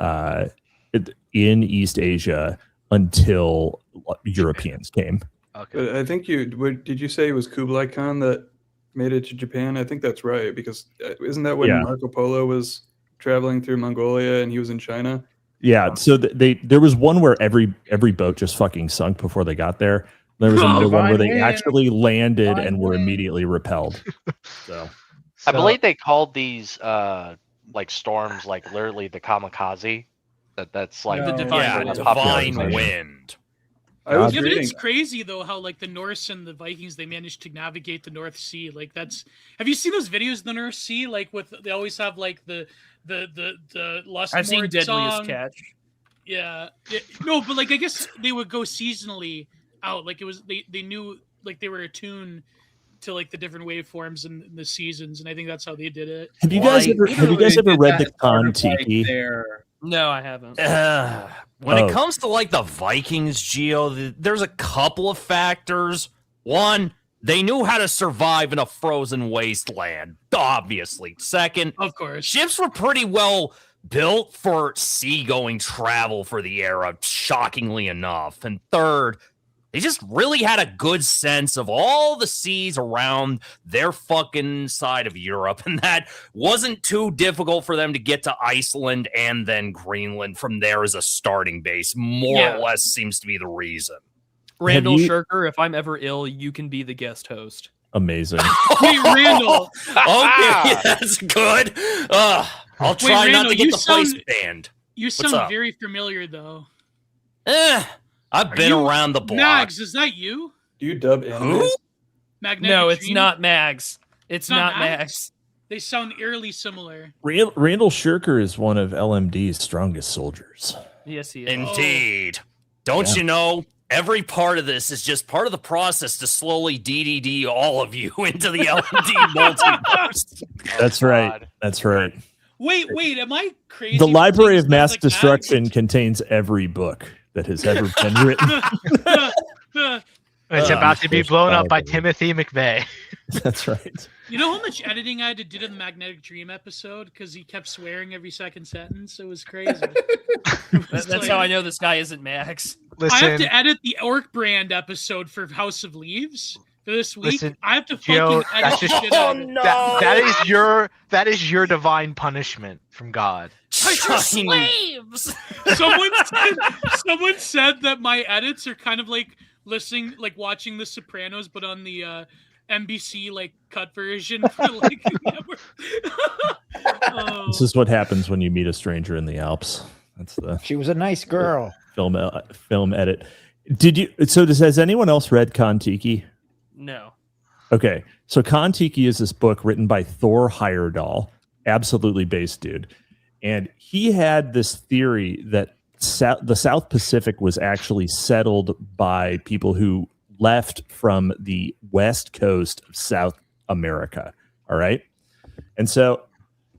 East Asia until Europeans came. Okay. But I think did you say it was Kublai Khan that made it to Japan? I think that's right, because isn't that when Marco Polo was traveling through Mongolia and he was in China? Yeah, so there was one where every boat just fucking sunk before they got there. There was another one where they actually landed and were immediately repelled. So I believe they called these like storms like literally the kamikaze. That's like The divine wind. Yeah, but it's crazy though how like the Norse and the Vikings they managed to navigate the North Sea. Like that's have you seen those videos of the North Sea? Like with they always have like the Lust I've seen Deadliest song. Catch. Yeah. No, but like I guess they would go seasonally out. Like it was they knew like they were attuned to like the different waveforms and the seasons, and I think that's how they did it. Have you guys ever read the Kon-Tiki? No, I haven't. When it comes to like the Vikings, Gio, there's a couple of factors. One, they knew how to survive in a frozen wasteland, obviously. Second, of course, ships were pretty well built for seagoing travel for the era, shockingly enough. And third, they just really had a good sense of all the seas around their fucking side of Europe, and that wasn't too difficult for them to get to Iceland and then Greenland from there as a starting base. More or less seems to be the reason. Randall Shirker, if I'm ever ill, you can be the guest host. Amazing. Hey, Randall. Okay, that's good. I'll try not to get the place banned. You sound very familiar, though. I've been around the block. Mags, is that you? Do you dub in? Who? No, it's Dream? not Mags. It's not Mags. They sound eerily similar. Randall Shirker is one of LMD's strongest soldiers. Yes, he is. Indeed. Don't you know? Every part of this is just part of the process to slowly DDD all of you into the LMD multiverse. That's right. That's right. Wait, am I crazy? The Library of Mass Destruction contains every book that has ever been written. It's about to be blown up by Timothy McVeigh. That's right. You know how much editing I had to do to the Magnetic Dream episode because he kept swearing every second sentence? It was crazy. That's how I know this guy isn't Max. I have to edit the Orc Brand episode for House of Leaves for this week. Listen, I have to Gio, fucking edit shit out. that is your divine punishment from God. Slaves. Someone said that my edits are kind of like watching The Sopranos, but on the NBC like cut version for like. This is what happens when you meet a stranger in the Alps. That's the. She was a nice girl. Film edit. Did you? So has anyone else read Kon-Tiki? No. Okay, so Kon-Tiki is this book written by Thor Heyerdahl, absolutely based dude, and he had this theory that the South Pacific was actually settled by people who left from the west coast of South America. All right, and so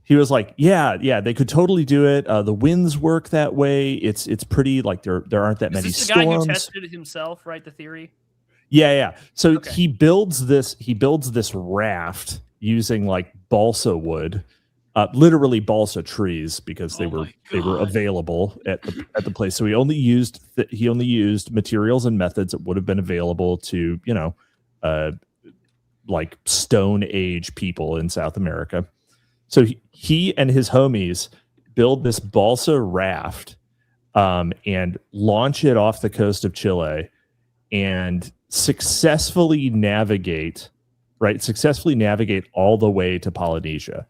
he was like, yeah, they could totally do it. The winds work that way. It's pretty like there aren't that many storms. Is this the guy who tested it himself, right? The theory. Yeah. So he builds this raft using like balsa wood, literally balsa trees because they were available at the place. So he only used materials and methods that would have been available to like Stone Age people in South America. So he and his homies build this balsa raft and launch it off the coast of Chile and successfully navigate all the way to Polynesia.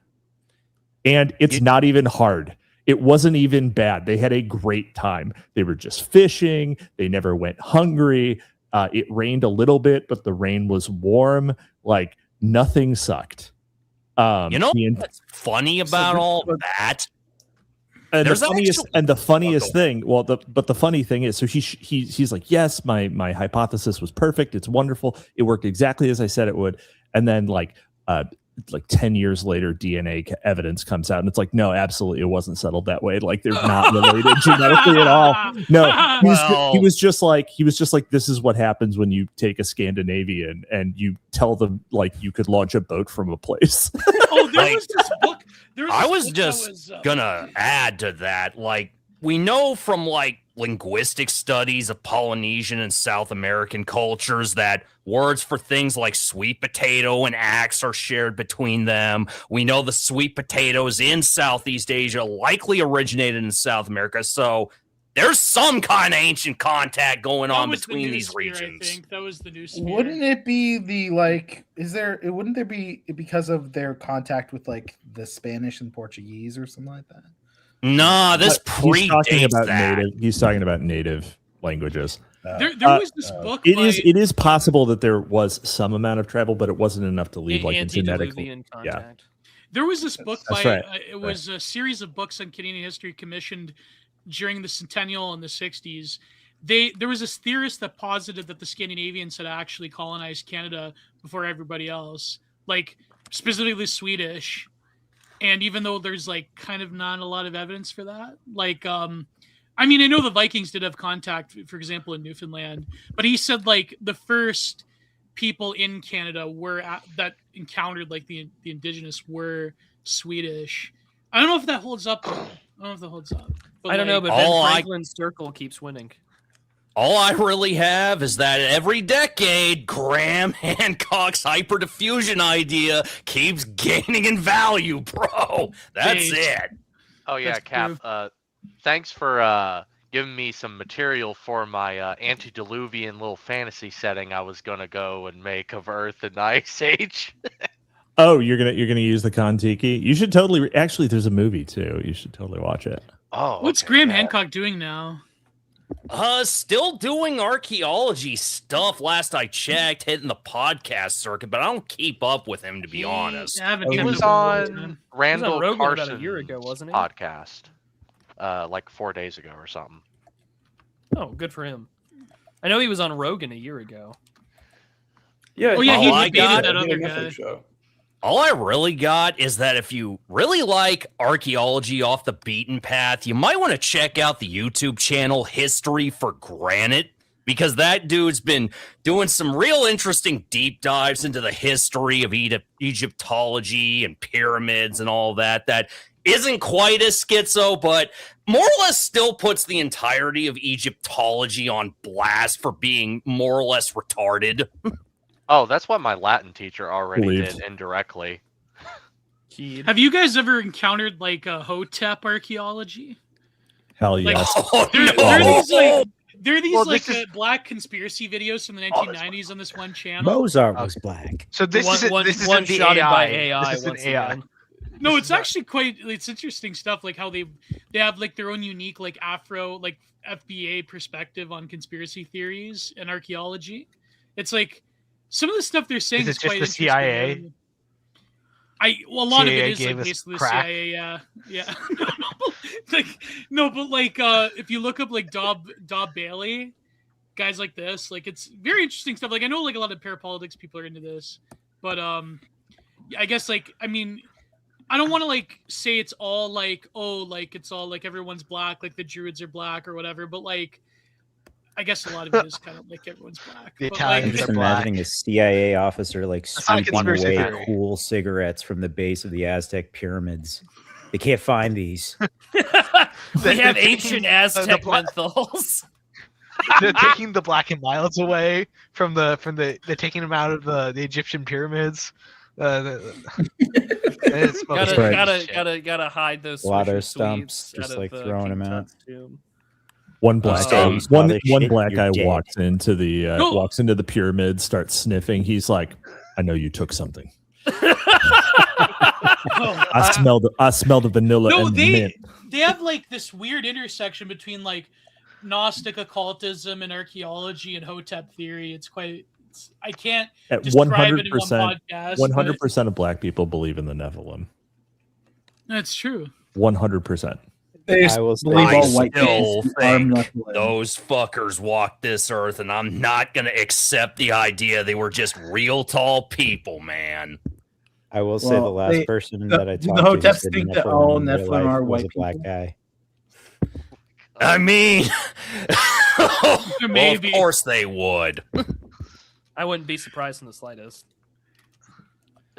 And it's not even hard. It wasn't even bad. They had a great time. They were just fishing. They never went hungry. It rained a little bit, but the rain was warm. Like nothing sucked. What's funny about all that? And the funniest thing, but the funny thing is, so he's like, yes, my hypothesis was perfect. It's wonderful. It worked exactly as I said it would. And then like 10 years later, DNA evidence comes out, and it's like, no, absolutely, it wasn't settled that way. Like they're not related genetically at all. No, he was just like, this is what happens when you take a Scandinavian and you tell them like you could launch a boat from a place. Oh, there was this book. I was gonna add to that. Like, we know from like linguistic studies of Polynesian and South American cultures that words for things like sweet potato and axe are shared between them. We know the sweet potatoes in Southeast Asia likely originated in South There So there's some kind of ancient contact going on between these regions. I think that was the new spear. Wouldn't it be wouldn't there be because of their contact with like the Spanish and Portuguese or something like that? Nah, this he's talking predates about that. native. He's talking about native languages. There was this book. It is possible that there was some amount of travel, but it wasn't enough to leave like a genetic. Yeah. There was this book That's by right. it was a series of books on Canadian history commissioned during the centennial in the 60s. There was this theorist that posited that the Scandinavians had actually colonized Canada before everybody else, like specifically the Swedish. And even though there's like kind of not a lot of evidence for that, like I mean, I know the Vikings did have contact, for example, in Newfoundland, but he said like the first people in Canada that encountered like the indigenous were Swedish. I don't know if that holds up. But I don't know, but Ben Franklin's circle keeps winning. All I really have is that every decade, Graham Hancock's hyperdiffusion idea keeps gaining in value, bro. That's it. Oh yeah, Cap. Thanks for giving me some material for my antediluvian little fantasy setting I was gonna go and make of Earth and Ice Age. Oh, you're gonna use the Kon-Tiki? You should totally. Actually, there's a movie too. You should totally watch it. Oh, what's Graham Hancock doing now? Still doing archaeology stuff. Last I checked, hitting the podcast circuit, but I don't keep up with him to be honest. He was on Randall Rogan Carson's about a year ago, wasn't he? podcast, like 4 days ago or something. Oh, good for him. I know he was on Rogan a year ago. Yeah. Oh yeah, he debated that other guy. All I really got is that if you really like archaeology off the beaten path, you might want to check out the YouTube channel History for Granite, because that dude's been doing some real interesting deep dives into the history of Egyptology and pyramids and all that. That isn't quite as schizo, but more or less still puts the entirety of Egyptology on blast for being more or less retarded. Oh, that's what my Latin teacher already did indirectly. Have you guys ever encountered like Hotep archaeology? Hell like, yes. There are these black conspiracy videos from the 1990s on this one channel. Mozart was black. So this is one the shot AI. by AI. This is an AI. No, it's actually it's interesting stuff. Like how they have like their own unique like Afro like FBA perspective on conspiracy theories and archaeology. It's like some of the stuff they're saying is quite just the interesting. CIA? A lot of it is gave like us basically crack. the CIA. Yeah. But if you look up like Dob Bailey, guys like this, like it's very interesting stuff. Like I know like a lot of parapolitics people are into this, but I guess like I mean. I don't want to like say it's all like it's all like everyone's black, like the Druids are black or whatever, but like I guess a lot of it is kind of like everyone's black. The Italians I'm just are black. imagining a CIA officer like not a sweeping conspiracy away theory. cool cigarettes from the base of the Aztec pyramids. They can't find these. We have ancient Aztec menthols. They're taking the black and milds away from the they're taking them out of the Egyptian pyramids. Gotta hide those Lotto Swisher stumps, sweets just out like of, throwing them King out. Tut's tomb. One black guy, smell this one shit, black you're guy dead. walks into the pyramid, starts sniffing. He's like, "I know you took something. I smell the vanilla and mint." They have like this weird intersection between like Gnostic occultism and archaeology and Hotep theory. I can't At describe it in one podcast. 100% of black people believe in the Nephilim. That's true. 100%. I will say I all white still kids think those fuckers walked this earth, and I'm not gonna accept the idea they were just real tall people, man. I will say the last person that I talked Hoteps to said think that all in real Nephilim life are was white a black people? guy. I mean, well, of Maybe. course they would. I wouldn't be surprised in the slightest.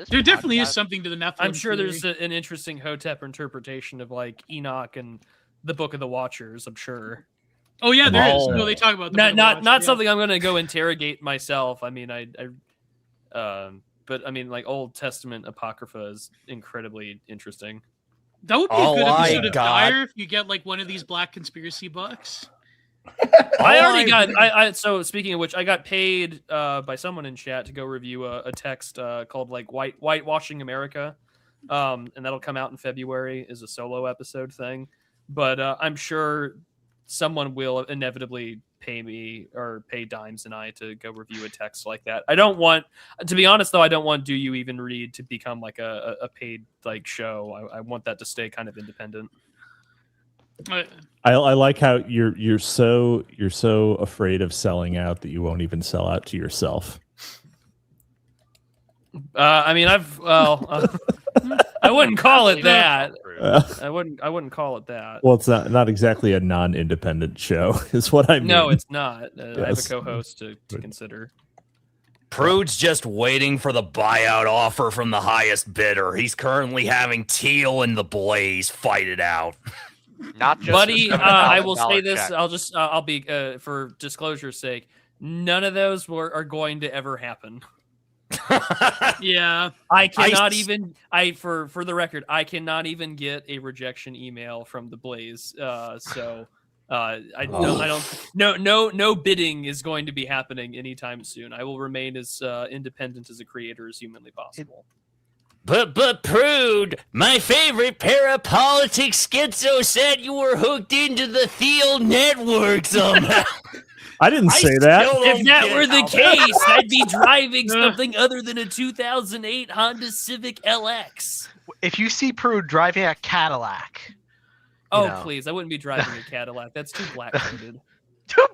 There definitely is something to the Nephilim. I'm sure theory. there's an interesting Hotep interpretation of like Enoch and the Book of the Watchers. I'm sure. Oh yeah, there is. No, they talk about the Book of the not Watchers, yeah. something I'm going to go interrogate myself. I mean, but I mean, like Old Testament Apocrypha is incredibly interesting. That would be a good episode of Dire if you get like one of these black conspiracy books. I already got. So speaking of which, I got paid by someone in chat to go review a text called like Whitewashing America, and that'll come out in February. Is a solo episode thing. but I'm sure someone will inevitably pay me or pay Dimes and I to go review a text like that. I don't want, to be honest though, I don't want Do You Even Read to become like a paid like show. I want that to stay kind of independent. I like how you're so afraid of selling out that you won't even sell out to yourself. I mean, I wouldn't call it that. I wouldn't call it that. Well, it's not exactly a non-independent show, is what I mean. No, it's not. Yes. I have a co-host to consider. Prude's just waiting for the buyout offer from the highest bidder. He's currently having Teal and the Blaze fight it out. Not just Buddy, I will say $7,000 this. check. I'll be for disclosure's sake. None of those are going to ever happen. Yeah, I cannot even. For the record, I cannot even get a rejection email from the Blaze. So I don't. No bidding is going to be happening anytime soon. I will remain as independent as a creator as humanly possible. But Prude, my favorite parapolitics schizo said you were hooked into the Thiel network somehow. I didn't say that. If that were the case, I'd be driving something other than a 2008 Honda Civic LX. If you see Prude driving a Cadillac. Please. I wouldn't be driving a Cadillac. That's too black-coated.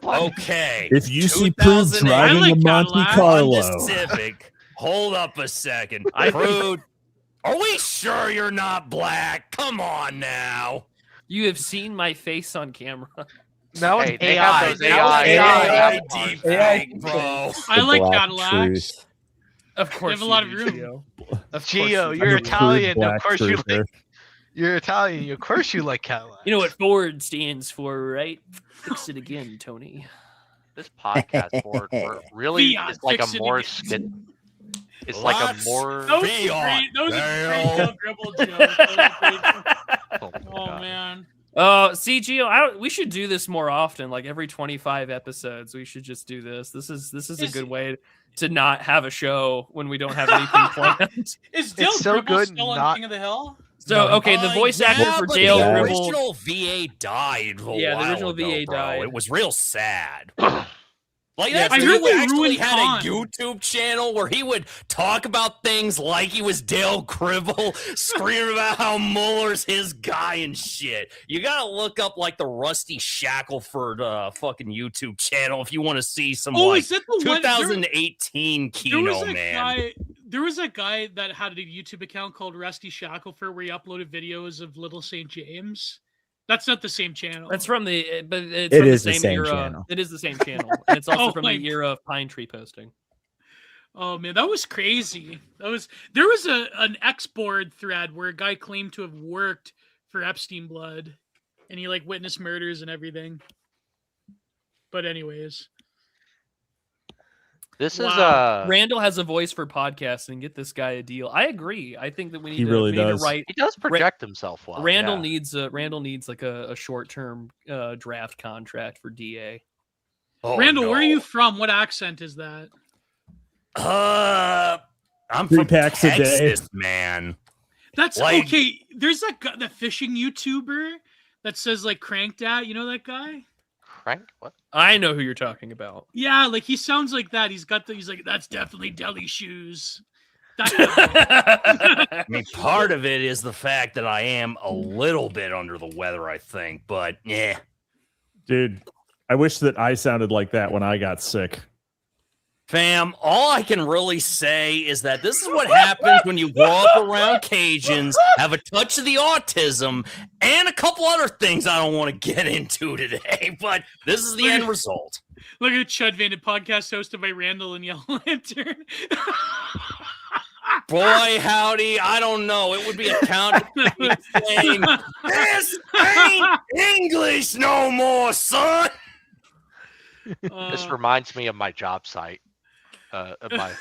Okay. If you see Prude driving a Monte Carlo. Honda Civic. Hold up a second. Prude, are we sure you're not black? Come on now. You have seen my face on camera. No, hey, they have those AI deepfake, bro. I like Cadillacs. Of course, you have a lot of room. Gio, you're Italian. Of course you like. You're Italian. Of course you like Cadillacs. You know what Ford stands for, right? Fix it again, Tony. This podcast board really is like a more It's like a more. Those are gribble jokes. Oh man. See, Gio, we should do this more often. Like every 25 episodes, we should just do this. This is a good way to not have a show when we don't have anything planned. Is Dale Gribble still on King of the Hill? So okay, the voice actor for Dale the Gribble. original VA died. The original VA died. It was real sad. Like Yeah, that I dude heard they actually ruined had Khan. a YouTube channel where he would talk about things like he was Dale Gribble, screaming about how Mueller's his guy and shit. You gotta look up like the Rusty Shackelford fucking YouTube channel if you want to see some like is that the 2018 Kino man. There was a guy that had a YouTube account called Rusty Shackelford where he uploaded videos of Little St. James. That's not the same channel. That's from the, but it's It from is the the same same era. channel. It is the same channel. And it's also from my the era of Pine Tree posting. Oh man, that was crazy. There was an X-board thread where a guy claimed to have worked for Epstein Blood, and he like witnessed murders and everything. But anyways, this is Randall has a voice for podcasting. Get this guy a deal. I agree. I think that we need He to, really we need to does. write. he does project himself well. Randall yeah. needs like a short-term draft contract for DA. Oh, Randall, where are no. you from? What accent is that? I'm 3 from packs a day. Texas, man. That's Like- okay. There's that guy, that fishing YouTuber that says like cranked at. You know that guy? Crank? What? I know who you're talking about. Yeah, like he sounds like that. He's like, that's definitely deli shoes. That I mean, part of it is the fact that I am a little bit under the weather, I think, but yeah. Dude, I wish that I sounded like that when I got sick. Fam, all I can really say is that this is what happens when you grow up around Cajuns, have a touch of the autism, and a couple other things I don't want to get into today, but this is the end result. Look at Chud Van, a podcast hosted by Randall and Yellow Lantern. Boy, howdy, I don't know. It would be a count saying, this ain't English no more, son. This reminds me of my job site, of my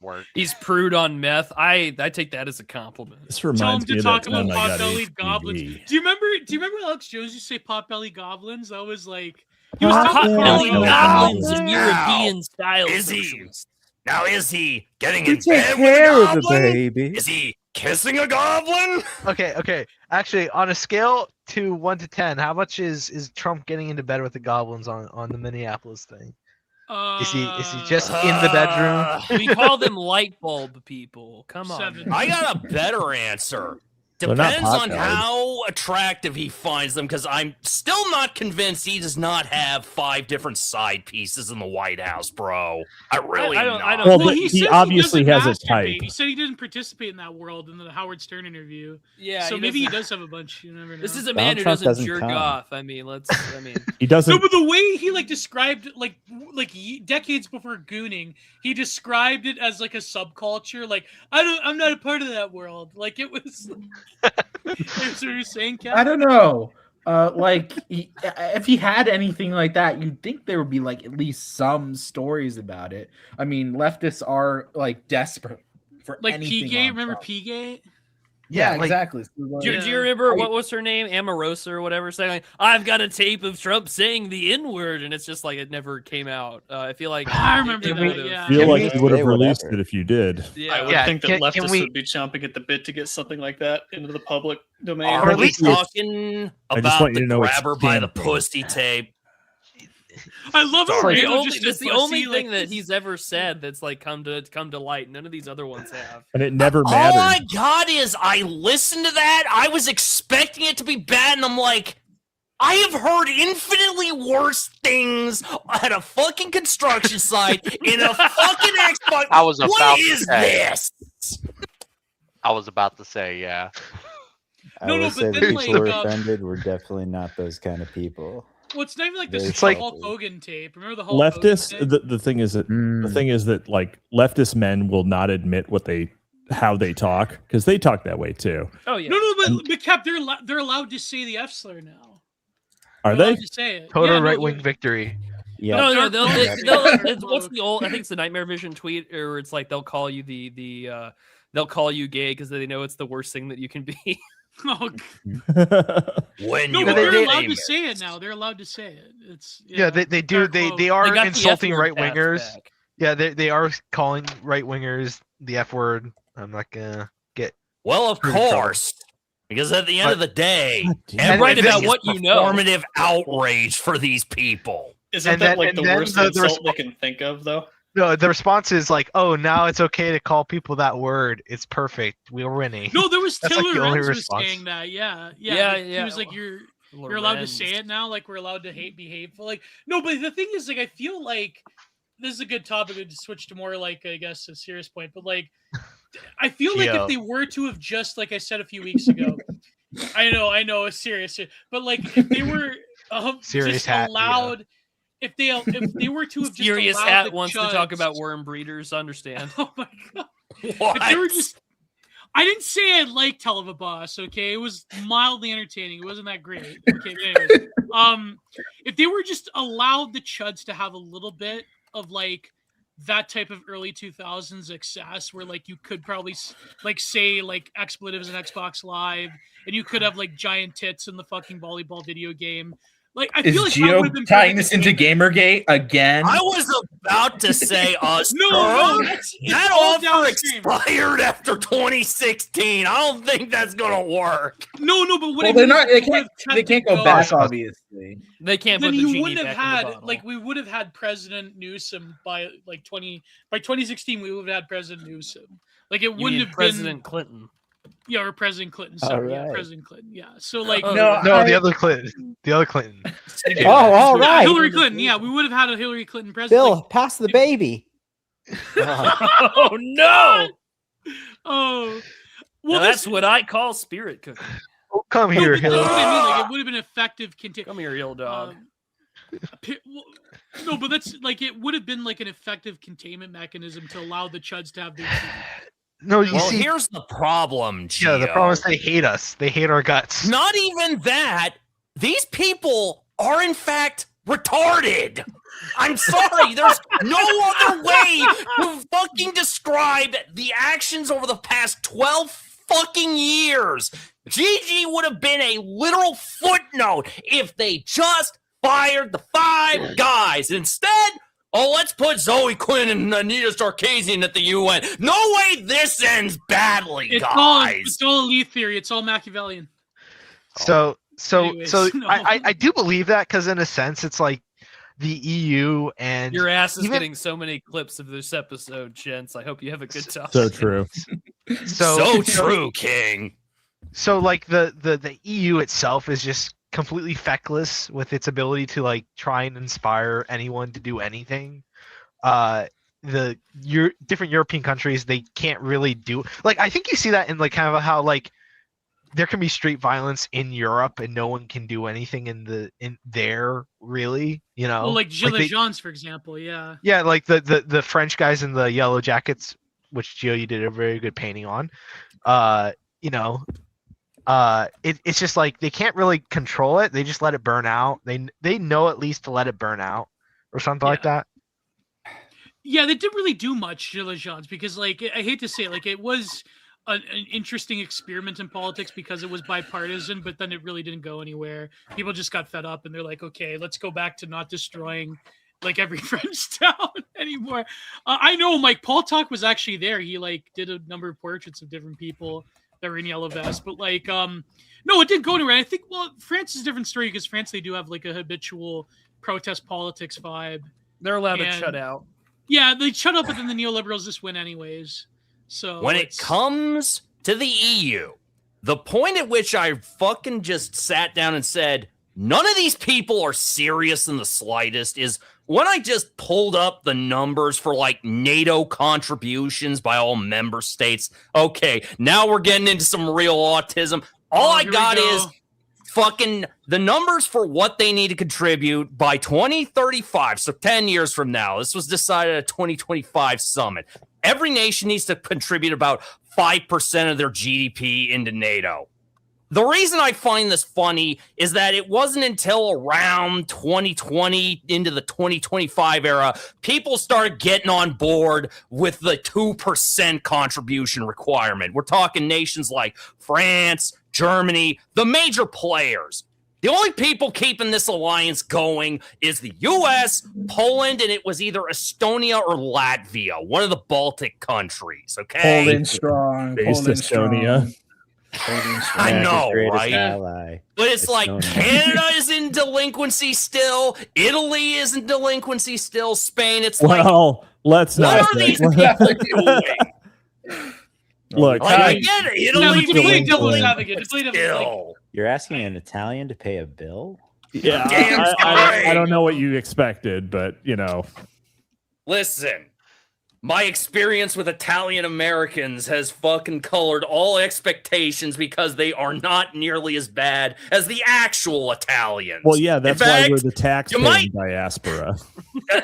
work. He's Prude on meth. I take that as a compliment. This Tell him reminds me to of talk that about time I got pot-bellied goblins. HPV. Do you remember Alex Jones used to say pot-bellied goblins? That was like he was Pot-bellied talking goblins in European style. Is he? socials. Now, is he getting We in take bed care with of the the goblin? baby. Is he Kissing a goblin? Okay. Actually, on a scale to 1 to 10, how much is Trump getting into bed with the goblins on the Minneapolis thing? Is he just in the bedroom? We call them light bulb people. Come on. I got a better answer. They're not Depends on hot how attractive he finds them, because I'm still not convinced he does not have 5 different side pieces in the White House, bro. I don't. Well, Well, he obviously has a type. He said he didn't participate in that world in the Howard Stern interview. Yeah, so maybe he does have a bunch. You never know. This is a man who doesn't jerk off. I mean, he doesn't. No, but the way he described like decades before gooning, he described it as like a subculture. Like I'm not a part of that world. Like it was. That's what you're saying, Ken? I don't know. If he had anything like that, you'd think there would be like at least some stories about it. I mean, leftists are like desperate for like anything. P-Gate. Remember P-Gate? Yeah, exactly. Do you remember what was her name, Amorosa or whatever, saying like, "I've got a tape of Trump saying the N-word," and it's just like it never came out. I feel like I remember that. Yeah. I feel like you would have released it if you did. I would think that leftists would be chomping at the bit to get something like that into the public domain. Are we talking about want you the to know it's grabber by the camping. pussy tape? I love it. It's the only thing that he's ever said that's like come to light. None of these other ones have. And it never All mattered. I got is I listened to that. I was expecting it to be bad, and I'm like, I have heard infinitely worse things at a fucking construction site in a fucking Xbox. I was about What to is say. this? I was about to say, yeah. I will say the people who were offended were definitely not those kind of people. Well, it's not even like this. It's It's like- Hulk Hogan tape. Remember the Hulk Hogan Leftists. tape? The thing is that like leftist men will not admit how they talk because they talk that way too. Oh yeah. No, but Cap, they're allowed to say the F slur now. Are They're they? allowed to say it. Total Yeah, no, right wing victory. Yeah. No, Dark- what's the old? I think it's the Nightmare Vision tweet, or it's like they'll call you they'll call you gay because they know it's the worst thing that you can be. Oh, When no, you but are they're allowed to famous. say it now. They're allowed to say it. It's Yeah, they do. They They are got the insulting F-word right wingers. passed back. Yeah, they are calling right wingers the F word. I'm not gonna get. Well, of course, because at the end of the day, And write everything about is what you know. performative outrage for these people. Isn't And that then- like and the then worst the insult they can think of, though? No, the response is like, "Oh, now it's okay to call people that word. It's perfect. We're winning." No, there was That's like Taylor the only Renz was response. saying that. Yeah. Yeah, He yeah. was like, "You're allowed to say it now. Like we're allowed to be hateful." Like no, but the thing is, like, I feel like this is a good topic to switch to more like I guess a serious point. But like, I feel like Gio. if they were to have just like I said a few weeks ago, I know it's serious, but like if they were Serious just hat, allowed. If they were to have just Furious allowed Hat the wants to talk chuds- about worm breeders. Understand? Oh my god! What? If they were just, I didn't say I liked Hell of a Boss. Okay, it was mildly entertaining. It wasn't that great. Okay, but anyways, if they were just allowed the chuds to have a little bit of like that type of early 2000s excess, where like you could probably like say like expletives in Xbox Live, and you could have like giant tits in the fucking volleyball video game. Like I Is feel like that would've Gio been tying perfect this into Gamergate again? I was about to say us. No, it's that all offer downstream. expired after 2016. I don't think that's gonna work. No, but what Well, I they're mean not. is They would've can't. They kept can't it go back. going. Obviously, They can't Then put the you genie wouldn't have back in the had bottle. like we would have had President Newsom by 2016 we would have had President Newsom. Like it You wouldn't mean have President Clinton. been or President Clinton. All Sorry, yeah, right. President Clinton. Yeah. So like No, the other Clinton. The other Clinton. Oh, all yeah, right. Hillary Clinton. Yeah, we would have had a Hillary Clinton president. Bill, Like, pass the baby. Oh no! oh, Well, that's what I call spirit cooking. Oh, come no, here, but that's Hillary. what I mean. Like it would have been effective. Come here, you old dog. No, but that's like it would have been like an effective containment mechanism to allow the chuds to have their. No, you Well, see, here's the problem, Gio. yeah, the problem is they hate us. They hate our guts. Not even that. These people are, in fact, retarded. I'm sorry. There's no other way to fucking describe the actions over the past 12 fucking years. Gigi would have been a literal footnote if they just fired the 5 guys. Instead, Oh, let's put Zoe Quinn and Anita Sarkeesian at the UN. No way this ends badly, guys. It's all elite theory. It's all Machiavellian. So Anyways, no. I do believe that, because in a sense it's like the EU and Your ass is getting so many clips of this episode, gents. I hope you have a good time. So true. So true, King. So like the EU itself is just completely feckless with its ability to like try and inspire anyone to do anything. Different European countries, they can't really do, like, I think you see that in like kind of how like there can be street violence in Europe and no one can do anything in there really, you know. Well, like Gilles Jaunes, for example, yeah. Yeah, like the French guys in the yellow jackets, which Gio, you did a very good painting on. You know, it's just like they can't really control it. They just let it burn out. They know at least to let it burn out or something like that. Yeah, they didn't really do much, Gilles Jaunes, because like I hate to say it, like it was an interesting experiment in politics because it was bipartisan, but then it really didn't go anywhere. People just got fed up and they're like, okay, let's go back to not destroying like every French town anymore. I know Mike Poltalk was actually there. He like did a number of portraits of different people that were in yellow vests, but like no, it didn't go anywhere. I think France is a different story because France, they do have like a habitual protest politics vibe. They're allowed to shut out. Yeah, they shut up, but then the neoliberals just win anyways. So when it comes to the EU, the point at which I fucking just sat down and said, none of these people are serious in the slightest, is when I just pulled up the numbers for like NATO contributions by all member states. Okay, now we're getting into some real autism. All I got is fucking the numbers for what they need to contribute by 2035, so 10 years from now. This was decided at a 2025 summit. Every nation needs to contribute about 5% of their GDP into NATO. The reason I find this funny is that it wasn't until around 2020 into the 2025 era, people started getting on board with the 2% contribution requirement. We're talking nations like France, Germany, the major players. The only people keeping this alliance going is the U.S., Poland, and it was either Estonia or Latvia, one of the Baltic countries, okay? Poland strong. Based Poland Estonia. I know, greatest right? ally. But it's like Estonia. Canada is in delinquency still, Italy is in delinquency still, Spain, it's Well, let's what not. are these people doing? Look, Like, I get it. Italy to play being devil's delinquent advocate, to play devil's still. You're asking an Italian to pay a bill? Yeah, Damn I don't know what you expected, but you know. Listen, my experience with Italian Americans has fucking colored all expectations because they are not nearly as bad as the actual Italians. Well, yeah, that's In fact, why we're the tax-paying might- diaspora.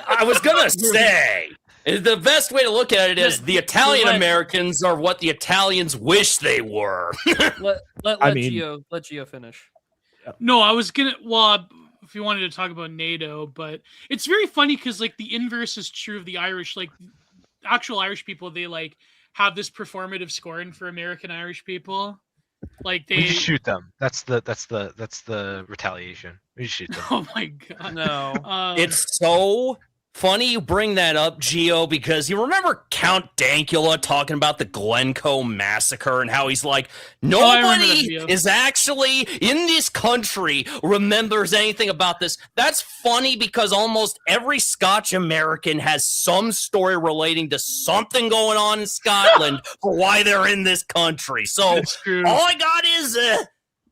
I was gonna say the best way to look at it is the Italian Americans are what the Italians wish they were. Let Gio finish. No, I was gonna. Well, if you wanted to talk about NATO, but it's very funny because like the inverse is true of the Irish. Like actual Irish people, they like have this performative scorn for American Irish people. Like they We just shoot them. That's the retaliation. We just shoot them. Oh my god, no! It's so funny you bring that up, Gio, because you remember Count Dankula talking about the Glencoe massacre and how he's like, nobody is actually in this country remembers anything about this. That's funny because almost every Scotch American has some story relating to something going on in Scotland for why they're in this country. So all I got is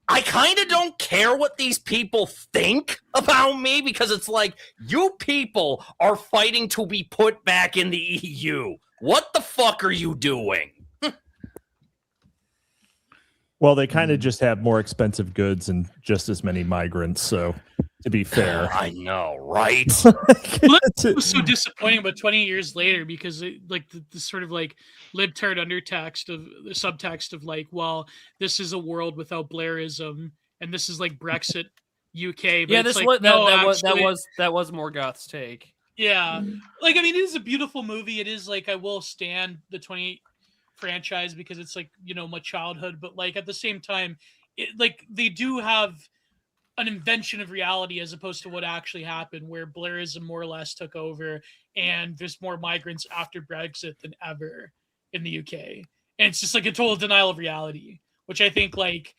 I kind of don't care what these people think about me because it's like, you people are fighting to be put back in the EU. What the fuck are you doing? Well, they kind of just have more expensive goods and just as many migrants. So, to be fair, I know, right? It was so disappointing, but 20 years later, because it, like the sort of like libtard undertext of the subtext of like, well, this is a world without Blairism, and this is like Brexit UK. But Yeah, it's this like, was no, that was Morgoth's take. Yeah, like I mean, it is a beautiful movie. It is like I will stand the 28 franchise because it's like, you know, my childhood, but like at the same time, it, like they do have an invention of reality as opposed to what actually happened, where Blairism more or less took over, and there's more migrants after Brexit than ever in the UK, and it's just like a total denial of reality, which I think like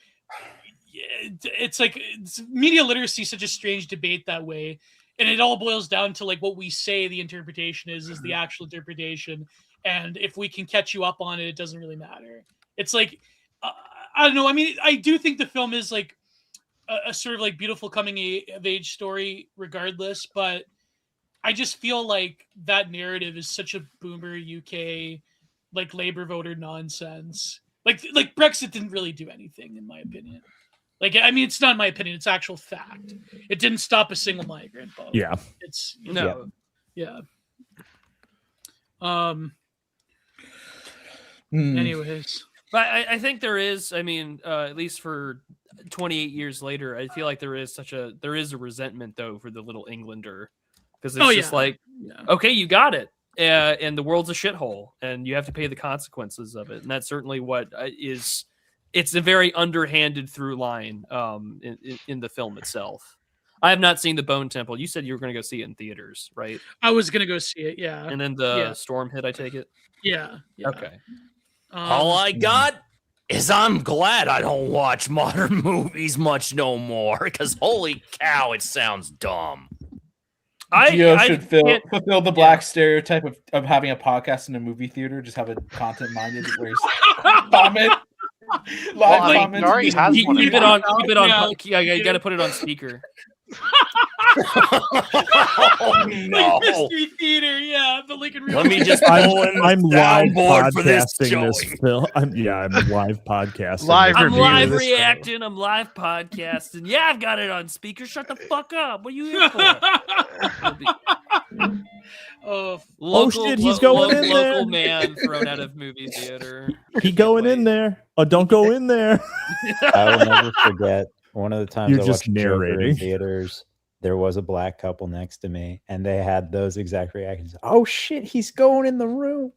it's like media literacy is such a strange debate that way, and it all boils down to like what we say the interpretation is the actual interpretation, and if we can catch you up on it, it doesn't really matter. It's like I don't know. I mean, I do think the film is like a sort of like beautiful coming of age story regardless, but I just feel like that narrative is such a boomer UK like labor voter nonsense. Like Brexit didn't really do anything in my opinion. Like, I mean, it's not my opinion, it's actual fact. It didn't stop a single migrant vote. Yeah. It's yeah. Anyways. But I think there is, I mean, at least for 28 years later, I feel like there is a resentment though for the little Englander, because it's just like, okay, you got it, and the world's a shithole, and you have to pay the consequences of it, and that's certainly what is. It's a very underhanded through line in the film itself. I have not seen the Bone Temple. You said you were going to go see it in theaters, right? I was going to go see it, yeah. And then the storm hit. I take it. Yeah. Okay. All I got is I'm glad I don't watch modern movies much no more, because holy cow, it sounds dumb. Gio should fulfill the black stereotype of having a podcast in a movie theater. Just have a content minded where he's comment. Live comments. Keep it on. Yeah, you got to put it on speaker. Oh, no. Like Mystery Theater, yeah, but like in real I'm live podcasting this film. I'm live podcasting. I'm live reacting. I'm live podcasting. Yeah, I've got it on speaker. Shut the fuck up. What are you here for? Shit, he's going in there. Local man thrown out of movie theater. He going in there. Oh, don't go in there. I will never forget one of the times You're I just watched Joker narrating. in theaters. There was a black couple next to me, and they had those exact reactions. Oh shit, he's going in the room.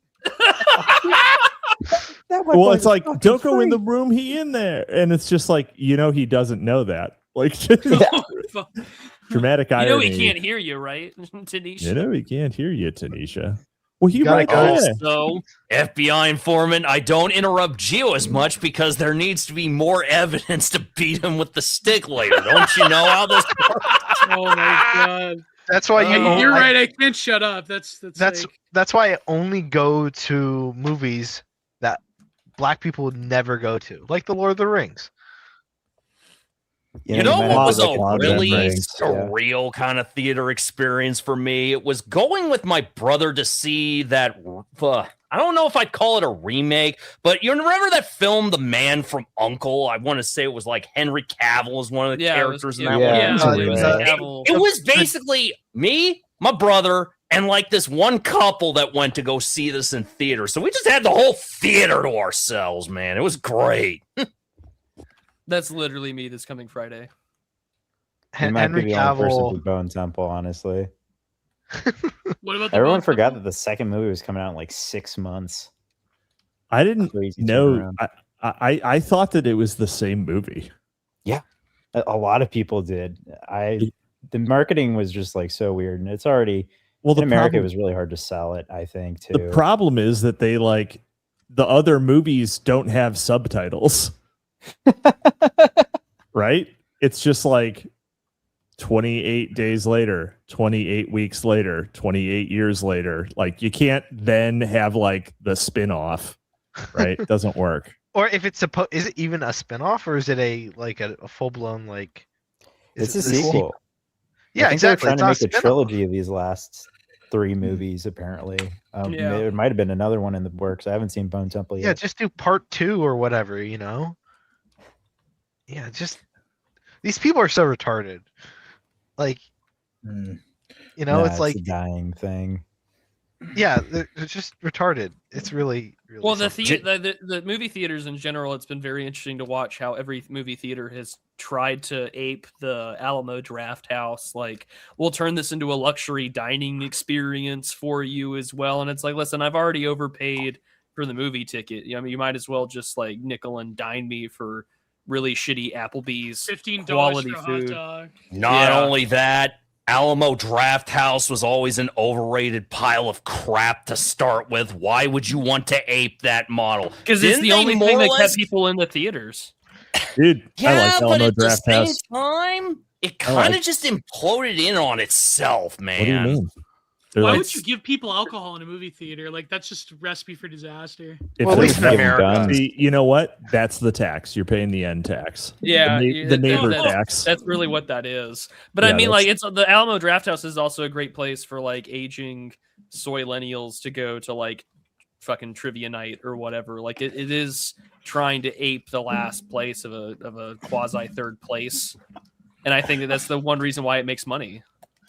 Well, it's like, don't go in the room. He in there, and it's just like, he doesn't know that. Like, dramatic irony. He can't hear you, right, Tanisha? He can't hear you, Tanisha. Well, you might go. So, FBI informant, I don't interrupt Gio as much because there needs to be more evidence to beat him with the stick later. Don't you know how this works? Oh my god. That's why you're right. I can't shut up. That's why I only go to movies that black people would never go to, like The Lord of the Rings. You know what was a really surreal kind of theater experience for me? It was going with my brother to see that. I don't know if I'd call it a remake, but you remember that film, The Man from U.N.C.L.E.? I want to say it was like Henry Cavill was one of the characters in that one. It was basically me, my brother, and like this one couple that went to go see this in theater. So we just had the whole theater to ourselves, man. It was great. That's literally me this coming Friday. Henry Cavill with Bone Temple, honestly. What about everyone forgot that the second movie was coming out in like 6 months. I didn't know. I thought that it was the same movie. Yeah, a lot of people did. The marketing was just like so weird, and it's already in America. It was really hard to sell it. I think too. The problem is that they like the other movies don't have subtitles. Right? It's just like 28 days later, 28 weeks later, 28 years later. Like you can't then have like the spin-off, right? It doesn't work. Or if it's is it even a spin-off, or is it a full-blown like it's a sequel? Yeah, exactly. They're trying to make a trilogy of these last 3 movies, apparently. There might have been another one in the works. I haven't seen Bone Temple yet. Yeah, just do part 2 or whatever, Yeah, just these people are so retarded. Like, it's like a dying thing. Yeah, they're just retarded. It's really well. The movie theaters in general, it's been very interesting to watch how every movie theater has tried to ape the Alamo Drafthouse. Like, we'll turn this into a luxury dining experience for you as well. And it's like, listen, I've already overpaid for the movie ticket. I mean, you might as well just like nickel and dine me for really shitty Applebee's $15 quality for a food. hot dog. Not only that, Alamo Draft House was always an overrated pile of crap to start with. Why would you want to ape that model? Because it's the only thing that kept people in the theaters. Dude, Yeah, I like but Alamo at the Draft same House. time, it kind of just imploded in on itself, man. What do you mean? Why would you give people alcohol in a movie theater? Like, that's just a recipe for disaster. Well, at least in America. See, you know what? That's the tax. You're paying the end tax. Yeah, the neighbor tax. That's really what that is. But Yeah, I mean, like, it's the Alamo Draft House is also a great place for like aging soy-lennials to go to like fucking trivia night or whatever. Like, it is trying to ape the last place of a quasi third place, and I think that's the one reason why it makes money.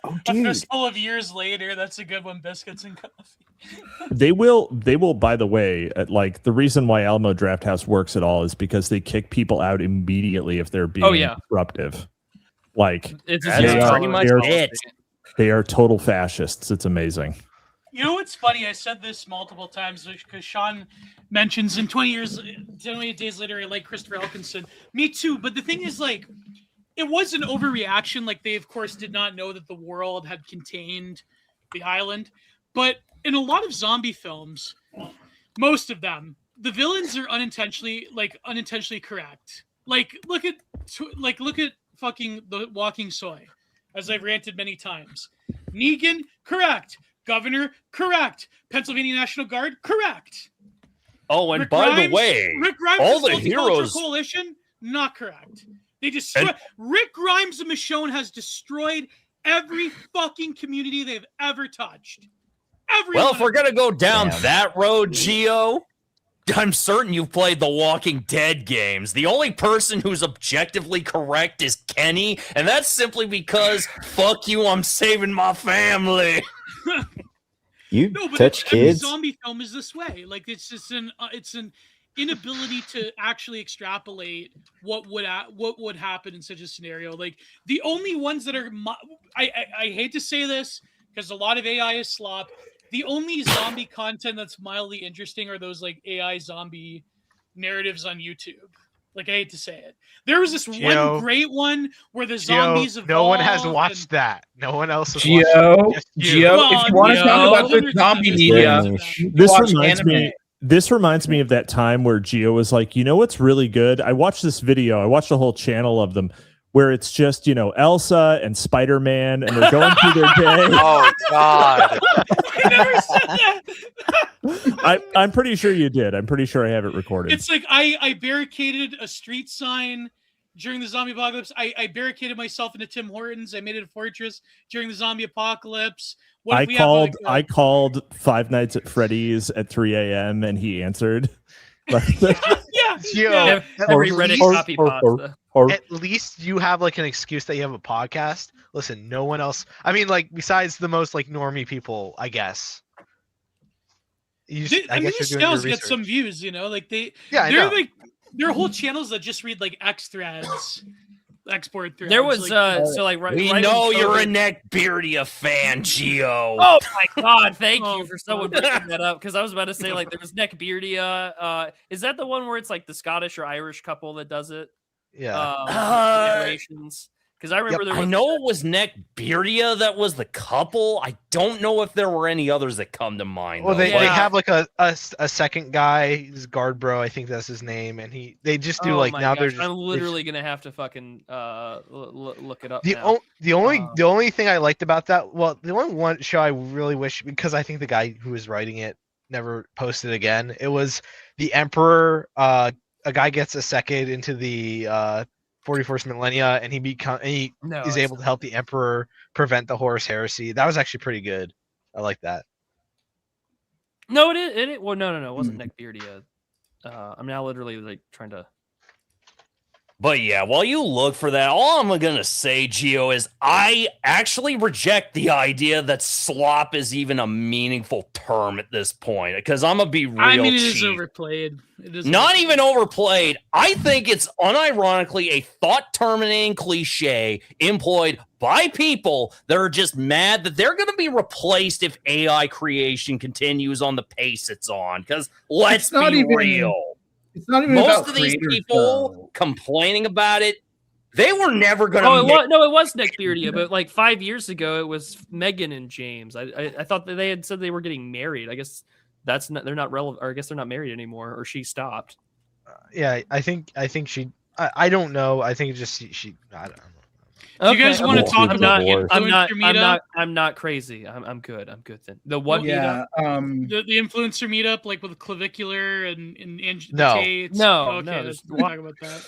Oh, A fistful of years later, that's a good one. Biscuits and coffee. They will, by the way, like the reason why Alamo Draft House works at all is because they kick people out immediately if they're being disruptive. Like it's pretty much it. They are total fascists. It's amazing. You know what's funny? I said this multiple times because Sean mentions in 28 Days Later, I like Christopher Elkinson. Me too. But the thing is, like, it was an overreaction. Like, they, of course, did not know that the world had contained the island. But in a lot of zombie films, most of them, the villains are unintentionally correct. Like, look at fucking The Walking Soy, as I've ranted many times. Negan, correct. Governor, correct. Pennsylvania National Guard, correct. Oh, and by the way, Rick Grimes, all the Multicultural heroes. Coalition, not correct. They destroyed. Rick Grimes and Michonne has destroyed every fucking community they've ever touched. Well, if we're gonna go down that road, Gio, I'm certain you've played the Walking Dead games. The only person who's objectively correct is Kenny, and that's simply because fuck you, I'm saving my family. Touch kids. Every zombie film is this way. Like, it's just an inability to actually extrapolate what would happen in such a scenario. Like, the only ones that are I hate to say this because a lot of AI is slop. The only zombie content that's mildly interesting are those like AI zombie narratives on YouTube. Like, I hate to say it. There was this one great one where the zombies evolved. No one has watched that. No one else has Gio, watched it. Just you. If you want to talk about good zombie media, This reminds me of that time where Gio was like, you know what's really good? I watched this video. I watched a whole channel of them where it's just, Elsa and Spider-Man and they're going through their day. Oh, God. I never said that. I'm pretty sure you did. I'm pretty sure I have it recorded. It's like I barricaded a street sign during the zombie apocalypse. I barricaded myself into Tim Hortons. I made it a fortress during the zombie apocalypse. I called Five Nights at Freddy's at 3 a.m. and he answered. Gio, every Reddit copy pasta. At least you have like an excuse that you have a podcast. Listen, no one else. I mean, like, besides the most like normie people, I guess. These scales get some views, like there are whole channels that just read like X threads, export threads. There was we know you're a Neckbeardia fan, Gio. Oh my God! Thank you for someone bringing that up because I was about to say like there was Neckbeardia. Is that the one where it's like the Scottish or Irish couple that does it? Yeah. Generations. Because I remember there was I know it was Neckbeardia that was the couple. I don't know if there were any others that come to mind. Well, they have like a second guy, he's guard bro, I think that's his name, and they just do I'm literally gonna have to fucking look it up. The only thing I liked about that, well, the only one show I really wish, because I think the guy who was writing it never posted again. It was the Emperor. A guy gets a second into the 41st millennia, and he is able to help the Emperor prevent the Horus Heresy. That was actually pretty good. I like that. No, it well, no, it wasn't Neckbeardia. I'm now literally like trying to. But yeah, while you look for that, all I'm gonna say, Gio, is I actually reject the idea that slop is even a meaningful term at this point. Because I'm gonna be real. I mean, it is overplayed. It is not even overplayed. I think it's unironically a thought-terminating cliche employed by people that are just mad that they're gonna be replaced if AI creation continues on the pace it's on. Because let's be real. It's not even most about of these creators, people complaining about it, they were never going to. Oh, it was Nick Beardia, but like 5 years ago, it was Megan and James. I thought that they had said they were getting married. I guess they're not relevant, or I guess they're not married anymore, or she stopped. Yeah, I think she. I don't know. I think it's just she. I don't know. Do you guys want to talk about I'm not crazy. I'm good. I'm good then. The what meetup? The influencer meetup, like with Clavicular and No. Tates. No, Okay, no, let's talk about that.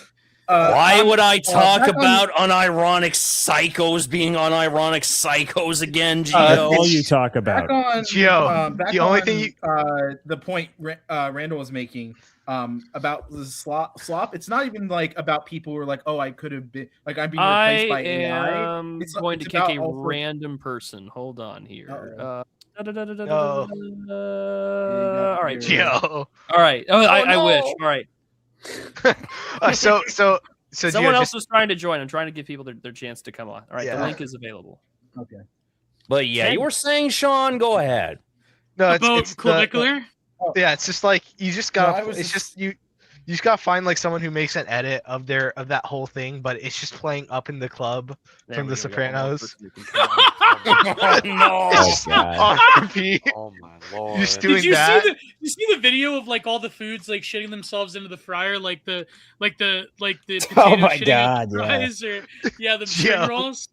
Why would I talk about unironic psychos being unironic psychos again, Gio? all you talk about. Back on Gio, back the only on, thing the point Randall was making about the slop. It's not even like about people who are like, oh, I could have been like I'm being replaced by AI. I'm It's going to it's kick about a also- random person. Hold on here. All right, Gio. All right. Oh, I wish. All right. So Someone Gio, else was trying to join. I'm trying to give people their chance to come on. All right, Yeah. the link is available. Okay. But yeah, you were saying, Sean, go ahead. No, About it's Clavicular? Yeah, it's just like you just gotta. No, I was it's just- just you. You just gotta find like someone who makes an edit of that whole thing, but it's just playing up in the club There from we The go. We got one more Sopranos. person who can come on. No. It's just God. on repeat. Oh my lord! Just doing Did you that. see the video of like all the foods like shitting themselves into the fryer, like the potato Oh my shitting God, into yeah. fries, or the spring Gio. rolls?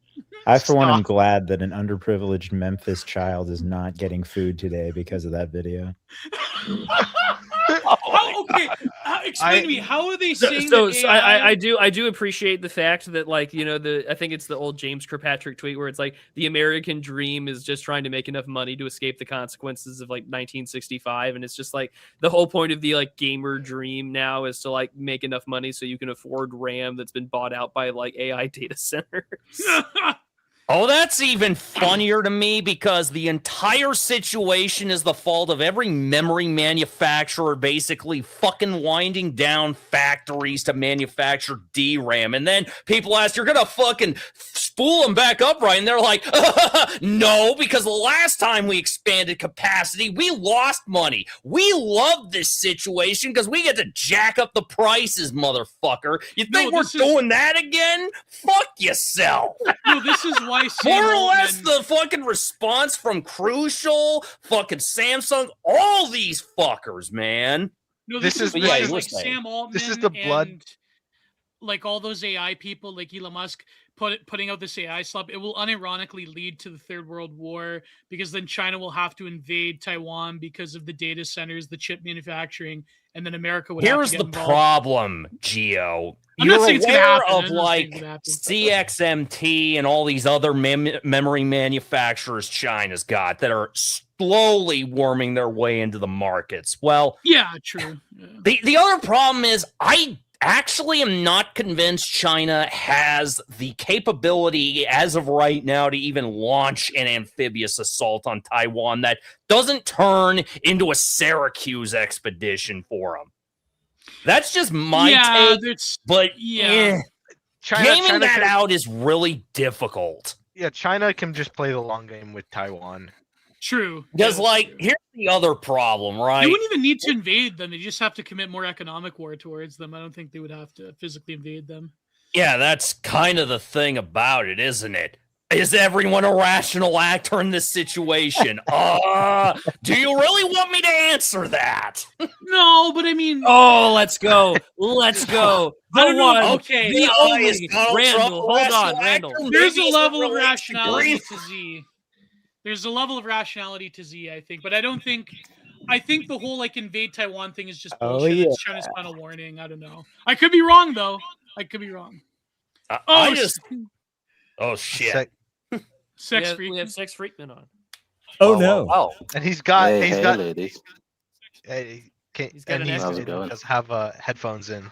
I, for one, am Stop. glad that an underprivileged Memphis child is not getting food today because of that video. Explain to me, how are they saying So that AI... I do appreciate the fact that, like, you know, I think it's the old James Kirkpatrick tweet where it's like the American dream is just trying to make enough money to escape the consequences of like 1965, and it's just like the whole point of the like gamer dream now is to like make enough money so you can afford RAM that's been bought out by like AI data centers. Oh, that's even funnier to me because the entire situation is the fault of every memory manufacturer basically fucking winding down factories to manufacture DRAM. And then people ask, you're going to fucking spool them back up, right? And they're like, no, because the last time we expanded capacity, we lost money. We love this situation because we get to jack up the prices, motherfucker. You think we're doing that again? Fuck yourself. No, this is why More or less the fucking response from Crucial, fucking Samsung, all these fuckers, man. No, this is yeah, why, you were like saying. Sam Altman This is the blood. and like all those AI people, like Elon Musk, putting out this AI slop. It will unironically lead to the Third World War because then China will have to invade Taiwan because of the data centers, the chip manufacturing, and then America would have Here's to the get involved. problem, Gio. I'm not You're saying it's gonna aware happen. of I'm not saying like it's gonna happen. CXMT and all these other memory manufacturers China's got that are slowly worming their way into the markets. Well, Yeah, true. Yeah. the other problem is I actually am not convinced China has the capability as of right now to even launch an amphibious assault on Taiwan that doesn't turn into a Syracuse expedition for them. That's just my take, but gaming that out is really difficult. Yeah, China can just play the long game with Taiwan. True. Because, here's the other problem, right? They wouldn't even need to invade them. They just have to commit more economic war towards them. I don't think they would have to physically invade them. Yeah, that's kind of the thing about it, isn't it? Is everyone a rational actor in this situation? Do you really want me to answer that? No, but I mean... Oh, let's go. Let's go. I don't know. The one, Okay. the only. Donald Randall, Trump hold on, rational Randall. actor? There's Maybe a he's level of really rationality green. to Z. There's a level of rationality to Z, I think. But I don't think... I think the whole, invade Taiwan thing is just bullshit. yeah. It's China's final warning. I don't know. I could be wrong, though. I could be wrong. I just... Oh, shit. Sex Freak. We have Sex Freakman on. Oh, no. Oh, And he's got ladies. He's got an How's it he going? does have headphones in.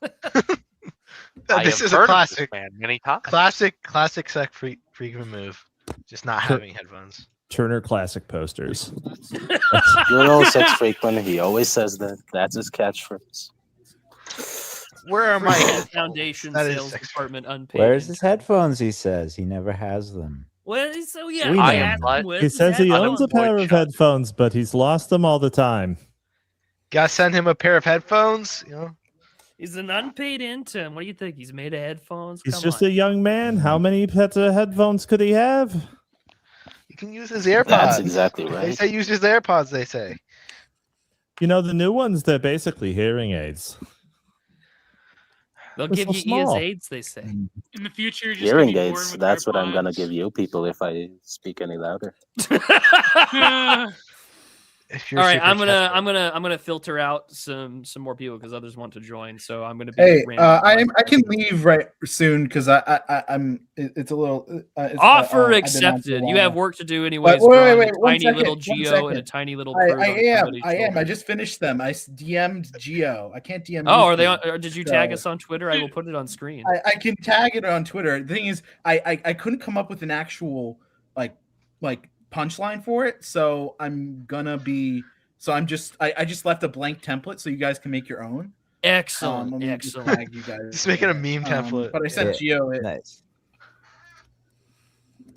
I This have is a heard of classic, this man many times. classic Sex Freakman move. Just not having headphones. Turner Classic posters. Good old Sex Freakman. He always says that. That's his catchphrase. Where are my headphones? Foundation That is sales Sex department unpaid? Where's his headphones? He says he never has them. Well, so yeah, We I know. asked him with He his says he owns a headphones. pair of headphones, but he's lost them all the time. Gotta send him a pair of headphones. You know, He's an unpaid intern. What do you think? He's made of headphones? He's Come just on. a young man. How many pets of headphones could he have? you can use his AirPods. That's exactly They right. say use his AirPods. They say. You know, the new ones, they're basically hearing aids. They'll They're give so you small. ears aids, they say. In the future, you're just Hearing gonna be born aids. with That's what I'm gonna AirPods. give you people if I speak any louder. All right, I'm gonna filter out some more people because others want to join. So I'm gonna be. Hey, random. I can leave right soon because I'm. It's a little. Offer I've been on for a accepted. You while. have work to do anyways. But wait, Gron. one Tiny second, little one Geo second. and a tiny little. I Prud on am. somebody's I shoulder. just finished them. I DM'd Geo. I can't DM. Oh, you are they two, on? Or did you tag so- us on Twitter? I will put it on screen. I can tag it on Twitter. The thing is, I couldn't come up with an actual like punchline for it, so I'm gonna be. So I just left a blank template so you guys can make your own. Excellent, let me excellent. tag you guys Just making a meme template. But I sent Geo it. Nice.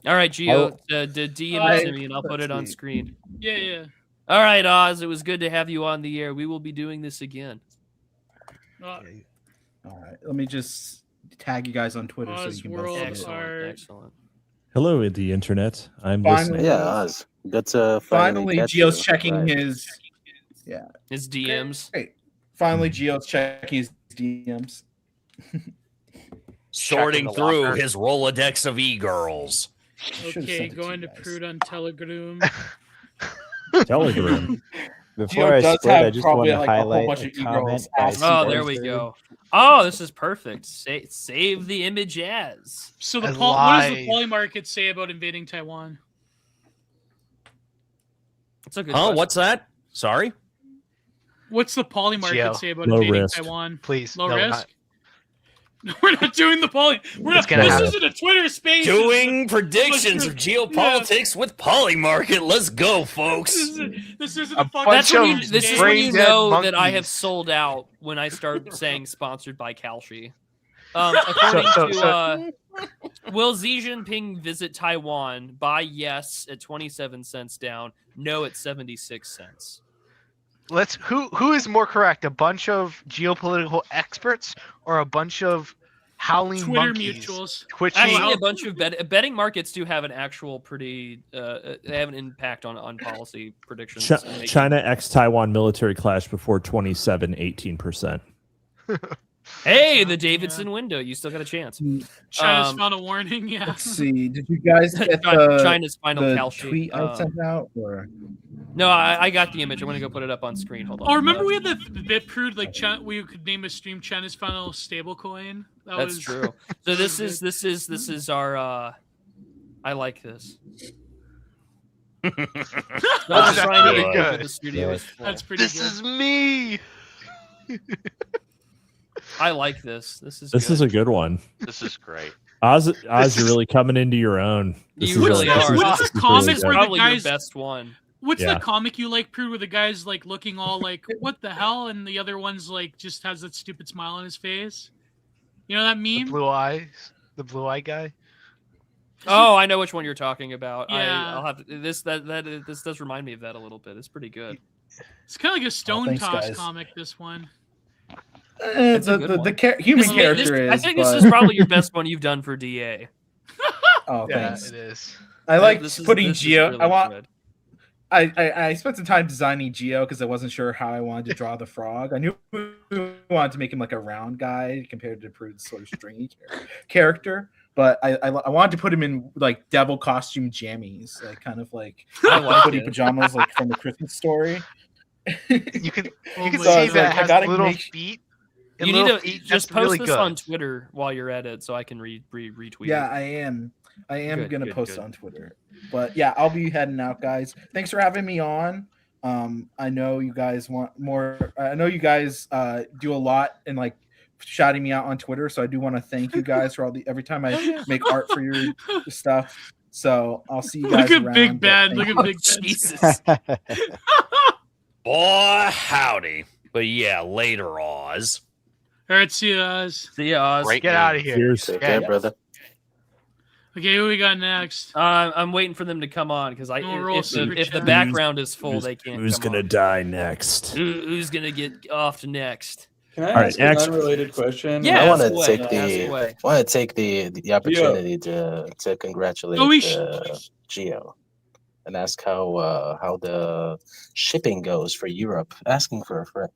All right, Geo, Oh. DM it to me and I'll put it on screen. Yeah. All right, Oz, it was good to have you on the air. We will be doing this again. All right, let me just tag you guys on Twitter so you can both see it. Excellent. Hello, the internet. I'm Finally- listening. Yeah, Oz. Good to Finally, catch Geo's you. checking Right. his. Yeah. His DMs. Great. Finally, Geo's checking his DMs. Sorting the through locker. his Rolodex of e-girls. Okay, going to Prude on Telegram. Telegram. Before I split, I just want to highlight a comment. by Oh, there we Spencer. go. Oh, this is perfect. Save the image as. So I what does the lied. poly market say about invading Taiwan? It's a good. Huh? question. What's that? Sorry. What's the poly market Geo. say about Low invading risk. Taiwan? Please, Low no, risk. We're not doing the poly. We're It's not. gonna This happen. isn't a Twitter space. Doing predictions of geopolitics with Polymarket. Let's go, folks. This isn't A a fucking. That's when bunch you, of this is when you brain-dead know that I have monkeys. sold out when I start saying sponsored by Kalshi. According to will Xi Jinping visit Taiwan? Buy yes at 27 cents down, no at 76 cents. Who is more correct? A bunch of geopolitical experts or a bunch of howling Twitter monkeys? mutuals. Twitching. Actually, a bunch of betting markets do have an actual pretty they have an impact on policy predictions. China x Taiwan military clash before 27, 18%. Hey, the Davidson window. You still got a chance. China's found a warning. Yeah. Let's see. Did you guys get China's final the Kalshi. tweet I sent out? Or No, I got the image. I'm gonna go put it up on screen. Hold on. Oh, remember we had the bit Prude like we could name a stream China's final stablecoin. That's true. So this is our. I like this. I'm That's trying to pretty get good. the studio is full. That's pretty This good. is me. I like this. This is. This good. is a good one. This is great. Oz, you're really coming into your own. This You is really this are. is- What's this the is comic really where good. the Probably your guys- best one. What's Yeah. the comic you like, Prude, where the guy's like looking all like, what the hell? And the other one's like just has that stupid smile on his face. You know that The meme? blue eyes. The blue eye guy. Oh, I know which one you're talking about. Yeah. I'll have to, this does remind me of that a little bit. It's pretty good. It's kind of like a Stone thanks, Toss guys. comic, this one. It's a good one. Human This- character this- is. I think this but- is probably your best one you've done for DA. Oh, Yeah, thanks. it is. I like This is- putting this is Geo. really I want. good. I spent some time designing Geo because I wasn't sure how I wanted to draw the frog. I knew we wanted to make him like a round guy compared to Prude's sort of stringy character, but I wanted to put him in like devil costume jammies, like kind of like footy pajamas, like from the Christmas Story. You can Oh see my that God. it has gotta little make- feet. You and need little to feet. just That's post really this good. on Twitter while you're at it, so I can retweet Yeah, it. I am. Good, gonna good, post good. on Twitter. But yeah, I'll be heading out, guys. Thanks for having me on. I know you guys want more. I know you guys do a lot and like shouting me out on Twitter. So I do want to thank you guys for every time I make art for your stuff. So I'll see you guys Look at around. Big but Bad. thank Look you. at Big Bad. Jesus. Boy, howdy. But yeah, later, Oz. All right, see you guys. See ya, Oz. Great Get name. out of here. Cheers. Take Yeah. care, brother. Okay, who we got next? I'm waiting for them to come on because if the background is full, they can't. Who's gonna die next? Who's gonna get off to next? Can I ask an unrelated question? Yeah, I want to take the opportunity to congratulate Gio and ask how the shipping goes for Europe. Asking for a friend.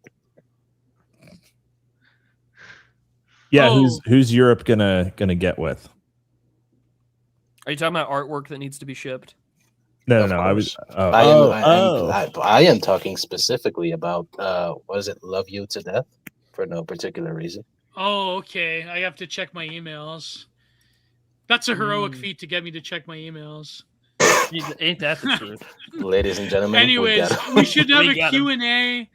Yeah, who's Europe gonna get with? Are you talking about artwork that needs to be shipped? No. I am talking specifically about was it Love You to Death for no particular reason. Oh, okay. I have to check my emails. That's a heroic feat to get me to check my emails. Ain't that the truth? Ladies and gentlemen. Anyways, we should have a Q&A.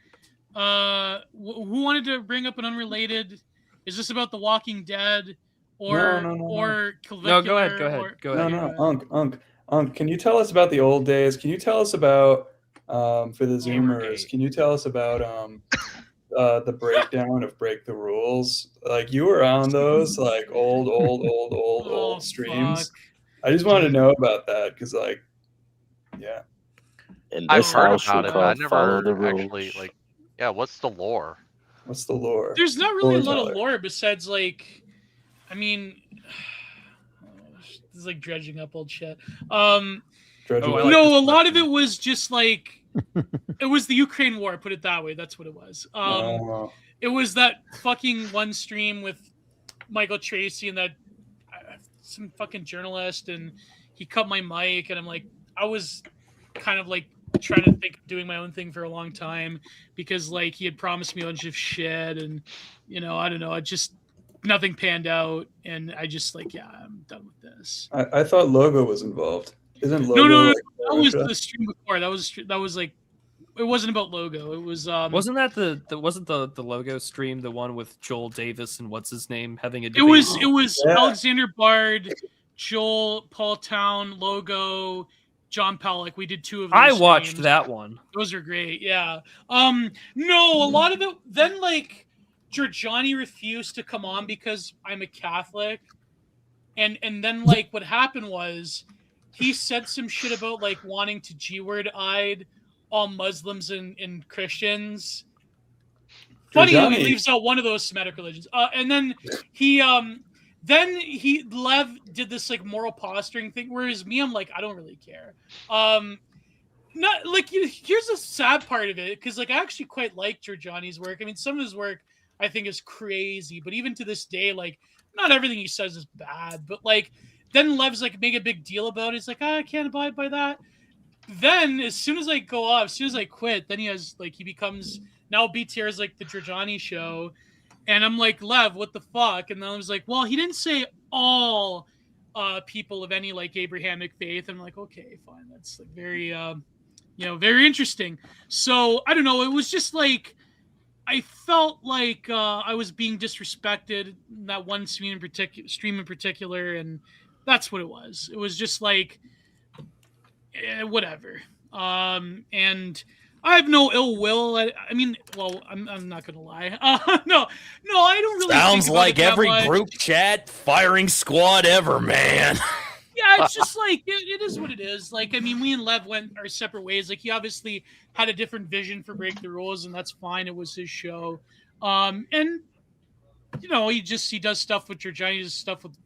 Who wanted to bring up an unrelated? Is this about The Walking Dead? Or No, go ahead. Unc, can you tell us about the old days? Can you tell us about for the Zoomers? Can you tell us about the breakdown of Break the Rules? Like you were on those like old streams. Fuck. I just wanted to know about that because yeah. I've heard about it, but I never actually what's the lore? What's the lore? There's not really a lot of lore besides I mean, this is like dredging up old shit. A lot of it was just it was the Ukraine war. Put it that way. That's what it was. It was that fucking one stream with Michael Tracy and that some fucking journalist, and he cut my mic, and I was kind of trying to think of doing my own thing for a long time because he had promised me a bunch of shit, and I don't know, nothing panned out, and I just I'm done with this. I thought Logo was involved. Isn't Logo? No. That was the stream before. That was it wasn't about Logo. It was wasn't that the Logo stream, the one with Joel Davis and what's his name having a debate? It was Alexander Bard, Joel, Paul Town, Logo, John Pellick. We did two of those. I watched that one. Those are great. Yeah. No, a lot of it then Giorgiani refused to come on because I'm a Catholic. And then what happened was he said some shit about wanting to G-word-eyed all Muslims and Christians. Funny how he leaves out one of those Semitic religions. And then Lev did this moral posturing thing, whereas me, I'm I don't really care. Not here's the sad part of it, because I actually quite like Giorgiani's work. I mean, some of his work I think is crazy, but even to this day, not everything he says is bad. But then Lev's make a big deal about it. He's I can't abide by that. Then as soon as I go off, as soon as I quit, then he has he becomes now BTR is the Giorgiani show, and I'm Lev, what the fuck? And then I was well, he didn't say all people of any Abrahamic faith. I'm okay, fine, that's very very interesting. So I don't know, it was just I felt I was being disrespected in that one stream in particular, and that's what it was. It was just whatever. And I have no ill will. I mean, well, I'm not gonna lie. No, I don't really. Sounds like every group chat firing squad ever, man. Yeah, it's just it is what it is. I mean, we and Lev went our separate ways. He obviously had a different vision for Break the Rules, and that's fine. It was his show. And he does stuff with Giorgiani, he does stuff with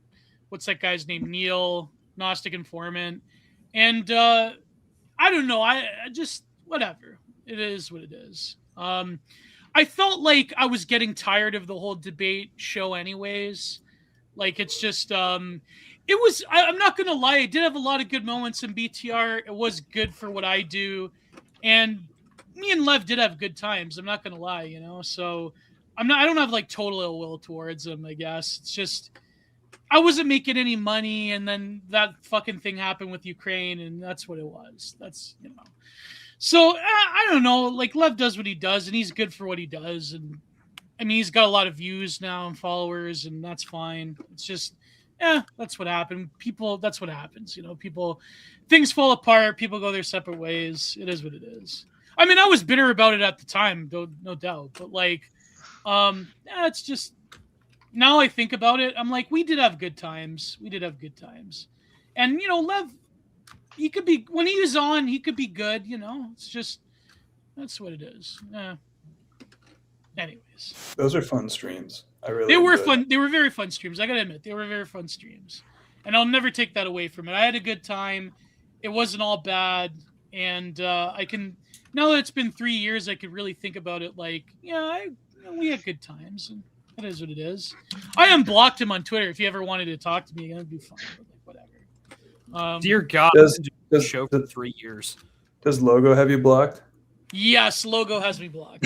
what's that guy's name? Neil, Gnostic Informant. And I don't know. I just whatever. It is what it is. I felt I was getting tired of the whole debate show anyways. It's just it was, I'm not going to lie, I did have a lot of good moments in BTR. It was good for what I do. And me and Lev did have good times. I'm not going to lie, So I don't have total ill will towards him, I guess. It's just, I wasn't making any money. And then that fucking thing happened with Ukraine. And that's what it was. That's, So I don't know. Lev does what he does, and he's good for what he does. And I mean, he's got a lot of views now and followers, and that's fine. It's just, that's what happened. That's what happens. Things fall apart. People go their separate ways. It is what it is. I mean, I was bitter about it at the time, no doubt. But it's just, now I think about it, I'm we did have good times. We did have good times. And Lev, he could be when he was on, he could be good. It's just that's what it is. Anyways, those are fun streams. They were fun. They were very fun streams. I gotta admit, they were very fun streams, and I'll never take that away from it. I had a good time. It wasn't all bad, and I can now that it's been 3 years, I could really think about it. Like, we had good times, and that is what it is. I unblocked him on Twitter. If he ever wanted to talk to me again, it'd be fine. But whatever. Dear God, does show for 3 years. Does Logo have you blocked? Yes, Logo has me blocked.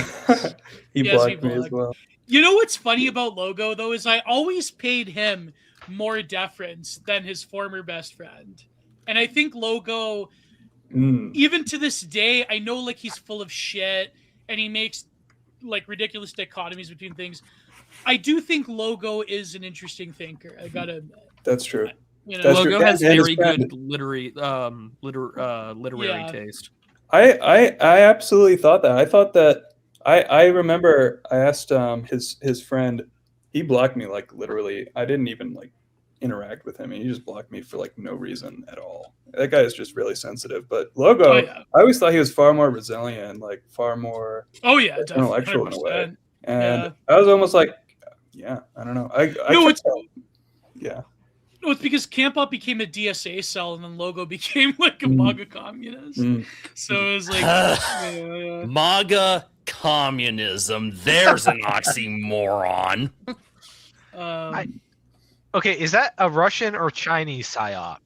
He blocked me as well. You know what's funny about Logo, though, is I always paid him more deference than his former best friend. And I think Logo, even to this day, I know like he's full of shit and he makes like ridiculous dichotomies between things. I do think Logo is an interesting thinker. I gotta admit. That's true. Logo has very good literary taste. I absolutely thought that. I thought that I remember I asked his friend, he blocked me like literally. I didn't even like interact with him, and he just blocked me for like no reason at all. That guy is just really sensitive. But Logo, I always thought he was far more resilient, like far more intellectual in a way. And I was almost like, I don't know. No, it's because Camp Out became a DSA cell, and then Logo became like a MAGA communist. So it was like MAGA communism. There's an oxymoron. Okay, is that a Russian or Chinese psyop?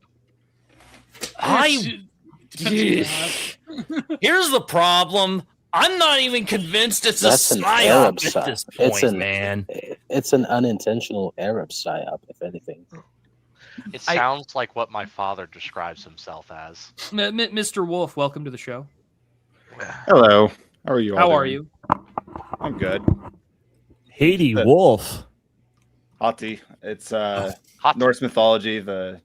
Here's the problem. I'm not even convinced it's That's a an psyop Arab at psyop. this point, man. It's an unintentional Arab psyop, if anything. It sounds like what my father describes himself as. Mr. Wolf, welcome to the show. Hello. How are you all How doing? are you? I'm good. Haiti Wolf. Hati. It's Norse mythology, the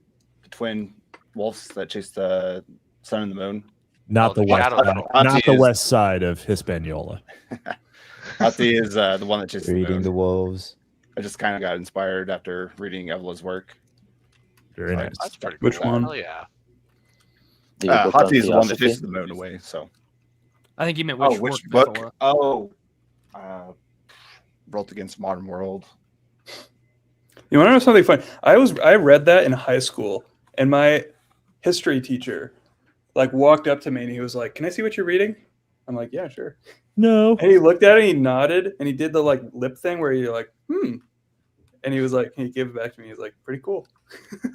twin wolves that chase the sun and the moon. Not the west side of Hispaniola. Hati is the one that chases Reading the wolves. I just kind of got inspired after reading Evela's work. Very nice. That's pretty Which cool. one? Hell yeah. Hati is the one that chases the moon away. So I think you meant which book? Revolt Against Modern World. You want to know something funny? I read that in high school, and my history teacher like walked up to me and he was like, "Can I see what you're reading?" I'm like, "Yeah, sure." No. And he looked at it, and he nodded, and he did the like lip thing where you're like, and he was like, he gave it back to me. He's like, "Pretty cool."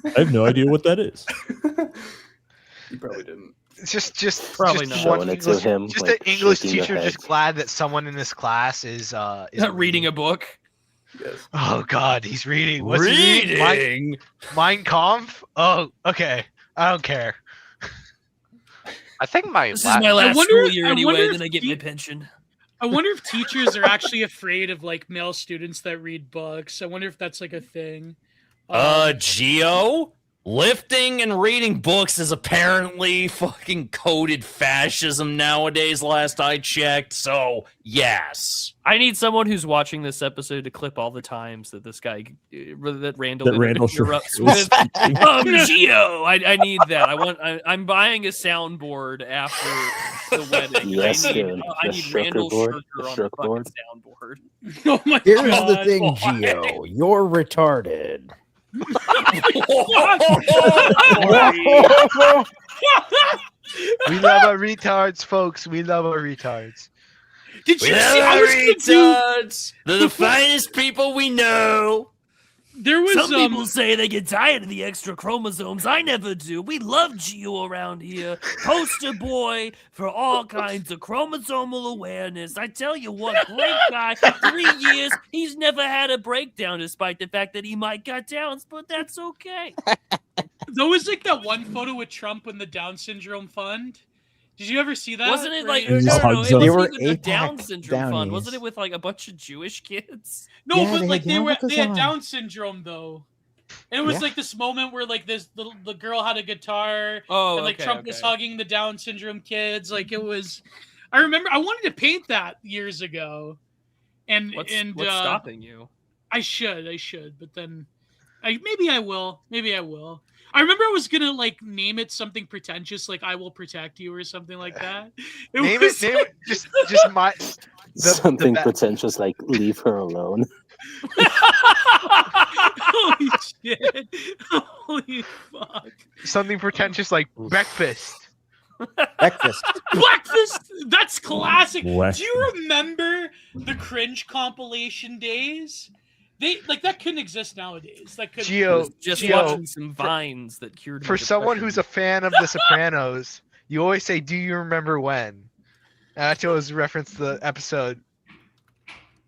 I have no idea what that is. He probably didn't. Just probably just not. one Showing it to English, him, just like, an English shaking their teacher just heads. glad that someone in this class is Reading a book. Yes. Oh God, he's reading. What's he reading? Mein Kampf? Oh, okay. I don't care. I think This is my last school year anyway, then I get my pension. I wonder if teachers are actually afraid of like male students that read books. I wonder if that's like a thing. Gio? Lifting and reading books is apparently fucking coded fascism nowadays, last I checked, so yes. I need someone who's watching this episode to clip all the times that this guy, that Randall interrupts with. Gio, I need that. I'm buying a soundboard after the wedding. Yes, I the need Randall Shirker Shirker on the board. fucking soundboard. Oh my Here's God. the thing, Gio. You're retarded. We love our retards, folks. We love our retards. Did you We see? love I was our retards. They're the finest people we know. There was Some people say they get tired of the extra chromosomes. I never do. We love Gio around here. Poster boy for all kinds of chromosomal awareness. I tell you what, great guy. 3 years, he's never had a breakdown despite the fact that he might got downs, but that's okay. There was like that one photo with Trump and the Down Syndrome Fund. Did you ever see that? Wasn't it like Where he- no, it wasn't They were even the Down APAC Syndrome Fund. Downies. Wasn't it with like a bunch of Jewish kids? No, Yeah, but they like had they had yarmulkes on. Down syndrome though. And it was Yeah. like this moment where like the girl had a guitar Oh, and like okay, Trump was okay. hugging the Down syndrome kids. Like it was I remember I wanted to paint that years ago. And What's and stopping you? I should, but then Maybe I will. I remember I was gonna like name it something pretentious, like "I will protect you" or something like that. Name it. Just my something pretentious like "Leave her alone." Holy shit! Holy fuck! Something pretentious like breakfast. Breakfast. That's classic. Breakfast. Do you remember the cringe compilation days? That couldn't exist nowadays. That could Gio, watching some vines that cured. For someone who's a fan of The Sopranos, you always say, "Do you remember when?" And I always reference the episode.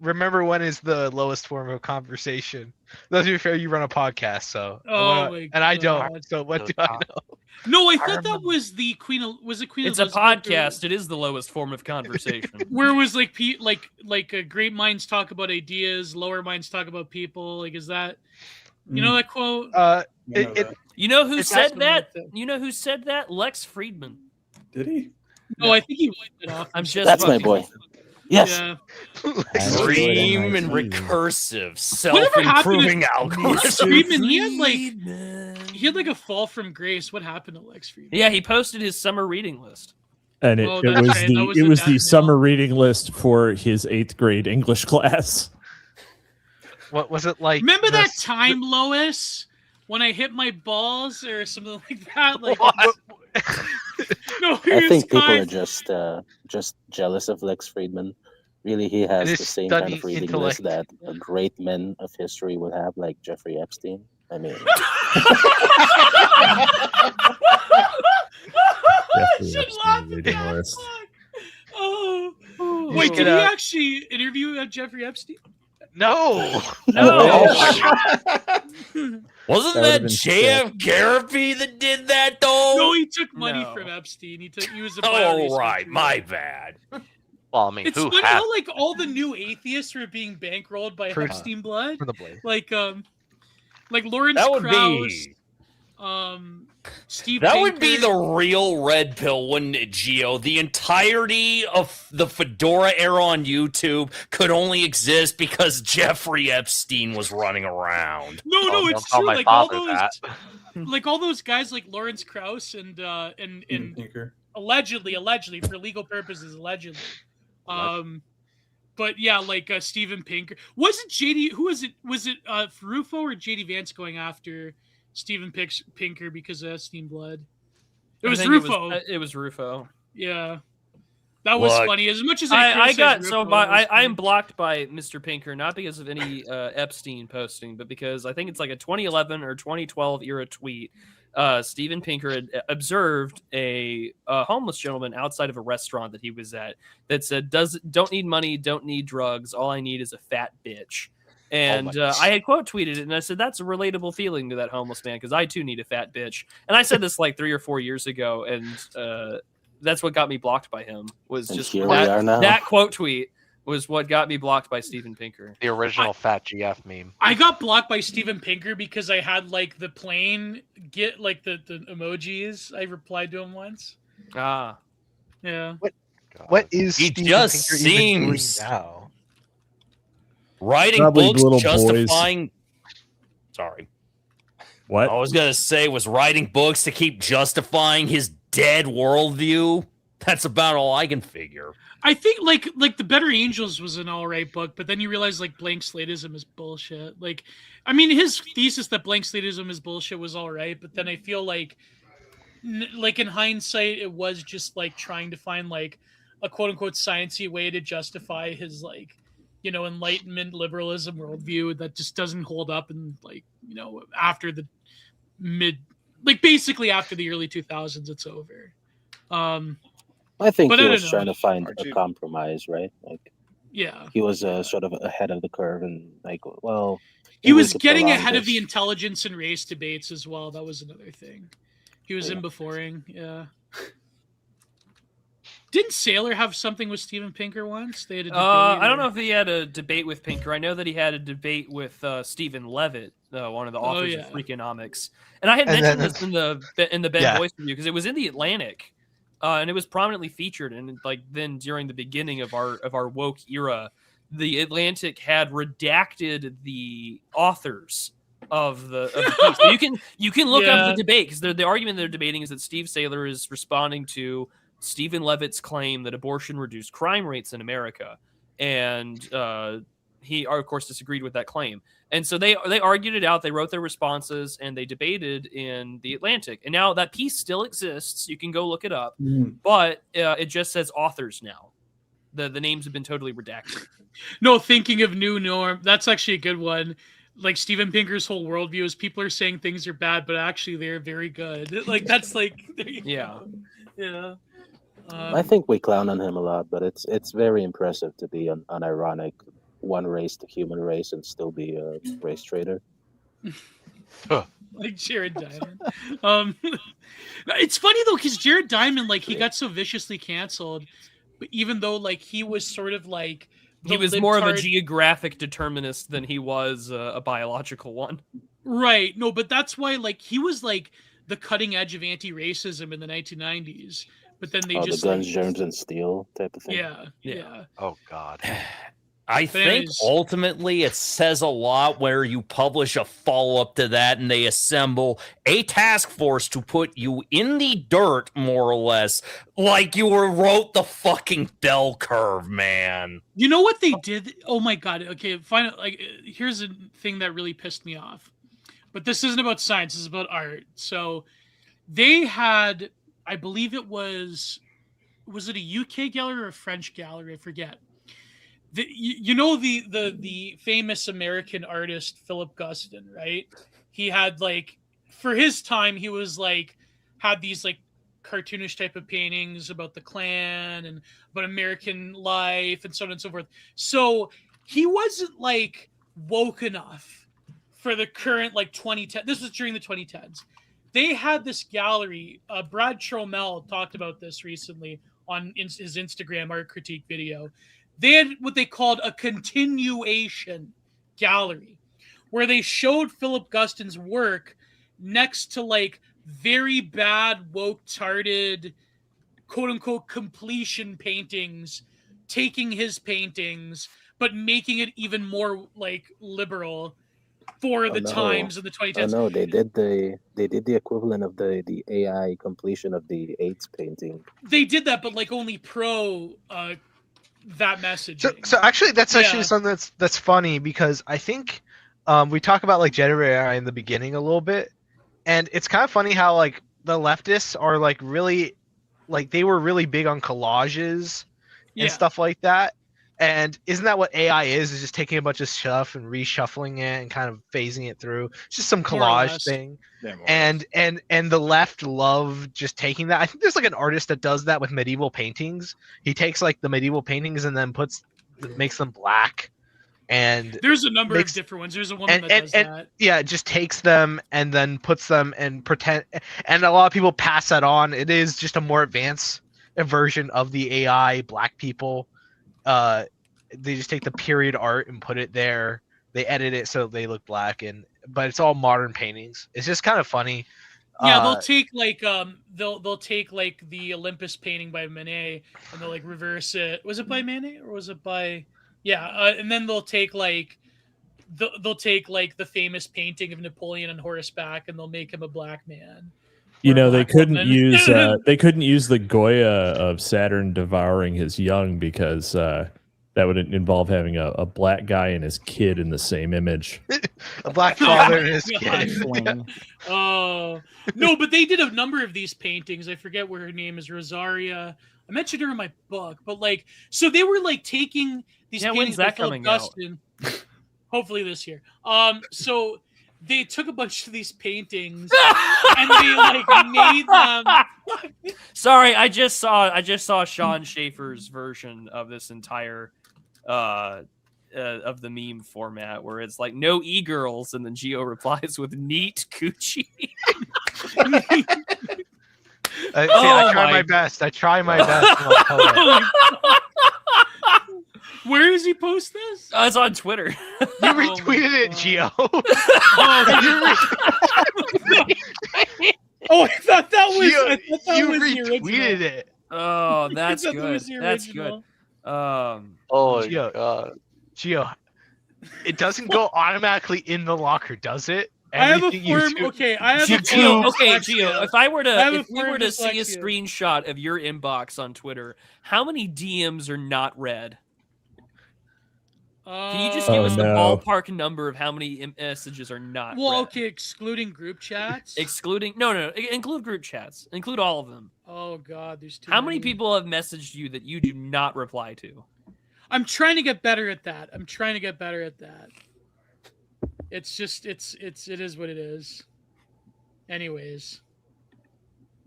Remember when is the lowest form of conversation. Let's be fair, you run a podcast, so I don't. So what do I know? No, I thought that was the Queen. Was it Queen? It's a podcast. It is the lowest form of conversation. Where it was like great minds talk about ideas, lower minds talk about people. Like, is that you know that quote? You know who said that? You know who said that? Lex Friedman. Did he? No, I think he wiped it off. I'm just. That's my boy. Yes. Yeah. Dream and recursive, self-improving algorithm. Friedman, he had like a fall from grace. What happened to Lex Friedman? Yeah, he posted his summer reading list. And it was the summer reading list for his 8th grade English class. What was it like? Remember that time, Lois, when I hit my balls or something like that? Like, no, I think people are just jealous of Lex Friedman. Really, he has the same kind of reading list that great men of history would have, like Jeffrey Epstein. I mean, wait, did he actually interview Jeffrey Epstein? No. Wasn't that JF Garrity that did that though? No, he took money from Epstein. He was a oh right, my bad. Well, I mean, it's funny how like all the new atheists were being bankrolled by Epstein blood. Like Lawrence Krauss, Steve. That would be the real red pill, wouldn't it, Gio? The entirety of the Fedora era on YouTube could only exist because Jeffrey Epstein was running around. No, it's true. Like all those guys, like Lawrence Krauss and allegedly for legal purposes, allegedly. But yeah, like Steven Pinker. Was it JD? Who was it? Was it Rufo or JD Vance going after Steven Pinker because of Epstein blood? It was Rufo. It was Rufo. Yeah, that was funny. As much as I'm blocked by Mr. Pinker, not because of any Epstein posting, but because I think it's like a 2011 or 2012 era tweet. Steven Pinker had observed a homeless gentleman outside of a restaurant that he was at that said, "Don't need money, don't need drugs. All I need is a fat bitch." And I had quote tweeted it, and I said, "That's a relatable feeling to that homeless man because I too need a fat bitch." And I said this like 3 or 4 years ago, and that's what got me blocked by him. Was just that quote tweet was what got me blocked by Steven Pinker. The original Fat GF meme. I got blocked by Steven Pinker because I had like the plane get like the emojis. I replied to him once. Ah. Yeah. What is he Steven just Pinker seems even doing now? Writing Probably books justifying Sorry. What? I was gonna say was writing books to keep justifying his dead worldview. That's about all I can figure. I think like The Better Angels was an all right book, but then you realize like blank slateism is bullshit. Like, I mean, his thesis that blank slateism is bullshit was all right, but then I feel like in hindsight, it was just like trying to find like a quote unquote sciencey way to justify his like, you know, Enlightenment liberalism worldview that just doesn't hold up in like, you know, after the basically after the early 2000s, it's over. I think he was trying to find a compromise, right? Like, yeah, he was sort of ahead of the curve, and like, well, he was getting ahead of the intelligence and race debates as well. That was another thing. He was in beforeing, yeah. Didn't Saylor have something with Steven Pinker once? They had a debate. I don't know if he had a debate with Pinker. I know that he had a debate with Stephen Levitt, one of the authors of Freakonomics. And I had mentioned this in the Ben Boyce review because it was in the Atlantic. And it was prominently featured, and like then during the beginning of our woke era, the Atlantic had redacted the authors of the piece. So you can look up the debate, because the argument they're debating is that Steve Saylor is responding to Stephen Levitt's claim that abortion reduced crime rates in America, and he, of course, disagreed with that claim. And so they argued it out. They wrote their responses, and they debated in the Atlantic. And now that piece still exists. You can go look it up, but it just says authors now. The names have been totally redacted. No, thinking of new norm. That's actually a good one. Like Steven Pinker's whole worldview is people are saying things are bad, but actually they're very good. Like that's like yeah. I think we clown on him a lot, but it's very impressive to be an unironic one race to human race and still be a race trader. Like Jared Diamond. It's funny though, because Jared Diamond, like, he got so viciously canceled, but even though like he was sort of like he was more of a geographic determinist than he was a biological one. Right. No, but that's why like he was like the cutting edge of anti-racism in the 1990s. But then they just the guns, germs, and steel type of thing. Yeah. Oh God. I think ultimately it says a lot where you publish a follow-up to that and they assemble a task force to put you in the dirt, more or less, like you wrote the fucking bell curve, man. You know what they did? Oh my God. Okay, fine. Like, here's a thing that really pissed me off. But this isn't about science, this is about art. So they had, I believe it was it a UK gallery or a French gallery? I forget. The famous American artist Philip Guston, right? He had like, for his time, he was like had these like cartoonish type of paintings about the Klan and about American life and so on and so forth. So he wasn't like woke enough for the current like 2010. This was during the 2010s. They had this gallery. Brad Tromel talked about this recently on his Instagram art critique video. They had what they called a continuation gallery, where they showed Philip Guston's work next to like very bad, woke-tarded, quote-unquote completion paintings, taking his paintings, but making it even more like liberal for the times of the 2010s. Oh no, they did the equivalent of the AI completion of the AIDS painting. They did that, but like only pro that message. So actually, that's actually something that's funny, because I think we talk about like generative AI in the beginning a little bit, and it's kind of funny how like the leftists are like really, like they were really big on collages and stuff like that. And isn't that what AI is just taking a bunch of stuff and reshuffling it and kind of phasing it through? It's just some collage thing. And the left love just taking that. I think there's like an artist that does that with medieval paintings. He takes like the medieval paintings and then makes them black. And there's a number of different ones. There's a woman that does that. Yeah, it just takes them and then puts them and pretend. And a lot of people pass that on. It is just a more advanced version of the AI black people. They just take the period art and put it there. They edit it so they look black, but it's all modern paintings. It's just kind of funny. Yeah, they'll take like they'll take like the Olympus painting by Manet and they'll like reverse it. Was it by Manet or was it by and then they'll take like the famous painting of Napoleon on horseback and they'll make him a black man. You know, they couldn't use the Goya of Saturn devouring his young, because that would involve having a black guy and his kid in the same image. A black father and his kid. Oh no, but they did a number of these paintings. I forget what her name is, Rosaria. I mentioned her in my book, but like, so they were like taking these paintings by Philip Guston. Hopefully this year. So they took a bunch of these paintings and they like made them. Sorry, I just saw Sean Schaefer's version of this entire of the meme format, where it's like no e-girls and then Gio replies with neat coochie. I try my best. I try my best. Where does he post this? It's on Twitter. You retweeted it, Gio. I thought that was. Gio, you retweeted it. Oh, that's good. That's good. Gio, Gio, it doesn't go automatically in the locker, does it? I have a form. Okay, I have a Gio, form. okay, Gio. If we were to see a dyslexia. screenshot of your inbox on Twitter, how many DMs are not read? Can you just give us the ballpark number of how many messages are not read? Okay, excluding group chats. No, include group chats. Include all of them. Oh God, there's too How many people have messaged you that you do not reply to? I'm trying to get better at that. It's just it is what it is. Anyways.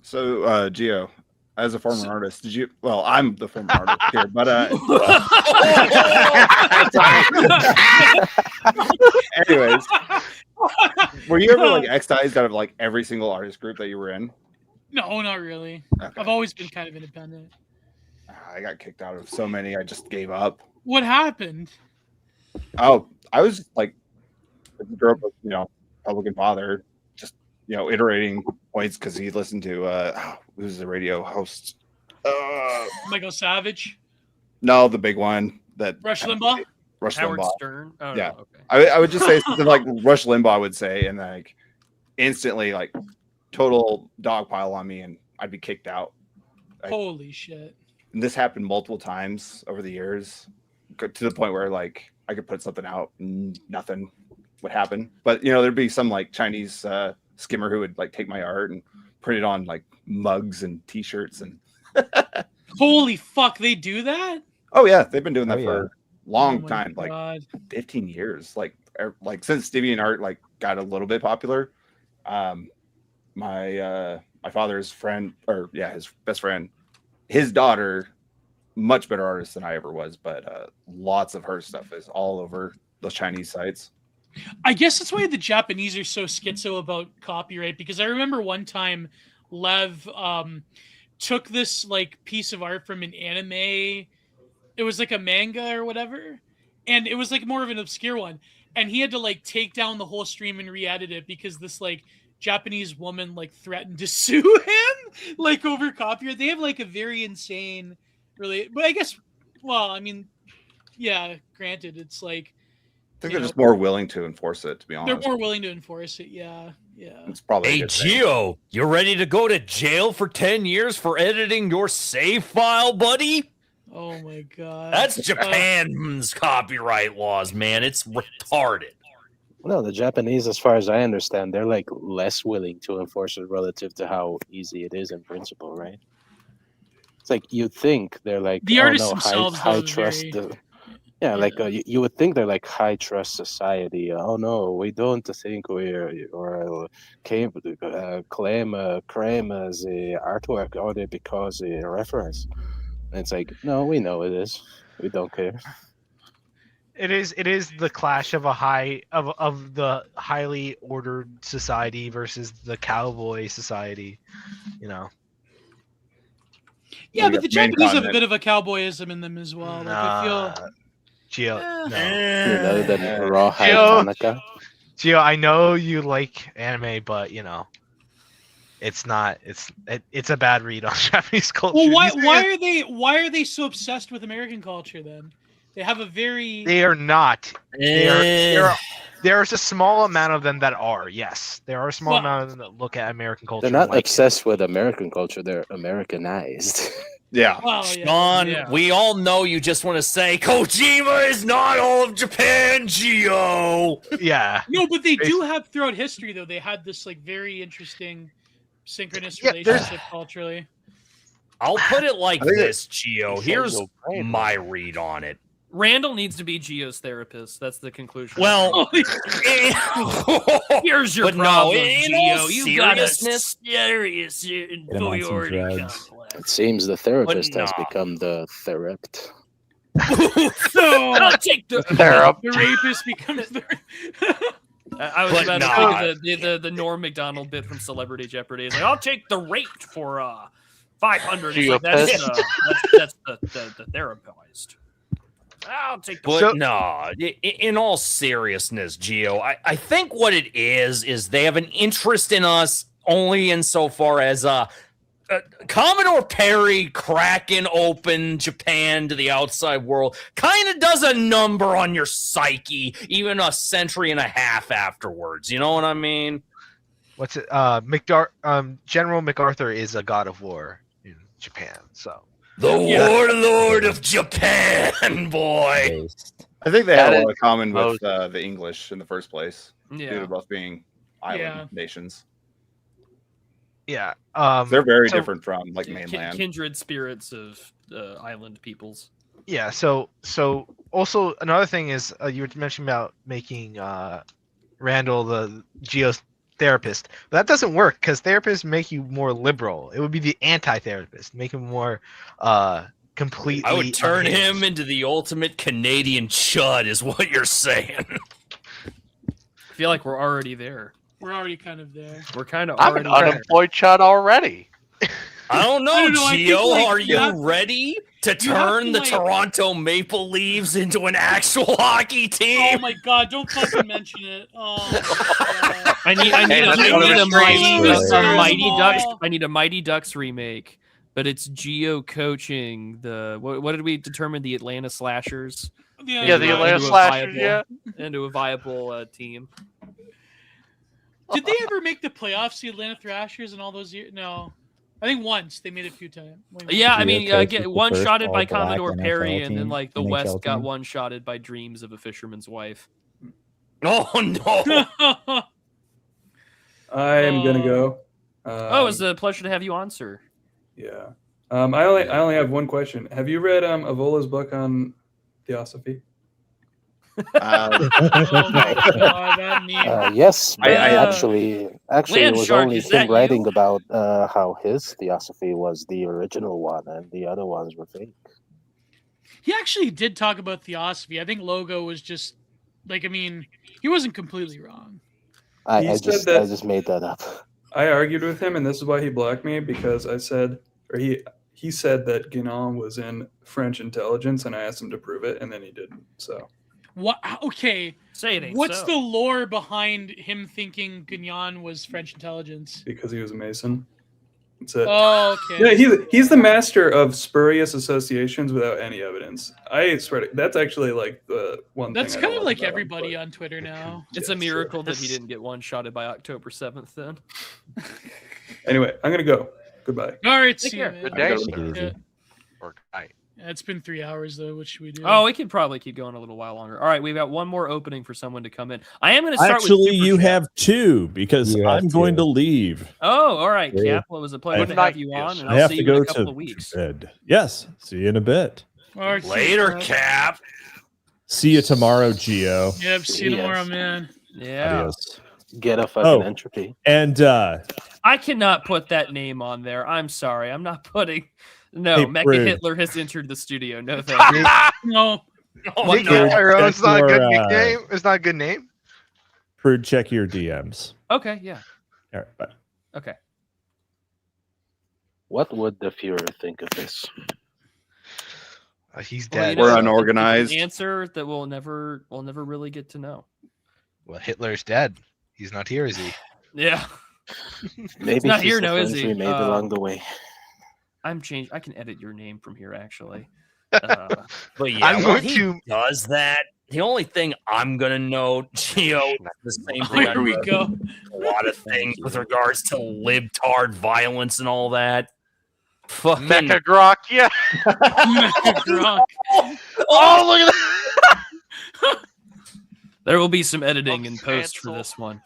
So Gio, as a former artist, did you? Well, I'm the former artist here, but anyways, were you ever like excised out of like every single artist group that you were in? No, not really. Okay. I've always been kind of independent. I got kicked out of so many, I just gave up. What happened? Oh, I was like, grew up with, Republican father, just iterating points because he listened to who's the radio host? Michael Savage. No, the big one that Rush Limbaugh. Howard Limbaugh. Stern. Oh, yeah, no, okay. I would just say something like Rush Limbaugh would say, and like instantly like total dog pile on me, and I'd be kicked out. Holy shit! And this happened multiple times over the years, to the point where like I could put something out and nothing would happen. But there'd be some like Chinese skimmer who would like take my art and print it on like mugs and T-shirts and. Holy fuck! They do that? Oh yeah, they've been doing that for a long time, God. like 15 years. Like since DeviantArt like got a little bit popular. My father's friend, his best friend, his daughter, much better artist than I ever was, but lots of her stuff is all over those Chinese sites. I guess that's why the Japanese are so schizo about copyright, because I remember one time Lev took this like piece of art from an anime. It was like a manga or whatever, and it was like more of an obscure one, and he had to like take down the whole stream and re-edit it because this like Japanese woman like threatened to sue him like over copyright. They have like a very insane but I guess, well, I mean, yeah, granted, it's like I think they're just more willing to enforce it, to be honest. They're more willing to enforce it, yeah. It's probably Hey Gio, you ready to go to jail for 10 years for editing your save file, buddy? Oh my god. That's Japan's copyright laws, man. It's retarded. No, the Japanese, as far as I understand, they're like less willing to enforce it relative to how easy it is in principle, right? It's like you think they're like the artists themselves high trust. You would think they're like high trust society. Oh no, we don't think we claim as a artwork only because a reference. And it's like, no, we know it is. We don't care. It is the clash of of the highly ordered society versus the cowboy society, Yeah, but the Japanese have a bit of a cowboyism in them as well. Like I feel Gio, Gio, I know you like anime, but it's not. It's a bad read on Japanese culture. Well, why are they so obsessed with American culture then? They have a very. They are not. There's a small amount of them that are. Yes, there are a small amount of them that look at American culture. They're not obsessed with American culture. They're Americanized. Yeah. Well, Sean, we all know you just want to say Kojima is not all of Japan, Gio. Yeah. No, but they do have throughout history though. They had this like very interesting synchronous relationship culturally. I'll put it like this, Gio. Here's my read on it. Randall needs to be Gio's therapist. That's the conclusion. Well, here's your problem, Gio. You got a serious inferiority complex. It seems the therapist has become the therapt. So I'll take the rapist becomes the. I was about to think of the Norm Macdonald bit from Celebrity Jeopardy. It's like, I'll take the raped for 500. Like, that's the therapist. I'll take the in all seriousness, Gio, I think what it is they have an interest in us only insofar as Commodore Perry cracking open Japan to the outside world kind of does a number on your psyche, even a century and a half afterwards. You know what I mean? What's it? General MacArthur is a god of war in Japan. So the warlord of Japan, boy. I think they had a lot of common with the English in the first place. Yeah, due to both being island nations. Yeah, they're very different from like mainland. Kindred spirits of island peoples. Yeah. So also another thing is you were mentioning about making Randall the Gio's therapist. But that doesn't work because therapists make you more liberal. It would be the anti-therapist, make him more completely. I would turn him into the ultimate Canadian chud, is what you're saying. I feel like we're already there. We're already kind of there. We're kind of I'm already an unemployed chud already. I don't know, Gio. like are you ready to turn the Toronto Maple Leafs into an actual hockey team? Oh my god! Don't fucking mention it. Oh. I need a Mighty Ducks remake, but it's Gio coaching the what did we determine, the Atlanta Slashers? Yeah, the Atlanta Slashers. Into a viable team. Did they ever make the playoffs, the Atlanta Thrashers, in all those years? No. I think once. They made it a few times. Yeah, I mean, get one-shotted by Commodore Perry, and then like the West got one-shotted by Dreams of a Fisherman's Wife. Oh no! I am gonna go. It was a pleasure to have you on, sir. Yeah. I only have one question. Have you read Avola's book on Theosophy? Yes, I actually it was only him writing about how his Theosophy was the original one and the other ones were fake. He actually did talk about Theosophy. I think Logo was just like, I mean, he wasn't completely wrong. I just made that up. I argued with him, and this is why he blocked me, because I said, or he said that Guénon was in French intelligence, and I asked him to prove it, and then he didn't. So. What? Okay. Say it ain't What's so. the lore behind him thinking Guignon was French intelligence? Because he was a Mason. That's it. Oh, okay. Yeah, he's the master of spurious associations without any evidence. I swear to, that's actually like the one. That's thing kind I of love like about everybody him, on Twitter now. It's a miracle that he didn't get one-shotted by October 7th. Then. Anyway, I'm gonna go. Goodbye. All right. Take See care. you, Good man. day, Yeah. Or night. Yeah, it's been 3 hours though. What should we do? Oh, we could probably keep going a little while longer. All right, we've got one more opening for someone to come in. I am going to start Actually, with Super you Chat. have two because I'm going to leave. Oh, all right, Yeah. Cap. Well, it was a pleasure to have you on, and I I'll have see to you in go a couple to of weeks. bed. Yes, see you in a bit. All right, Later, Cap. See you tomorrow, Gio. Yep. See you tomorrow, man. Yeah. Adios. Get a fucking entropy. And I cannot put that name on there. I'm sorry. I'm not putting. No, Hey, Mecha Prude. Hitler has entered the studio. No, thank you. No. Nick Tyrone, it's not a good nickname. It's not a good name. Prude, check your DMs. Okay, yeah. All right, bye. Okay. What would the Fuhrer think of this? He's Well, dead. you know, We're it's unorganized. an answer that we'll never really get to know. Well, Hitler's dead. He's not here, is he? Yeah. Maybe He's not he's here the now, is friends he? we made along the way. I'm changed. I can edit your name from here, actually. But yeah, I'm when going he to- does that, the only thing I'm gonna know, Gio, the same thing. Here we go. A lot of things with regards to libtard violence and all that. Fucking Mecha Grok, yeah. Grok. Oh, look at that. There will be some editing in post for this one.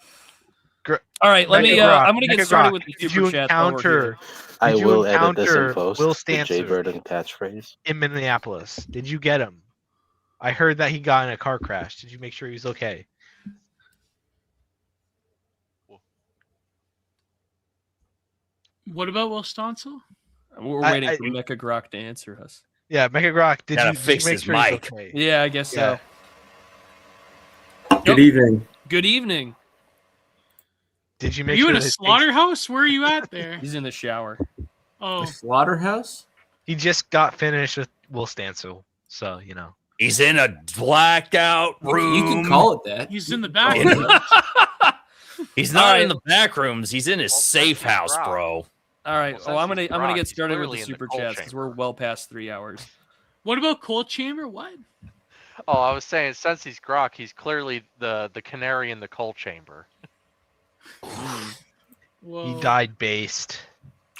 All right, let me. Mecha I'm gonna get Grok, started with the did super you chat. while we're encounter? here. I Did you will edit this in encounter post. Will The Stancer Jaybird and catchphrase. in Minneapolis? Did you get him? I heard that he got in a car crash. Did you make sure he was okay? What about Will Stonsel? We're I- waiting I- for Mecha Grok to answer us. Yeah, Mecha Grok, did Gotta you fix make his sure he's mic. okay? Yeah, I guess Yeah. so. Good evening. Good evening. Did you Are make you sure in a his face- slaughterhouse? Where are you at there? He's in the shower. Oh, Slaughterhouse? He just got finished with Will Stancil, so you know. He's in a blacked out room. You can call it that. he's in the back. He's not All right. in the back rooms. He's in his safe house, bro. All right. Well, I'm since gonna he's get Grok, started with he's the clearly in the super coal chats because we're well past 3 hours. What about cold chamber? What? Oh, I was saying, since he's Grok, he's clearly the canary in the coal chamber. He died based.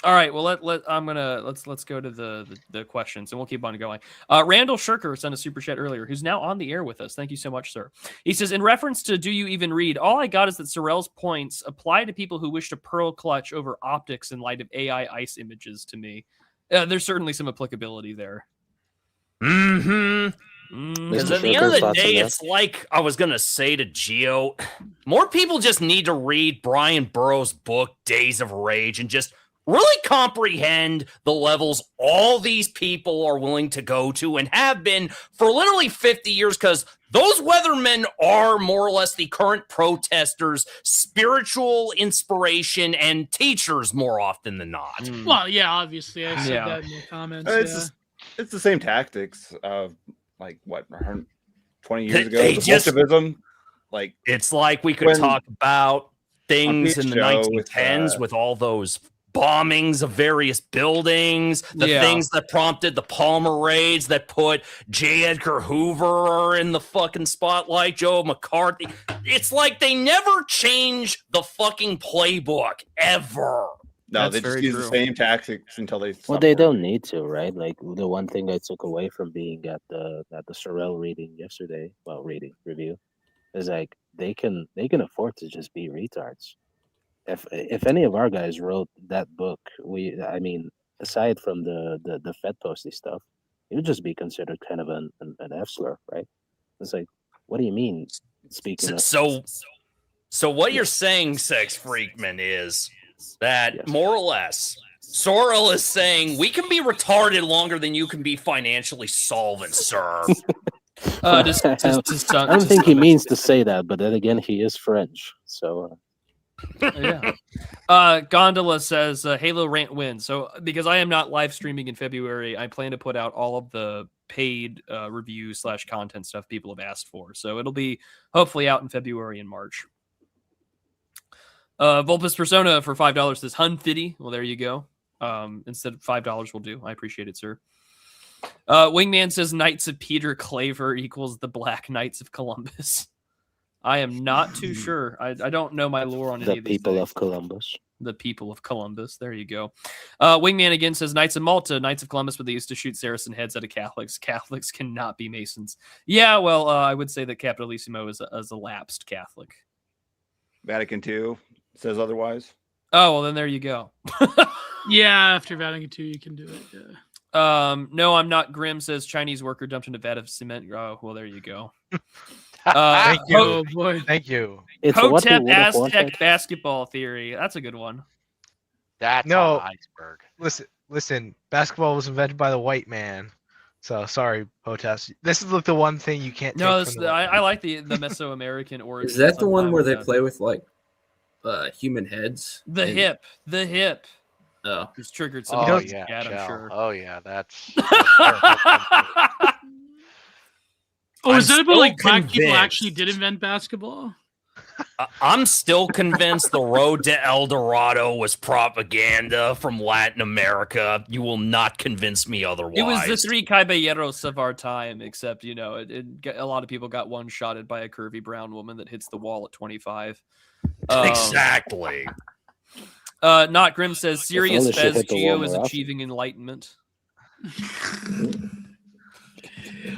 All right. Well, let's go to the questions and we'll keep on going. Randall Shirker sent a super chat earlier, who's now on the air with us. Thank you so much, sir. He says, in reference to "Do you even read?" all I got is that Sorrell's points apply to people who wish to pearl clutch over optics in light of AI ice images. To me, there's certainly some applicability there. Because at the end of the day, it's like I was going to say to Gio, more people just need to read Brian Burroughs' book, Days of Rage, and just really comprehend the levels all these people are willing to go to and have been for literally 50 years, because those weathermen are more or less the current protesters' spiritual inspiration and teachers more often than not. Well, yeah, obviously. I said that in the comments. It's the same tactics of, like, what, 20 years ago? They The just, Bolshevism? Like, it's like we could talk about things in the 1910s with with all those bombings of various buildings, the things that prompted the Palmer raids that put J. Edgar Hoover in the fucking spotlight, Joe McCarthy. It's like they never change the fucking playbook ever. No, they just use the same tactics until they. Well, they don't need to, right? Like, the one thing I took away from being at the Sorrell reading yesterday, review, is like they can afford to just be retards. If any of our guys wrote that book, I mean, aside from the Fed posty stuff, it would just be considered kind of an F slur, right? It's like, what do you mean? Speaking of so what you're saying, Sex Freakman, is that more or less Sorrell is saying we can be retarded longer than you can be financially solvent, sir. I don't think he means to say that, but then again, he is French, so. Gondola says Halo Rant wins. So because I am not live streaming in February, I plan to put out all of the paid review / content stuff people have asked for. So it'll be hopefully out in February and March. Vulpus Persona for $5 says Hunfitty. Well, there you go. Instead of $5 will do. I appreciate it, sir. Wingman says Knights of Peter Claver equals the Black Knights of Columbus. I am not too sure. I don't know my lore on any of these people things. of Columbus. The people of Columbus. There you go. Wingman again says Knights of Malta, Knights of Columbus, but they used to shoot Saracen heads out of Catholics. Catholics cannot be Masons. Yeah, well, I would say that Capitolissimo is a lapsed Catholic. Vatican II says otherwise. Oh, well, then there you go. Yeah, after Vatican II, you can do it. Yeah. No, I'm not. Grim says Chinese worker dumped in a vat of cement. Oh, well, there you go. Thank you. Oh boy. Thank you. Hotep Aztec basketball theory. That's a good one. That's on the iceberg. Listen. Basketball was invented by the white man. So sorry, Hotep. This is like the one thing you can't. No, take I like the Mesoamerican origin. Is that the one where they play with like human heads? The hip. Oh, it's triggered some. Oh yeah, I'm sure. Oh yeah, that's. Oh, is that about like black people actually did invent basketball? I'm still convinced the road to El Dorado was propaganda from Latin America. You will not convince me otherwise. It was the three caballeros of our time, except, a lot of people got one-shotted by a curvy brown woman that hits the wall at 25. Exactly. Not Grim says, Sirius Fez Gio is achieving enlightenment.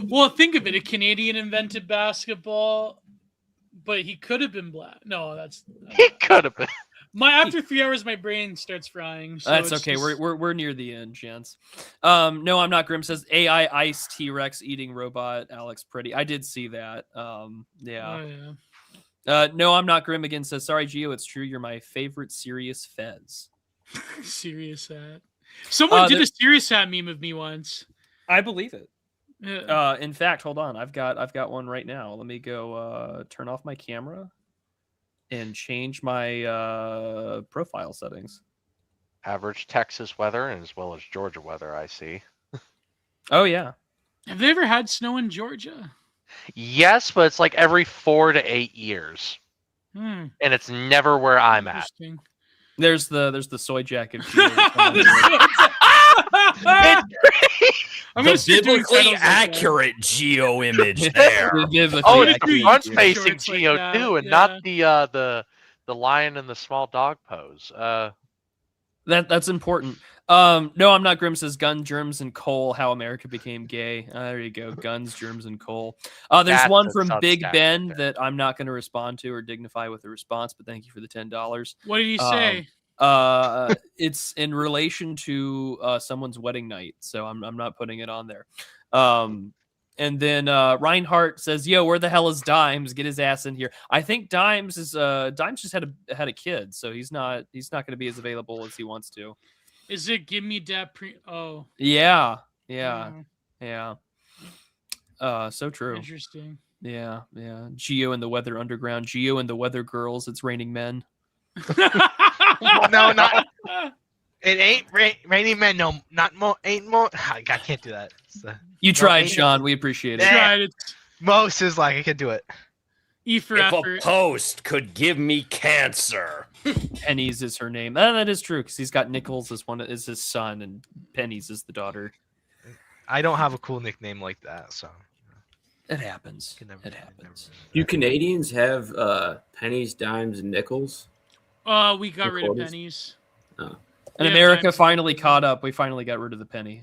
Well, think of it. A Canadian invented basketball, but he could have been black. No, he could have been. After 3 hours, my brain starts frying. So that's okay. Just... We're near the end, gents. No, I'm not. Grim says AI ice T-Rex eating robot. Alex Pretty. I did see that. Yeah. Oh, yeah. No, I'm not. Grim again says, sorry, Gio. It's true. You're my favorite Sirius Fez. Serious hat. Someone did a Serious hat meme of me once. I believe it. Yeah. In fact, hold on. I've got one right now. Let me go turn off my camera and change my profile settings. Average Texas weather and as well as Georgia weather, I see. Oh yeah. Have they ever had snow in Georgia? Yes, but it's like every 4 to 8 years. And it's never where I'm at. There's the soy jacket. I'm the biblically accurate Geo image there. Oh, it's the front-facing Geo too, and not the lion and the small dog pose. That's important. No, I'm not. Grim says gun, germs, and coal. How America became gay. There you go. Guns, germs, and coal. There's That's one a from Big Substack Ben right that I'm not going to respond to or dignify with a response, but thank you for the $10. What did he say? It's in relation to someone's wedding night, so I'm not putting it on there. And then Reinhardt says, "Yo, where the hell is Dimes? Get his ass in here." I think Dimes just had a kid, so he's not going to be as available as he wants to. Is it give me that pre? Oh, yeah. So true. Interesting. Yeah. Geo and the Weather Underground. Geo and the Weather Girls. It's raining men. No, not. It ain't raining men. No, not more. Ain't more. I can't do that. You tried, Sean. We appreciate it. Tried it. Most is like I can do it. E for if effort. a post could give me cancer. Pennies is her name. That is true because he's got Nichols as his son and Pennies is the daughter. I don't have a cool nickname like that, so it happens. It happens. Do Canadians have pennies, dimes, and nickels? We got rid of pennies. Oh. And America finally caught up. We finally got rid of the penny.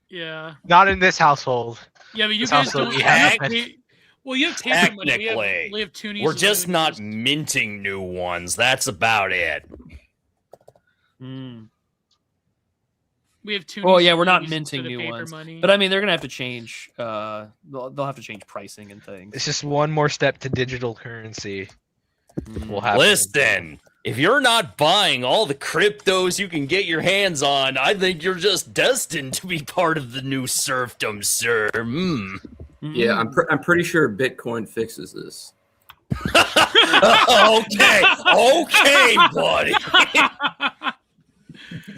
Yeah. Not in this household. Yeah, but you This guys household don't. we have Well, you have paper money. We have toonies. We're just not minting new ones. That's about it. We have toonies. Well, yeah, we're not minting new paper ones. money. But I mean, they're gonna have to change. They'll have to change pricing and things. It's just one more step to digital currency. Will happen. Listen, if you're not buying all the cryptos you can get your hands on, I think you're just destined to be part of the new serfdom, sir. Yeah, I'm pretty sure Bitcoin fixes this. Okay, buddy.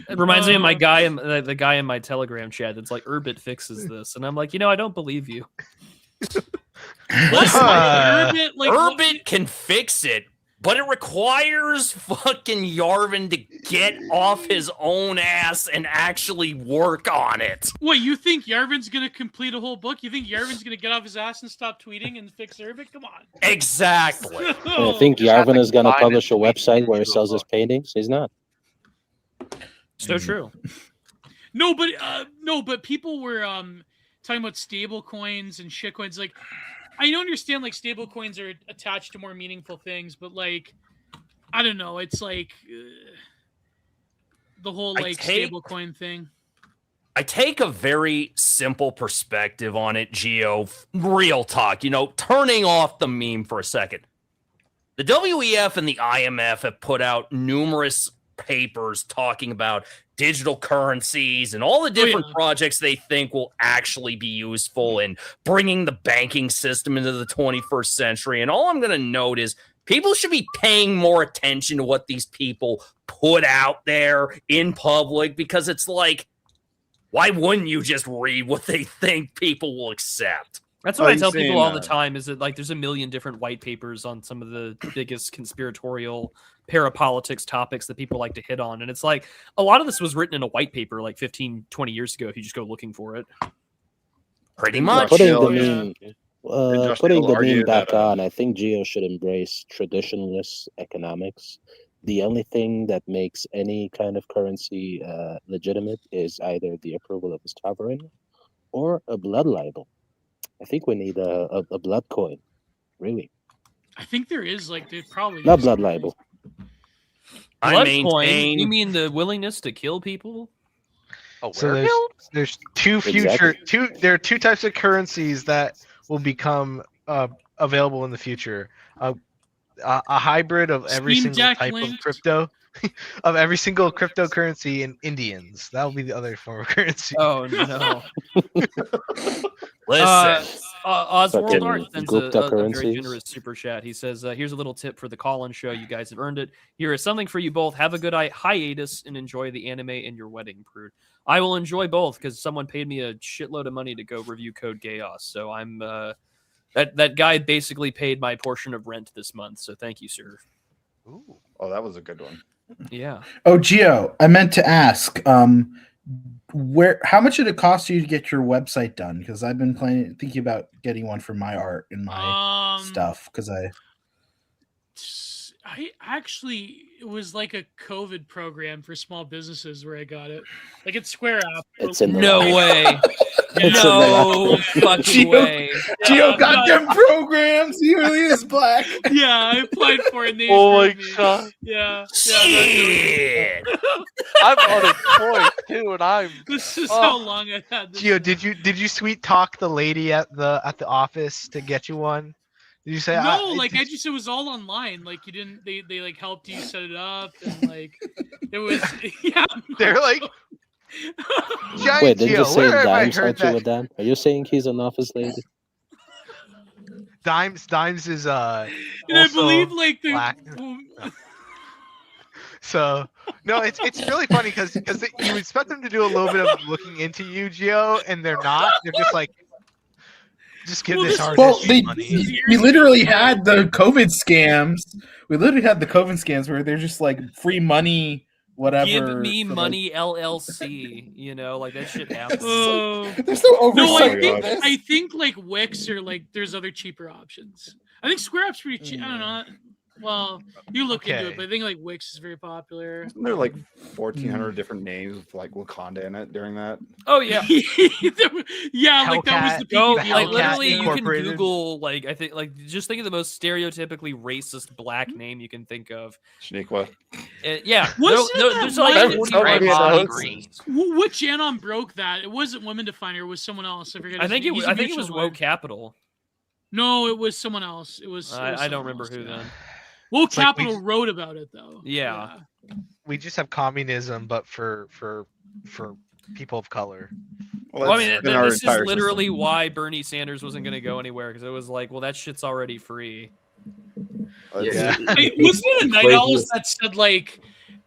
It reminds me of my guy, the guy in my Telegram chat. That's like, Urbit fixes this, and I'm like, I don't believe you. Listen, Urbit, Urbit can fix it, but it requires fucking Yarvin to get off his own ass and actually work on it. What, you think Yarvin's gonna complete a whole book? You think Yarvin's gonna get off his ass and stop tweeting and fix Urbit? Come on. Exactly. I think Yarvin is gonna publish a website where he sells his paintings. He's not. So true. No, but people were talking about stable coins and shitcoins. Like, I don't understand, like, stable coins are attached to more meaningful things, but, like, I don't know. It's like the whole, like, stable coin thing. I take a very simple perspective on it, Geo. Real talk, turning off the meme for a second. The WEF and the IMF have put out numerous papers talking about digital currencies and all the different projects they think will actually be useful in bringing the banking system into the 21st century. And all I'm going to note is people should be paying more attention to what these people put out there in public, because it's like, why wouldn't you just read what they think people will accept? That's what I tell people all the time, is that, like, there's a million different white papers on some of the biggest conspiratorial parapolitics topics that people like to hit on. And it's like, a lot of this was written in a white paper like 15, 20 years ago if you just go looking for it. Pretty much. Putting the meme back on, I think Gio should embrace traditionalist economics. The only thing that makes any kind of currency legitimate is either the approval of a sovereign or a blood libel. I think we need a blood coin, really. I think there is, like, there probably Not is. blood libel. Blood coin? You mean the willingness to kill people? So there's there are two types of currencies that will become available in the future. A hybrid of every Steam single Jack type linked. of crypto, of every single cryptocurrency in Indians. That will be the other form of currency. Oh no! Listen, Oswald Art sends a very currencies. generous super chat. He says, "Here's a little tip for the call-in show. You guys have earned it. Here is something for you both. Have a good hiatus and enjoy the anime in your wedding, Prude. I will enjoy both because someone paid me a shitload of money to go review Code Chaos. So I'm that guy basically paid my portion of rent this month. So thank you, sir." Ooh. Oh, that was a good one. Yeah. Oh, Gio, I meant to ask, how much did it cost you to get your website done? Because I've been thinking about getting one for my art and my stuff. Because I actually, it was like a COVID program for small businesses where I got it. Like it's Square App. It's in the No lobby. way. It's in the No lobby. fucking way. Gio got them programs. He really is black. Yeah, I applied for it. And they Oh my approved me. god. Yeah. Shit. I'm unemployed too, and I'm. This is how long I had this. Gio, did you sweet talk the lady at the office to get you one? Did you say No, it was all online. Like you didn't they like helped you set it up and like it was yeah. They're like Giant Wait, didn't you Gio, say where have I Dimes heard helped you that? with that? Are you saying he's an office lady? Dimes is And I also believe like the black. So no, it's really funny because you expect them to do a little bit of looking into you, Gio, and they're not. They're just like, just give this artist money. We literally had the COVID scams. We literally had the COVID scams where they're just like free money, whatever. Give me money, LLC. You know, like that shit happens. There's no oversight. No, I think like Wix or like there's other cheaper options. I think Square App's pretty cheap. I don't know. Well, you look into it, but I think like Wix is very popular. Isn't there like 1,400 different names with like Wakanda in it during that? Oh yeah, yeah, like that was the Go, peak. like literally, you can Google like I think like just think of the most stereotypically racist black name you can think of. Shaniqua. Yeah, Wasn't there's that like which Anon broke that? It wasn't Women Definer. It was someone else. I forget. I his think name. He's a it was mutual Woke one. Capital. No, it was someone else. It was. I don't remember who then. Woke It's like Capital wrote about it though. Yeah. We just have communism, but for people of color. Well, I mean, this is literally why Bernie Sanders wasn't going to go anywhere because it was like, well, that shit's already free. Yeah. Wasn't it a Night Owls that said like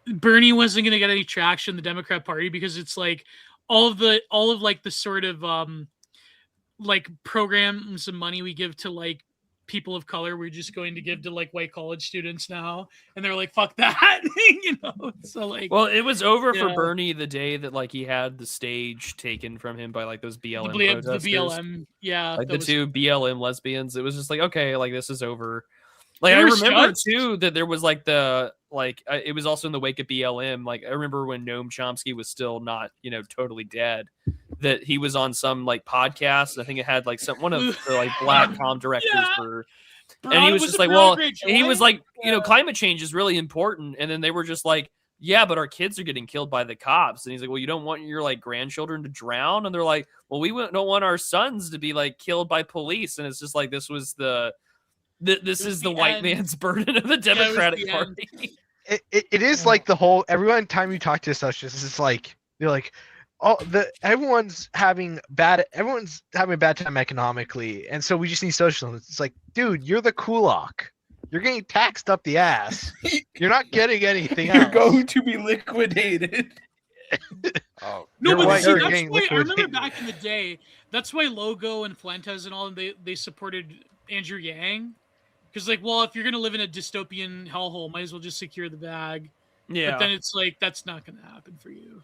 Bernie wasn't going to get any traction in the Democrat Party because it's like all of like the sort of like programs and money we give to like people of color we're just going to give to like white college students now, and they're like, fuck that. You know, so like, well, it was over for Bernie the day that like he had the stage taken from him by like those BLM protesters. The BLM, yeah, like the two BLM lesbians. It was just like, okay, like this is over. Like I remember too that there was like the it was also in the wake of BLM. Like I remember when Noam Chomsky was still not totally dead, that he was on some like podcast. I think it had like one of the like black com directors for, and he was just like, well, he was like, climate change is really important, and then they were just like, yeah, but our kids are getting killed by the cops, and he's like, well, you don't want your like grandchildren to drown, and they're like, well, we don't want our sons to be like killed by police, and it's just like this was this is the white man's burden of the Democratic Party. It is like the whole everyone time you talk to socialists, it's like they're like, everyone's having a bad time economically, and so we just need socialism. It's like, dude, you're the kulak. You're getting taxed up the ass. You're not getting anything else. You're going to be liquidated. No, but see, that's why I remember back in the day. That's why Logo and Fuentes and all they supported Andrew Yang. Because, like, well, if you're going to live in a dystopian hellhole, might as well just secure the bag. Yeah. But then it's like, that's not going to happen for you.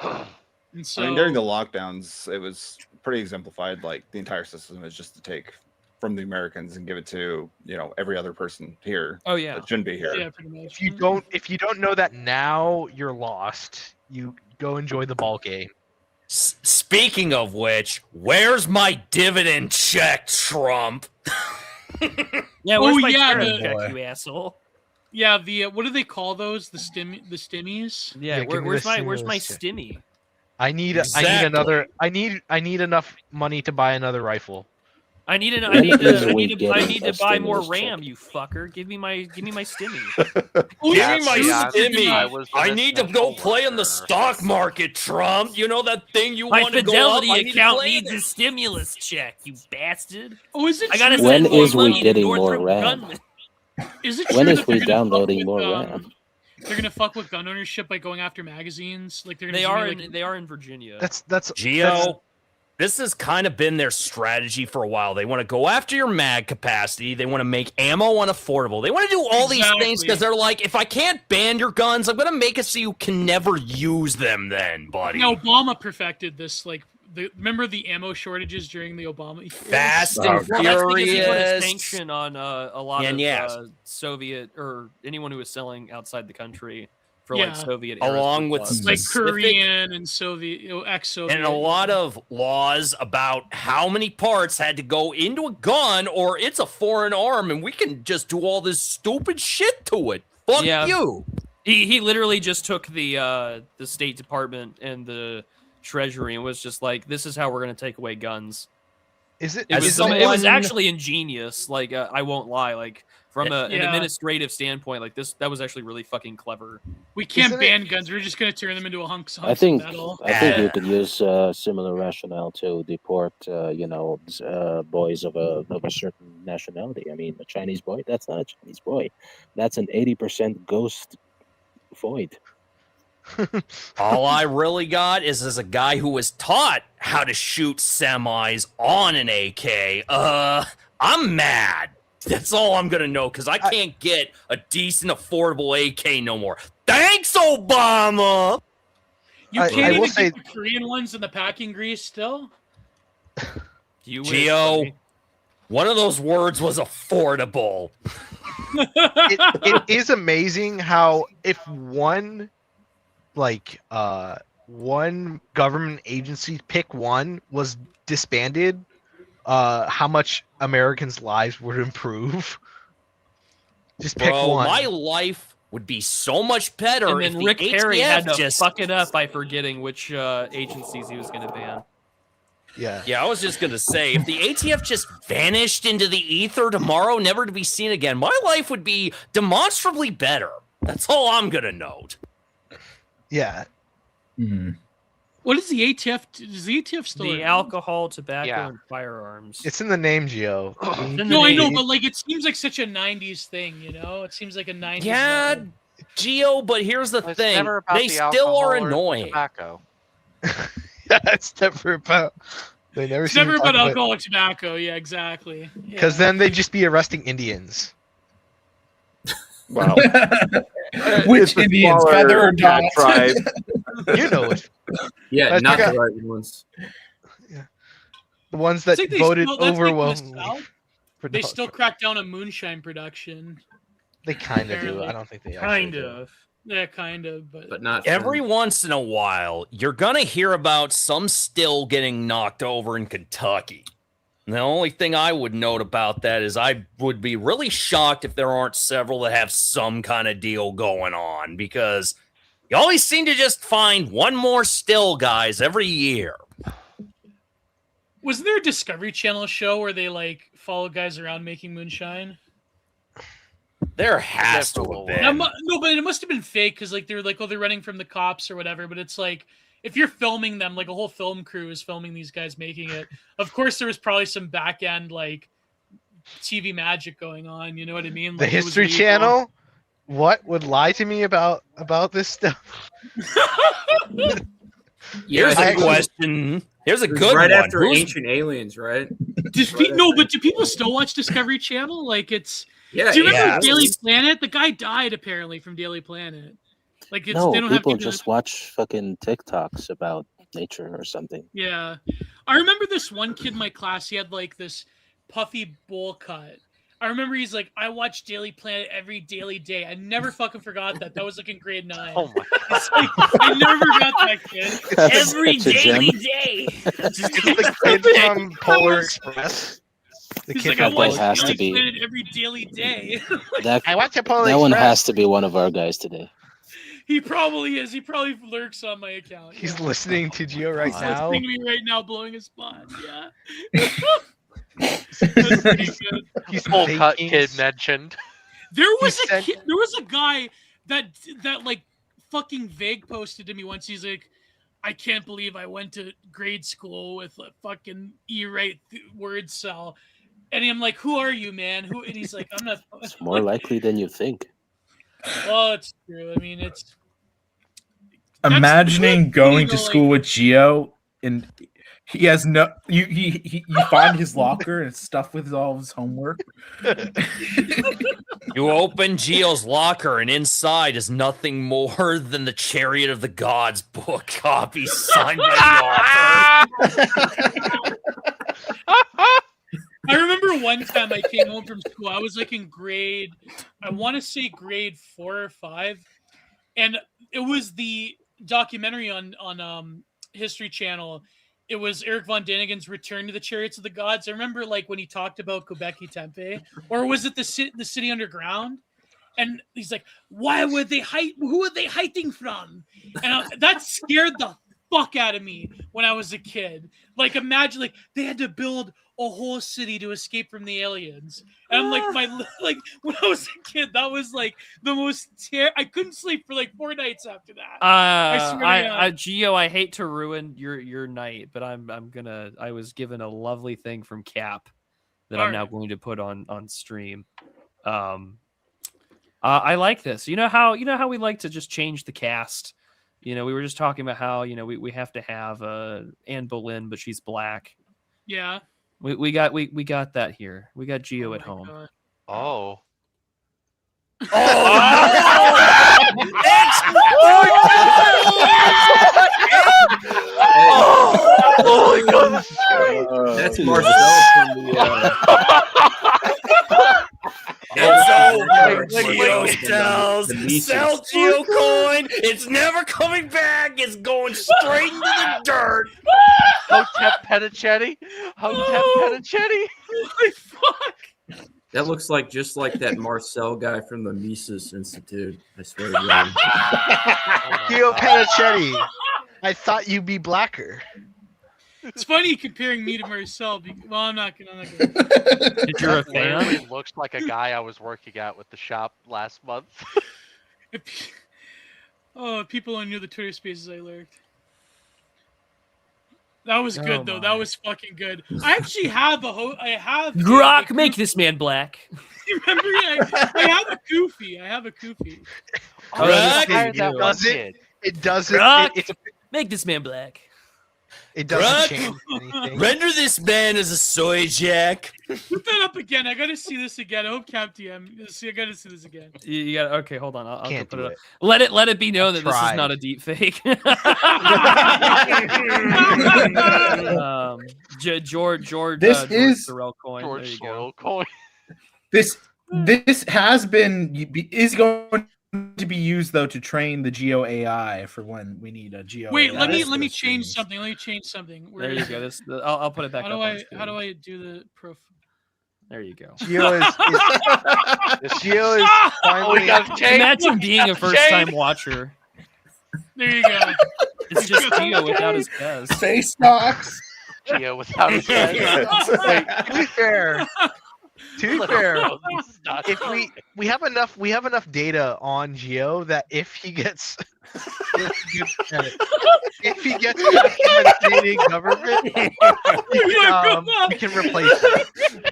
And so, I mean, during the lockdowns, it was pretty exemplified. Like, the entire system is just to take from the Americans and give it to, every other person here. Oh, yeah. That shouldn't be here. Yeah, pretty much. If you don't know that now, you're lost. You go enjoy the ball game. Speaking of which, where's my dividend check, Trump? Yeah, where's my dividend check, you asshole? Yeah, the what do they call those? The stimmies? Yeah, where's my stimmy? I need enough money to buy another rifle. I need to buy more RAM, you fucker. Give me my stimmy. Give me my stimmy. I need to go play in the stock market, Trump. You know that thing you want to go up? My Fidelity account needs a stimulus check, you bastard. Oh, is it? I gotta when send more is we money to getting more Northrop RAM? Grumman. Is it When true is that we they're gonna downloading fuck more with, RAM? They're gonna fuck with gun ownership by going after magazines. Like they're gonna. They are in Virginia. That's Gio. this has kind of been their strategy for a while. They want to go after your mag capacity. They want to make ammo unaffordable. They want to do all these things because they're like, if I can't ban your guns, I'm going to make it so you can never use them then, buddy. Now, Obama perfected this. Like, remember the ammo shortages during the Obama years? Fast and Well, that's because he put a Furious. sanction on a lot of Soviet or anyone who was selling outside the country for like Soviet era Along with like specific- Korean and Soviet, ex-Soviet, and a lot of laws about how many parts had to go into a gun or it's a foreign arm and we can just do all this stupid shit to it. Fuck you. He literally just took the State Department and the Treasury and was just like, this is how we're going to take away guns. It was actually ingenious. Like, I won't lie. Like, from an administrative standpoint, like that was actually really fucking clever. We can't ban guns. We're just going to turn them into a hunks I think of metal. you could use similar rationale to deport, boys of a certain nationality. I mean, a Chinese boy, that's not a Chinese boy. That's an 80% ghost void. All I really got is as a guy who was taught how to shoot semis on an AK. I'm mad. That's all I'm gonna know because I can't get a decent, affordable AK no more. Thanks, Obama. You can't even get the Korean ones in the packing grease still. Gio, one of those words was affordable. It is amazing how if one government agency, pick one, was disbanded, how much Americans' lives would improve. Just pick one. My life would be so much better. And if then the Rick Perry had to just fuck it up by forgetting which agencies he was going to ban. Yeah, I was just going to say, if the ATF just vanished into the ether tomorrow, never to be seen again, my life would be demonstrably better. That's all I'm going to note. Yeah. What is the ATF? Is the ATF still The around? alcohol, tobacco, and firearms. It's in the name, Gio. No, I know, but like it seems like such a '90s thing, you know? It seems like a '90s. Yeah, thing. Gio, but here's the thing. never about They the still alcohol are or the annoying. tobacco. It's never about. They never. It's never about alcohol or tobacco. Yeah, exactly. Because then they'd just be arresting Indians. Wow. Which Indians, feather or not? Tribe. You know it. Yeah, Let's not check the out- right ones. The ones that It's like they voted still- that's like in the overwhelmingly. South. for They Donald still Trump. crack down on moonshine production. They kind of do. Apparently. I don't think they Kind actually do. of. Yeah, kind of, but not Every once in a while, you're going to hear about some still getting knocked over in Kentucky. And the only thing I would note about that is I would be really shocked if there aren't several that have some kind of deal going on, because you always seem to just find one more still guys every year. Wasn't there a Discovery Channel show where they like follow guys around making moonshine? There has to have been. No, but it must have been fake because like they're like, oh, they're running from the cops or whatever. But it's like if you're filming them, like a whole film crew is filming these guys making it. Of course, there was probably some back end like TV magic going on. You know what I mean? The Like, it was History legal. Channel. What would lie to me about this stuff? Here's a question. Here's a It was good right one. after Who's- Ancient Aliens, right? No, but do people still watch Discovery Channel? Like it's. Yeah, Do you remember yeah. Daily Planet? The guy died apparently from Daily Planet. Like it's No, they don't have people people just watch fucking TikToks about nature or something. Yeah. I remember this one kid in my class, he had like this puffy bowl cut. I remember he's like, I watch Daily Planet every daily day. I never fucking forgot that. That was like in grade 9. Oh my It's like, I never forgot that kid. That's Every such a daily gem. day. It's the kid from Polar Express. The He's kid like, from I watch That has Daily to be- Planet every daily day. That, I watch a Polar that one Express. has to be one of our guys today. He probably is. He probably lurks on my account. He's listening to Gio right He's now. listening to me right now, blowing his spot. Yeah. That's pretty good. He's Full cut faking- kid mentioned. There was He a sent- kid, there was a guy that like fucking vague posted to me once. He's like, I can't believe I went to grade school with a fucking E-rate word cell. And I'm like, who are you, man? Who? And he's like, I'm not. It's more likely than you think. Well, it's true. I mean, it's Imagining that's going to illegal, school with Gio and He has no. You find his locker and it's stuffed with all of his homework. You open Gio's locker, and inside is nothing more than the Chariot of the Gods book copy signed by the author. I remember one time I came home from school. I was like in grade, I want to say grade 4 or 5, and it was the documentary on History Channel. It was Eric von Daniken's Return to the Chariots of the Gods. I remember like when he talked about Göbekli Tepe, or was it the city underground? And he's like, "Why would they hide? Who are they hiding from?" And that scared the fuck out of me when I was a kid. Like, imagine like they had to build a whole city to escape from the aliens. And I'm like, when I was a kid, that was like the most I couldn't sleep for like 4 nights after that. Gio, I hate to ruin your night, but I was given a lovely thing from Cap that I'm now going to put on stream. I like this. You know how we like to just change the cast. We were just talking about how we have to have Anne Boleyn, but she's black. Yeah. We got that here. We got Gio at home. God. Oh. Oh my God! That's Marcel from the. Gio tells, sell Gio coin. It's never coming back. It's going straight into the dirt. Hotep Pettichetti. Holy fuck! That looks like just like that Marcel guy from the Mises Institute. I swear to God. Gio Pettichetti. I thought you'd be blacker. It's funny comparing me to Marcel. Well, I'm not gonna. Did you a fan? Literally looks like a guy I was working at with the shop last month. Oh, people only knew the Twitter spaces I lurked. That was good though. That was fucking good. I actually have I have Grok, make this man black. Remember, I have a Goofy. It doesn't. Make this man black. It doesn't change anything. Render this man as a soy jack. Put that up again. I gotta see this again. I hope Cap DM. I gotta see this again. You got okay. Hold on. I'll put it up. Let it be known that this is not a deep fake. George. This is Sorrel coin. George Sorrel coin. This is going to be used though to train the Geo AI for when we need a Geo. Wait, AI let me change something. There you go. I'll put it back. How do I do the proof? There you go. Gio is finally. Imagine being a first-time watcher. There you go. It's just Gio without his Pez. Face box. Gio without his Pez. Wait, to be fair, if we have enough data on Gio that if he gets if he gets back from the Canadian government, we can replace him.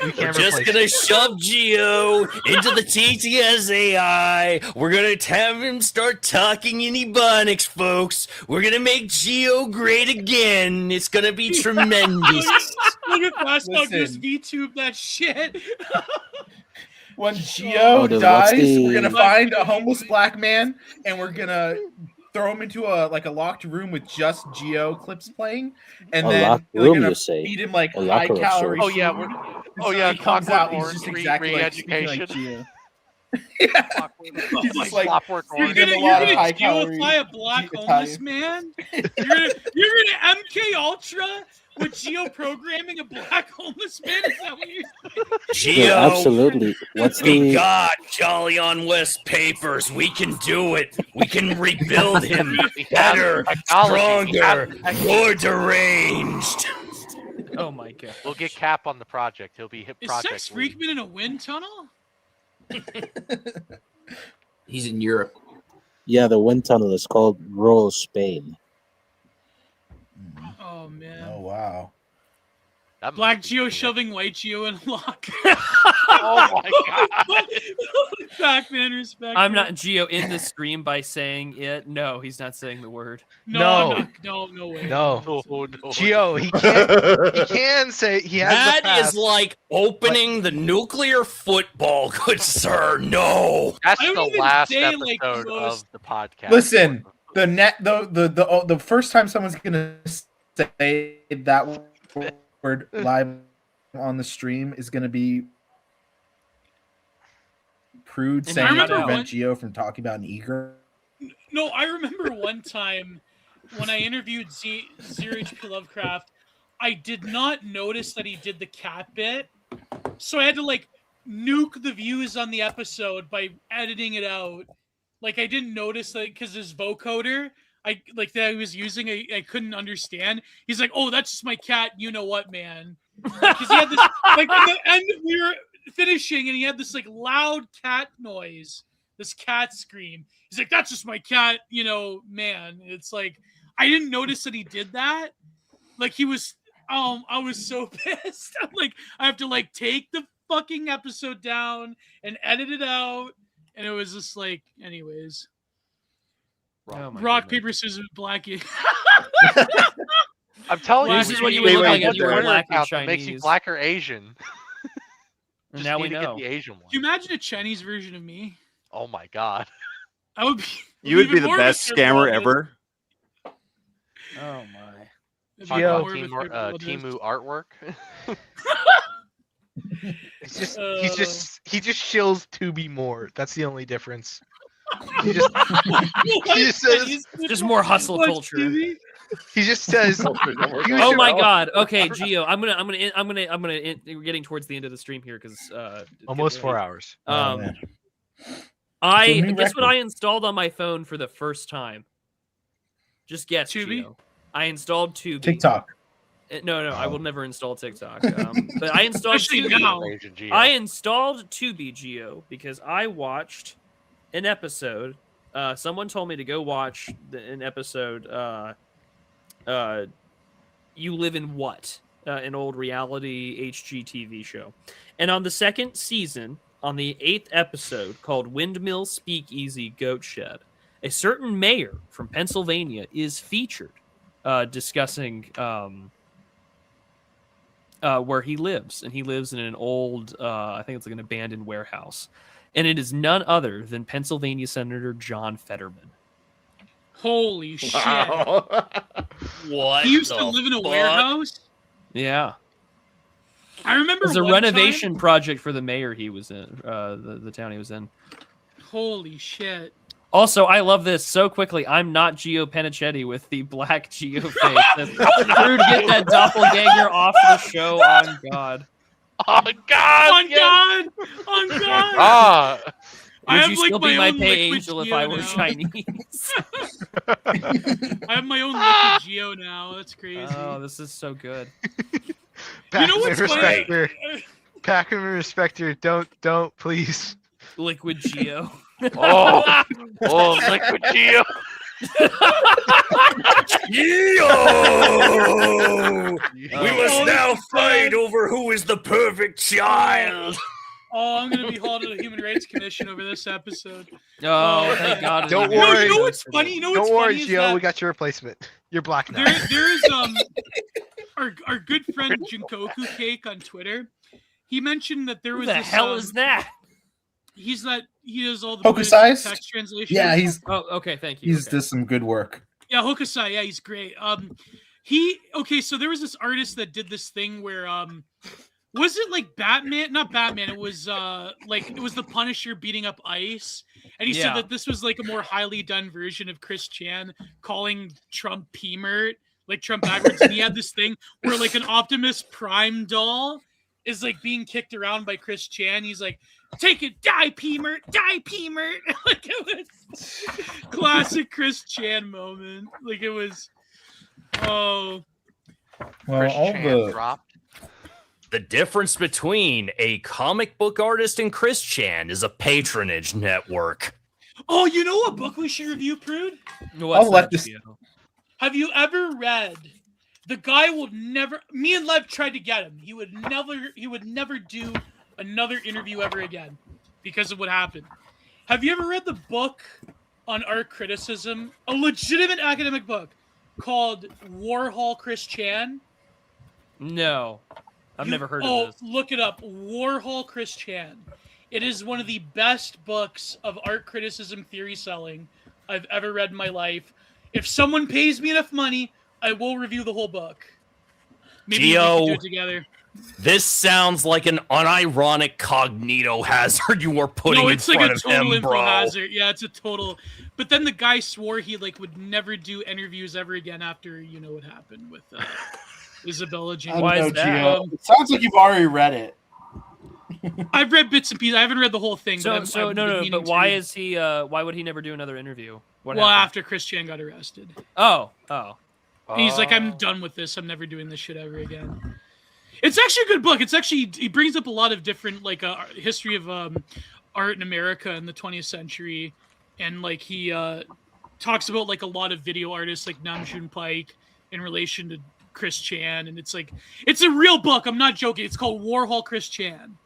We're just gonna shove Gio into the TTS AI. We're gonna have him start talking in Ebonics, folks. We're gonna make Gio great again. It's gonna be tremendous. Look at Fastball just VTube that shit. When Gio dies, we're gonna find a homeless black man and we're gonna throw him into a locked room with just Gio clips playing, and then we're gonna feed him like high calorie. Oh yeah, he comes out. He's just exactly re-education. like Gio. Yeah, he's just like you're gonna skillify a black homeless man. You're gonna MK Ultra with Geo programming a black homeless man. Is that what you're saying? Gio, yeah, absolutely. We got Jolly on West papers. We can do it. We can rebuild him better, stronger, more deranged. Oh my God! We'll get Cap on the project. He'll be hit Is project. Sex Freakman in a wind tunnel? He's in Europe. Yeah, the wind tunnel is called Rural Spain. Oh man! Oh wow! Black Geo shoving white Geo in lock. Oh my god. Pac-Man respect. I'm not Gio in the stream by saying it. No, he's not saying the word. No way. No. No. Gio, he can't. He can say he has the That pass. is like opening the nuclear football, good sir. No. That's I don't the even last say, episode like, the most- of the podcast. Listen, the first time someone's gonna say that word live on the stream is gonna be Prude And saying I to remember prevent one- Gio from talking about an eager. No, I remember one time when I interviewed Zero HP Lovecraft, I did not notice that he did the cat bit, so I had to like nuke the views on the episode by editing it out. Like I didn't notice that because his vocoder, that I was using, I couldn't understand. He's like, "Oh, that's just my cat." You know what, man? Because he had this like in the end we were finishing and he had this like loud cat noise, this cat scream. He's like, "That's just my cat." You know, man. It's like I didn't notice that he did that. Like he was. I was so pissed. I'm like, I have to like take the fucking episode down and edit it out. And it was just like, anyways. Rock, paper, scissors, blackie. I'm telling you, This is what you wait, look like wait, if you were Twitter black or account that makes you Chinese. black or Asian. And Just now need we to know. get the Asian one. Can you imagine a Chinese version of me? Oh my god. I would be. You would be even the more of a best third scammer world. ever. Oh my. It'd Talk be about more of a third world. Temu artwork. He just shills to be more. That's the only difference. He just says Just more hustle culture. he just says Oh my god. Okay, Gio, we're getting towards the end of the stream here because almost 4 hours. I It's a new guess what record. I installed on my phone for the first time. Just guess, Tubi? Gio. I installed Tubi. TikTok. No, I will never install TikTok. But I installed Especially Tubi. now. I installed Tubi, Gio, because I watched an episode. Someone told me to go watch an episode. You Live in What? An old reality HGTV show. And on the second season, on the 8th episode called Windmill Speakeasy Goat Shed, a certain mayor from Pennsylvania is featured discussing where he lives. And he lives in an old, I think it's like an abandoned warehouse. And it is none other than Pennsylvania Senator John Fetterman. Holy shit. What? He used to the live in a fuck? warehouse? Yeah. I remember It was a one renovation time- project for the mayor he was in, the town he was in. Holy shit. Also, I love this so quickly. I'm not Gio Penichetti with the black Gio face. Rude, get that doppelganger off the show. On God. Oh god! On God! On God! Ah! I Would have you like still my be my own pay liquid angel if Geo I were now. Chinese? I have my own liquid Geo now. That's crazy. Oh, this is so good. You know what's funny? Pac-Man Respector, don't, please. Liquid Geo. Oh, Liquid Geo. Gio! We must now fight over who is the perfect child. Oh, I'm gonna be hauled to the Human Rights Commission over this episode. Oh, thank God. Don't You know- worry. You know what's funny? You know what's Don't worry, funny is Gio. that We got your replacement. You're black now. there's our good friend Jinkoku Cake on Twitter. He mentioned that there Who was the this, hell is that? He does all the Hokusai? text translation. Yeah, he's okay. Thank you. He's does some good work. Yeah, Hokusai. Yeah, he's great. So there was this artist that did this thing where was it like Batman? Not Batman. It was it was the Punisher beating up Ice, and he said that this was like a more highly done version of Chris Chan calling Trump P-Mert, like Trump backwards. And he had this thing where like an Optimus Prime doll is like being kicked around by Chris Chan. He's like, "Take it, die P-Mert, die P-Mert." Like it was classic Chris Chan moment. Like it was. Oh. Well, Chris all Chan the dropped. The difference between a comic book artist and Chris Chan is a patronage network. Oh, you know what book we should review, Prude? What's I'll let that, this. Gio? Have you ever read? The guy will never. Me and Lev tried to get him. He would never do another interview ever again because of what happened. Have you ever read the book on art criticism, a legitimate academic book called Warhol Chris Chan? No, I've never heard of this. Look it up. Warhol Chris Chan. It is one of the best books of art criticism theory selling I've ever read in my life. If someone pays me enough money, I will review the whole book. Maybe we can do it together. This sounds like an unironic cognito hazard you were putting in front of him, bro. Hazard. Yeah, it's a total. But then the guy swore he would never do interviews ever again after what happened with Isabella James. Why is that? It sounds like you've already read it. I've read bits and pieces. I haven't read the whole thing. No. But why is he? Why would he never do another interview? Well, after Chris Chan got arrested. Oh. He's like, I'm done with this. I'm never doing this shit ever again. It's actually a good book. He brings up a lot of different history of art in America in the 20th century, and he talks about a lot of video artists like Nam June Paik in relation to Chris Chan, and it's a real book. I'm not joking. It's called Warhol Chris Chan.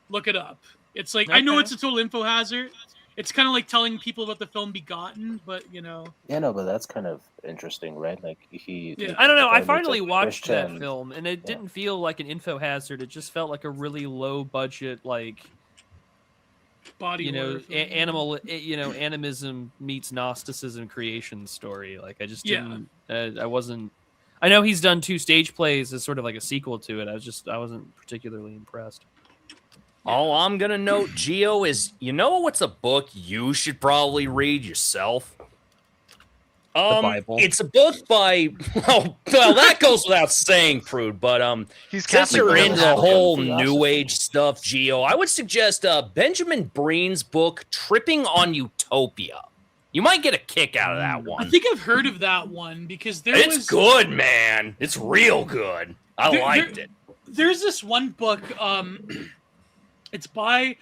Look it up. It's okay. I know it's a total info hazard. It's kind of like telling people about the film Begotten, but Yeah, no, but that's kind of interesting, right? I don't know. I finally watched that film, and it didn't feel like an info hazard. It just felt like a really low budget, body animism meets Gnosticism creation story. I just didn't. I wasn't. I know he's done 2 stage plays as sort of like a sequel to it. I wasn't particularly impressed. All I'm gonna note, Gio, is what's a book you should probably read yourself? The Bible. It's a book by well, that goes without saying, Prude. But since you're into the whole New Age stuff, Gio, I would suggest Benjamin Breen's book, "Tripping on Utopia." You might get a kick out of that one. I think I've heard of that one because it's good, man. It's real good. I liked it. There's this one book. It's by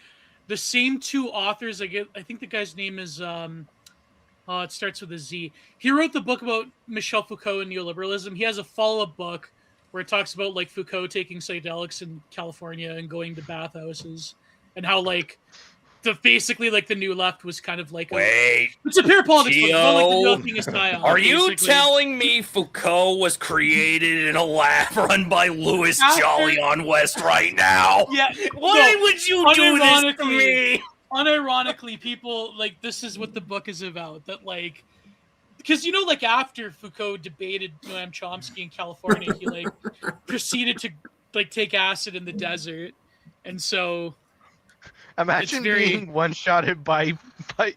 the same 2 authors. I think the guy's name is. It starts with a Z. He wrote the book about Michel Foucault and neoliberalism. He has a follow-up book where it talks about Foucault taking psychedelics in California and going to bathhouses, and how basically the new left was kind of it's a parapolitics book. Are you telling me Foucault was created in a lab run by Louis Jolyon West right now? Yeah. Why would you do this to me? Unironically, people this is what the book is about. That because after Foucault debated Noam Chomsky in California, he proceeded to take acid in the desert, and so. Imagine being one-shotted by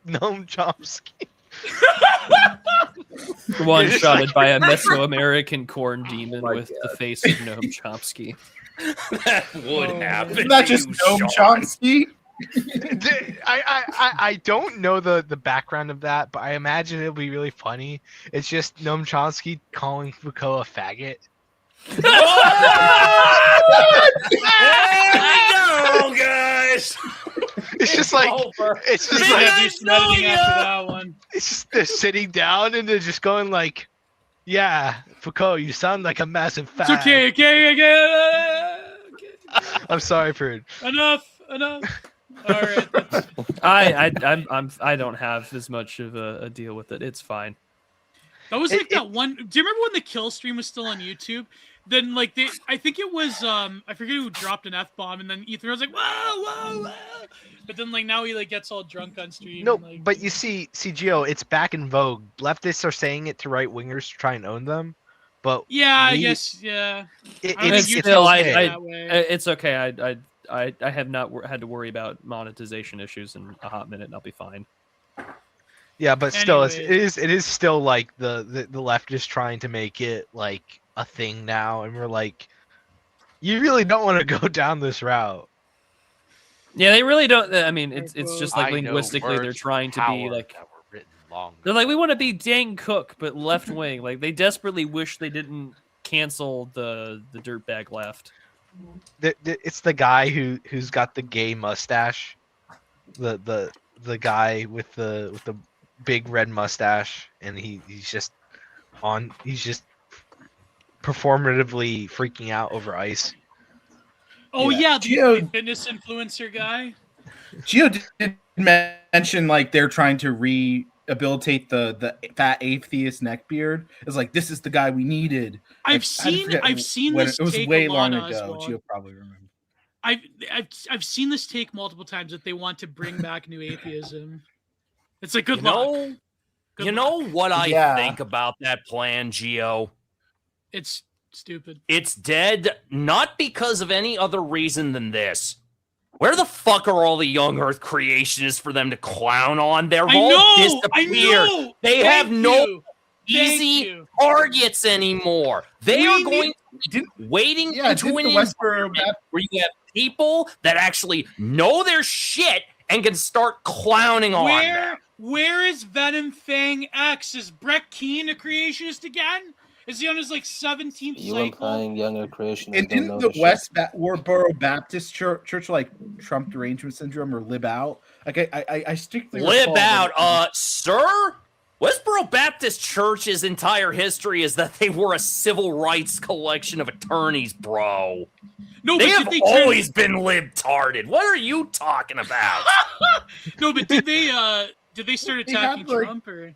Noam Chomsky. One-shotted by a Mesoamerican corn demon with the face of Noam Chomsky. That would happen. Isn't that just Noam Chomsky? I don't know the background of that, but I imagine it'll be really funny. It's just Noam Chomsky calling Foucault a faggot. No, guys. It's just it's just after that one. It's just they're sitting down and they're just going yeah, Foucault, you sound like a massive fag. It's okay. I'm sorry, Prude. Enough. All right. I don't have as much of a deal with it. It's fine. That was that one. Do you remember when the kill stream was still on YouTube? Then I think it was I forget who dropped an F-bomb, and then Ethan was like, whoa. But then now he gets all drunk on stream. No, but you see, Gio, it's back in vogue. Leftists are saying it to right wingers to try and own them. But I guess it's okay. I have not had to worry about monetization issues in a hot minute, and I'll be fine. Yeah, but still, it is still the left is trying to make it a thing now, and we're you really don't want to go down this route. Yeah, they really don't. I mean, it's just linguistically they're trying to be they're we want to be Dane Cook, but left wing. They desperately wish they didn't cancel the dirtbag left. It's the guy who's got the gay mustache, the guy with the big red mustache, and he's just performatively freaking out over ICE. Oh yeah, the Gio, fitness influencer guy. Gio did mention like they're trying to rehabilitate the fat atheist neckbeard. It's like this is the guy we needed. I've seen this. It was take way a long lot, ago. Oswald. Gio probably remember. I've seen this take multiple times that they want to bring back new atheism. It's like good luck. Good you know luck. what I think about that plan, Gio? It's stupid. It's dead, not because of any other reason than this. Where the fuck are all the young Earth creationists for them to clown on? They're all disappeared. They have no easy targets anymore. They are going to be wading into an environment where you have people that actually know their shit and can start clowning on them. Where is Venom Fang X? Is Brett Keane a creationist again? Is he on his like 17th You cycle? implying younger creationists? And didn't the Westboro Baptist Church like Trump derangement syndrome or lib out? Like I strictly lib out, sir. Westboro Baptist Church's entire history is that they were a civil rights collection of attorneys, bro. No, they have always been libtarded. What are you talking about? No, but did they start attacking Trump or?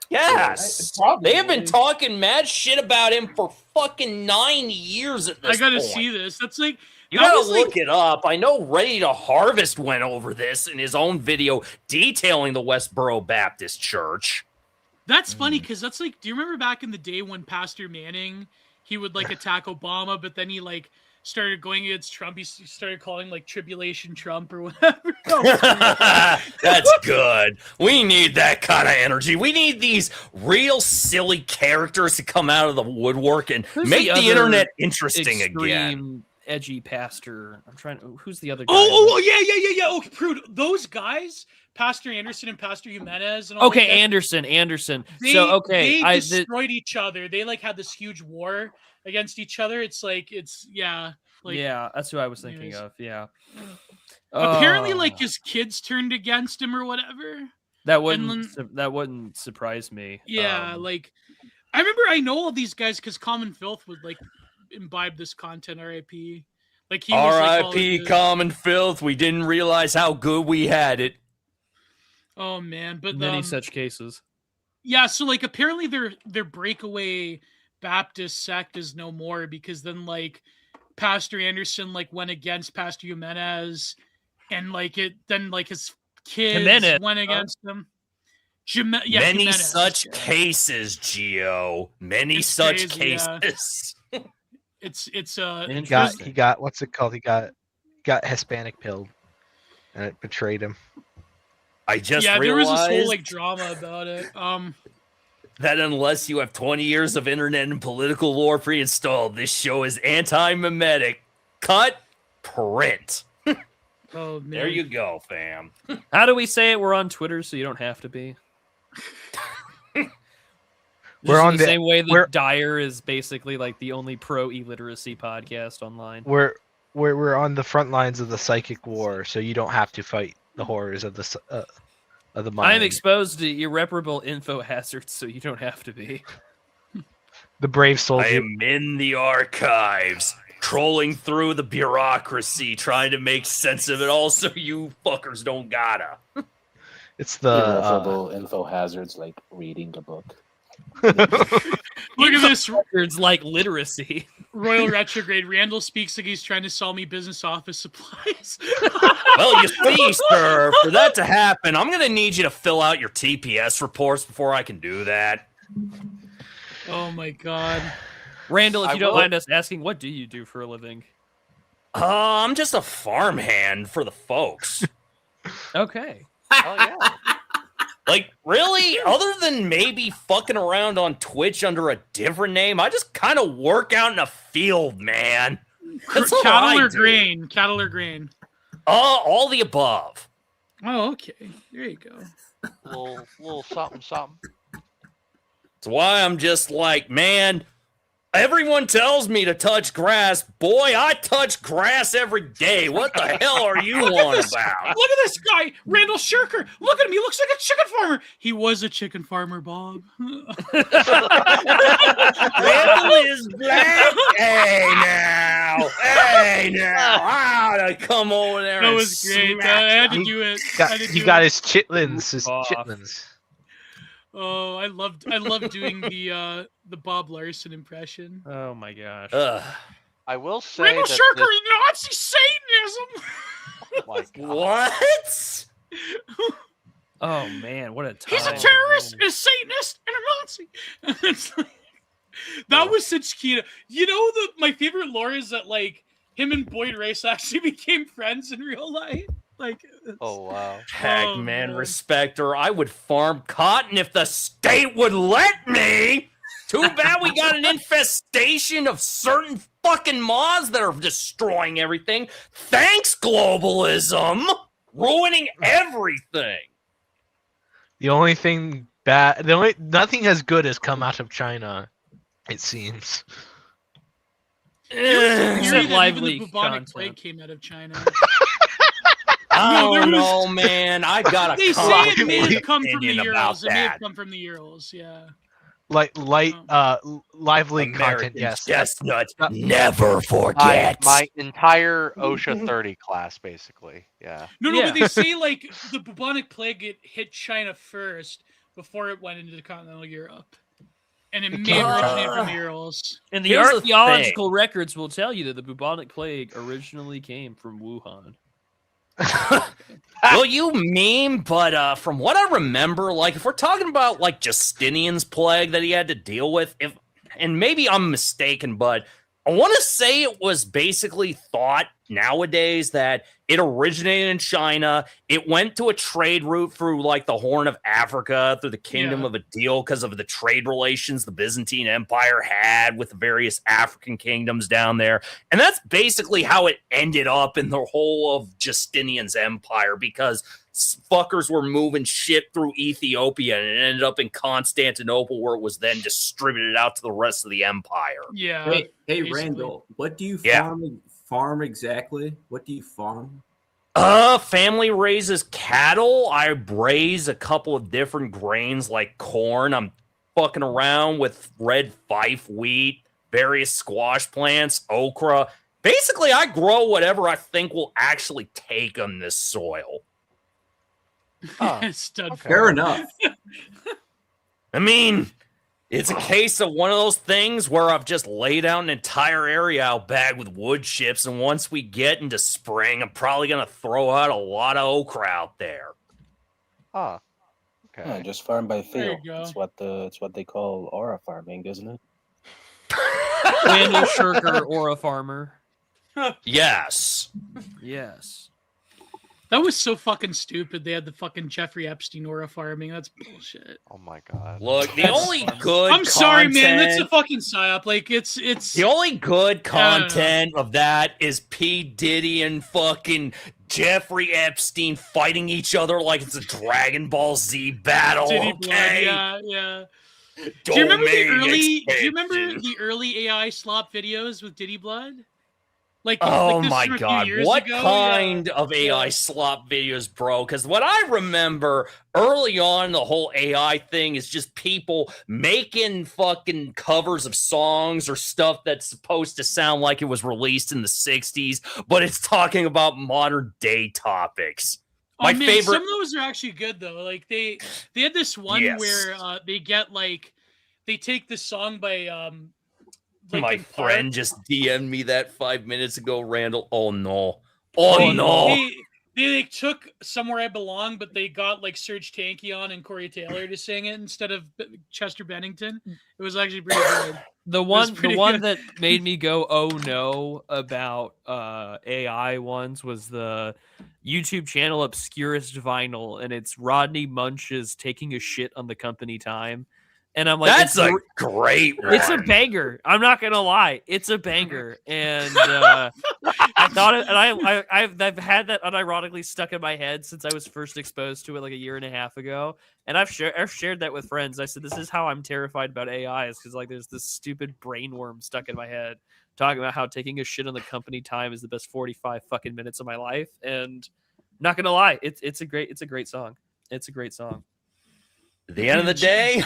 Yes, they have been talking mad shit about him for fucking 9 years at this I gotta point. see this. That's like you gotta look it up. I know Ready to Harvest went over this in his own video detailing the Westboro Baptist Church. That's funny because that's like, do you remember back in the day when Pastor Manning, he would like attack Obama, but then he like started going against Trump. He started calling like Tribulation Trump or whatever. That's good. We need that kind of energy. We need these real silly characters to come out of the woodwork and make the internet interesting again. Edgy pastor. I'm trying to. Who's the other guy? Yeah. Okay, Prude. Those guys, Pastor Anderson and Pastor Jimenez. And all okay, like Anderson. They destroyed each other. They like had this huge war against each other. It's like yeah, that's who I was thinking of. Yeah. Apparently, like his kids turned against him or whatever. That wouldn't surprise me. Yeah, like I know all these guys because Common Filth would like imbibe this content. R.I.P. Like he was R.I.P. Common Filth. We didn't realize how good we had it. Oh man, but many such cases. Yeah, so like apparently their breakaway Baptist sect is no more because then like Pastor Anderson like went against Pastor Jimenez, and like his kids went against him. Many such cases, Gio. Many such cases. Yeah. It's he got what's it called? He got Hispanic pilled, and it betrayed him. I just realized there was this whole like drama about it. That unless you have 20 years of internet and political lore pre-installed, this show is anti-memetic. Cut, print. Oh man. There you go, fam. How do we say it? We're on Twitter, so you don't have to be. We're on the same way that Dyer is basically like the only pro illiteracy podcast online. We're on the front lines of the psychic war, so you don't have to fight the horrors of the mind. I'm exposed to irreparable info hazards, so you don't have to be. The brave soldier. I am in the archives, trolling through the bureaucracy, trying to make sense of it all, so you fuckers don't gotta. It's the irreparable info hazards, like reading a book. Look at this. Records like literacy. Royal Retrograde. Randall speaks like he's trying to sell me business office supplies. Well, you see, sir, for that to happen, I'm going to need you to fill out your TPS reports before I can do that. Oh, my God. Randall, if you don't mind us asking, what do you do for a living? I'm just a farmhand for the folks. Okay. Oh, yeah. Like, really? Other than maybe fucking around on Twitch under a different name, I just kind of work out in a field, man. That's all Cattle I or do. grain? Cattle or grain? All the above. Oh, okay. There you go. Little something. That's why I'm just like, man, Everyone tells me to touch grass. Boy, I touch grass every day. What the hell are you on about? Look at this guy, Randall Shirker. Look at him. He looks like a chicken farmer. He was a chicken farmer, Bob. Randall is black. Hey now. Ah, come over there. That was great. I had to do it. He got his chitlins. His chitlins. Oh, I loved doing the Bob Larson impression. Oh my gosh. I will say Randall that Shirker, this- Nazi Satanism. What? Oh man, what a time. He's a terrorist, a Satanist, and a Nazi. It's like, that was such cute. You know, my favorite lore is that like him and Boyd Rice actually became friends in real life. Like, oh wow. Heck, man, respect her. I would farm cotton if the state would let me. Too bad we got an infestation of certain fucking moths that are destroying everything. Thanks, globalism. Ruining everything. The only thing nothing as good has come out of China, it seems. Except lively the bubonic content. plague came out of China. I don't know, man. I got a They say it may have come from the opinion about Urals. It may have that. come from the Urals, yeah. Lively content, yes. Chestnut, never forget. My entire OSHA 30 class, basically. Yeah. No, but they say like the bubonic plague it hit China first before it went into continental Europe. And it may have originated from the Urals. And the Here's the archaeological records will tell you that the bubonic plague originally came from Wuhan. Well, you meme, but from what I remember, like if we're talking about like Justinian's plague that he had to deal with, and maybe I'm mistaken, but I want to say it was basically thought nowadays that it originated in China. It went to a trade route through like the Horn of Africa, through the Kingdom of Adil, because of the trade relations the Byzantine Empire had with the various African kingdoms down there. And that's basically how it ended up in the whole of Justinian's empire, because fuckers were moving shit through Ethiopia and it ended up in Constantinople, where it was then distributed out to the rest of the empire. Yeah. Hey, basically. Randall, what do you farm exactly? What do you farm? Family raises cattle. I raise a couple of different grains like corn. I'm fucking around with red fife wheat, various squash plants, okra. Basically, I grow whatever I think will actually take on this soil. Fair enough. I mean, it's a case of one of those things where I've just laid out an entire area out bagged with wood chips, and once we get into spring, I'm probably going to throw out a lot of okra out there. Oh, okay. Yeah, just farm by There feel. you go. It's what they call aura farming, isn't it? Randall Shirker or a farmer. Yes. Yes. That was so fucking stupid. They had the fucking Jeffrey Epstein aura farming. That's bullshit. Oh my god. Look, the only good I'm sorry, man. That's a content- fucking psyop. Like it's The only good I don't know. content of that is P. Diddy and fucking Jeffrey Epstein fighting each other like it's a Dragon Ball Z battle. Diddy Blood. Okay? Yeah. Do you remember Domain the early AI slop videos with Diddy Blood? Oh this my from a few god, years what ago? kind of AI slop videos, bro? Because what I remember early on, the whole AI thing is just people making fucking covers of songs or stuff that's supposed to sound like it was released in the 60s, but it's talking about modern day topics. Oh, man, some of those are actually good though. Like they had this one Yes. where they get like they take this song by My Linkin friend Park. just DM'd me that 5 minutes ago, Randall. Oh no. Oh no. They took Somewhere I Belong, but they got like Serge Tankian and Corey Taylor to sing it instead of Chester Bennington. It was actually pretty good. The one that made me go oh no about AI ones was the YouTube channel Obscurest Vinyl, and it's Rodney Munch's taking a shit on the company time. And I'm like, that's a great one. It's a banger. I'm not gonna lie, it's a banger. And I thought it, and I've had that unironically stuck in my head since I was first exposed to it like a year and a half ago. And I've shared that with friends. I said, this is how I'm terrified about AI, is because like there's this stupid brainworm stuck in my head talking about how taking a shit on the company time is the best 45 fucking minutes of my life. And not gonna lie, it's a great song. It's a great song. At the end of the day,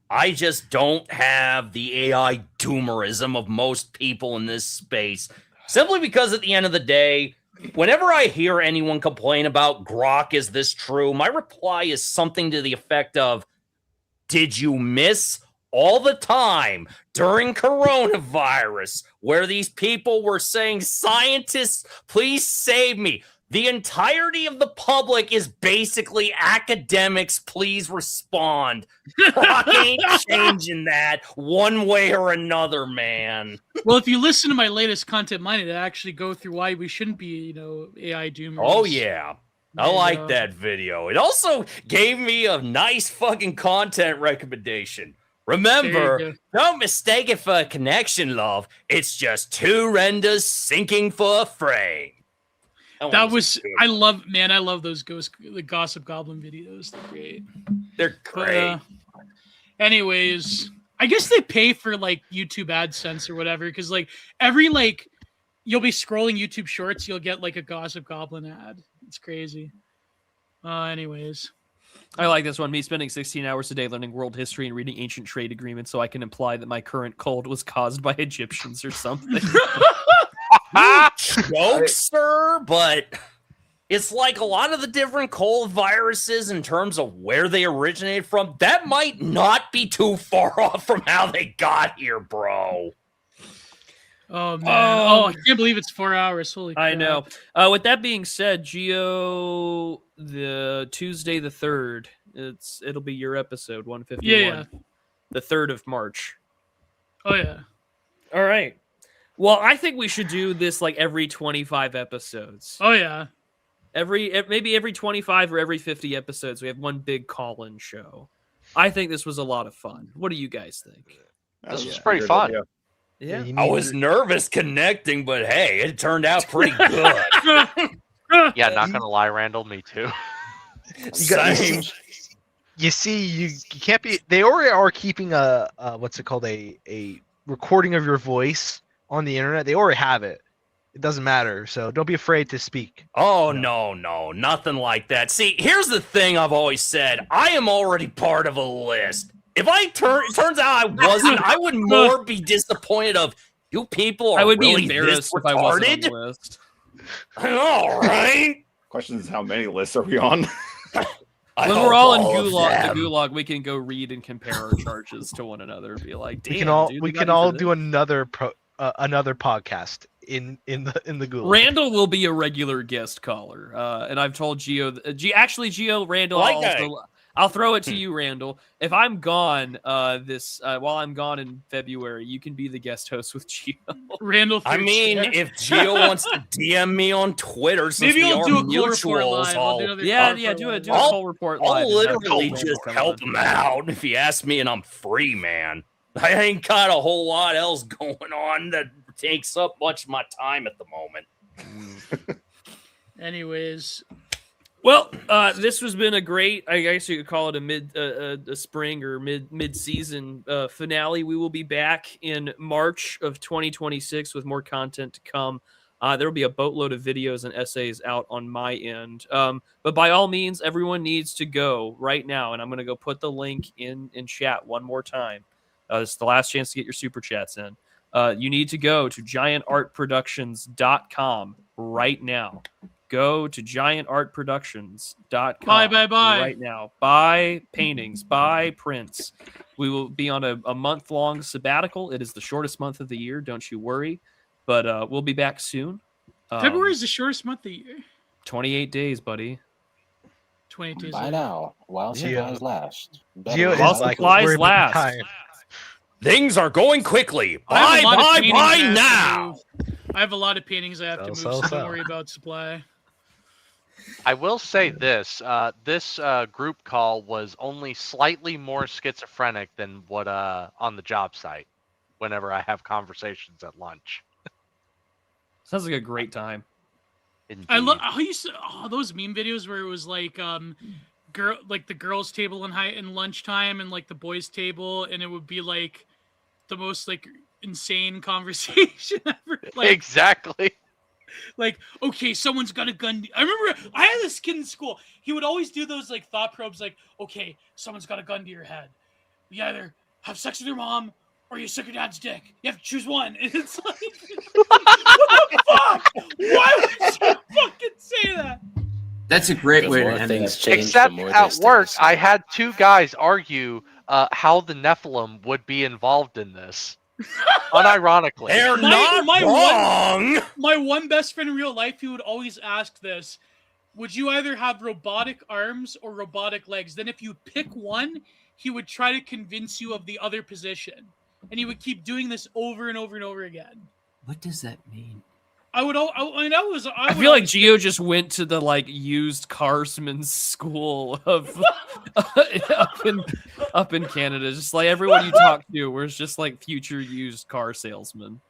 I just don't have the AI doomerism of most people in this space. Simply because at the end of the day, whenever I hear anyone complain about Grok, is this true? My reply is something to the effect of, did you miss all the time during coronavirus where these people were saying, scientists, please save me? The entirety of the public is basically academics, please respond. Grok ain't changing that one way or another, man. Well, if you listen to my latest Content Minded, I actually go through why we shouldn't be, AI doomers. Oh, yeah. I like that video. It also gave me a nice fucking content recommendation. Remember, don't mistake it for a connection, love. It's just two renders syncing for a frame. That was, I love those the Gossip Goblin videos. They're great. They're great. Anyways, I guess they pay for like YouTube AdSense or whatever, because like every you'll be scrolling YouTube Shorts, you'll get like a Gossip Goblin ad. It's crazy. Anyways. I like this one. Me spending 16 hours a day learning world history and reading ancient trade agreements so I can imply that my current cold was caused by Egyptians or something. Joke, sir, but it's like a lot of the different cold viruses in terms of where they originated from, that might not be too far off from how they got here, bro. Oh, man. I can't believe it's 4 hours. Holy crap. I know. With that being said, Gio, the Tuesday the 3rd, it'll be your episode, 151. Yeah. The 3rd of March. Oh, yeah. All right. Well, I think we should do this like every 25 episodes. Oh, yeah. Maybe every 25 or every 50 episodes, we have one big call-in show. I think this was a lot of fun. What do you guys think? This was pretty fun. Yeah. I was nervous connecting, but hey, it turned out pretty good. Yeah, not gonna lie, Randall, me too. You see, you can't be. They already are keeping a what's it called, a recording of your voice on the internet. They already have it. It doesn't matter, so don't be afraid to speak. Oh, no, nothing like that. See, here's the thing I've always said. I am already part of a list. If it turns out I wasn't, I would more be disappointed of, you people are I would really be embarrassed this if I wasn't on retarded? the list. I know, right? Question is, how many lists are we on? When we're all in the gulag, we can go read and compare our charges to one another and be like, damn, we can all do another podcast in the gulag. Randall will be a regular guest caller, and I've told Gio. Gio, Randall, I'll throw it to you, Randall. If I'm gone, while I'm gone in February, you can be the guest host with Gio. Randall. I mean, if Gio wants to DM me on Twitter, since maybe I'll do a mutuals, do a call report live. I'll literally just help him out if he asks me, and I'm free, man. I ain't got a whole lot else going on that takes up much of my time at the moment. Anyways. Well, this has been a great, I guess you could call it a spring or mid-season finale. We will be back in March of 2026 with more content to come. There will be a boatload of videos and essays out on my end. But by all means, everyone needs to go right now, and I'm going to go put the link in chat one more time. This is the last chance to get your super chats in. You need to go to giantartproductions.com right now. Go to giantartproductions.com Buy. right now. Buy paintings, buy prints. We will be on a month-long sabbatical. It is the shortest month of the year, don't you worry. But we'll be back soon. February is the shortest month of the year. 28 days, buddy. 28 days. By now, while supplies last. While supplies last. Things are going quickly. Buy now. I have a lot of paintings I have to move, so don't worry about supply. I will say this: this group call was only slightly more schizophrenic than what on the job site. Whenever I have conversations at lunch, sounds like a great time. Indeed. I love how you said those meme videos where it was like the girls' table in lunchtime and like the boys' table, and it would be like the most like insane conversation ever. Like, exactly. Like, okay, someone's got a gun. I remember I had this kid in school. He would always do those like thought probes, like, okay, someone's got a gun to your head. You either have sex with your mom or you suck your dad's dick. You have to choose one. And it's like, what the fuck? Why would you fucking say that? That's a great way to end things it. change. Except at work, I had two guys argue how the Nephilim would be involved in this. Unironically. They're not wrong. My one best friend in real life, he would always ask this. Would you either have robotic arms or robotic legs? Then if you pick one, he would try to convince you of the other position. And he would keep doing this over and over and over again. What does that mean? I feel like Gio just went to the like used carsman school of up in Canada. Just like everyone you talk to was just like future used car salesmen.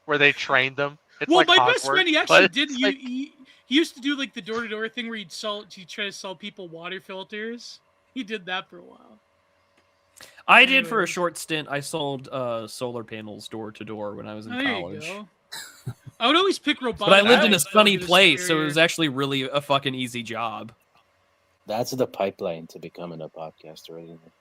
Where they trained them. It's well, like my Hogwarts, best friend, he actually but did. it's like- He used to do like the door-to-door thing where he'd try to sell people water filters. He did that for a while. I did for a short stint. I sold solar panels door to door when I was in college. You go. I would always pick robotic. But I lived in a eyes. I sunny thought it was place, so it superior. was actually really a fucking easy job. That's the pipeline to becoming a podcaster, isn't it?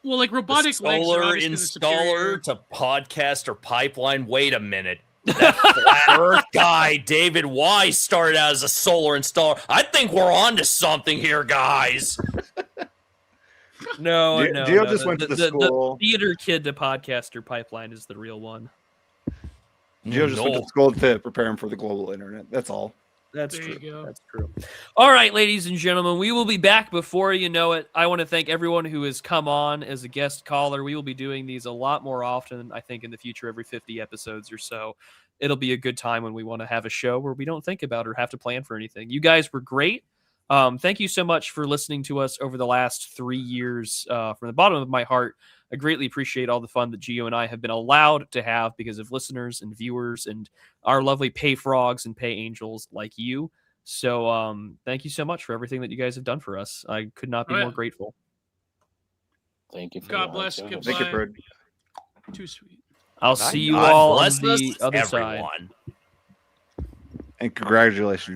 Well, like robotic legs are Solar obviously the superior. installer to podcaster pipeline. Wait a minute. That flat Earth guy, David Wise, started out as a solar installer. I think we're on to something here, guys. No, Gio- no. Gio no. just went to the school. The theater kid to podcaster pipeline is the real one. Gio just went to school to prepare him for the global internet. That's all. That's There true. you go. That's true. All right, ladies and gentlemen, we will be back before you know it. I want to thank everyone who has come on as a guest caller. We will be doing these a lot more often, I think, in the future, every 50 episodes or so. It'll be a good time when we want to have a show where we don't think about or have to plan for anything. You guys were great. Thank you so much for listening to us over the last 3 years. From the bottom of my heart, I greatly appreciate all the fun that Gio and I have been allowed to have because of listeners and viewers and our lovely pay frogs and pay angels like you. So thank you so much for everything that you guys have done for us. I could not be more grateful. Thank you. For God bless. Goodbye. Thank you, Fred. Too sweet. I'll see you God all on bless the us, other side. everyone. And congratulations.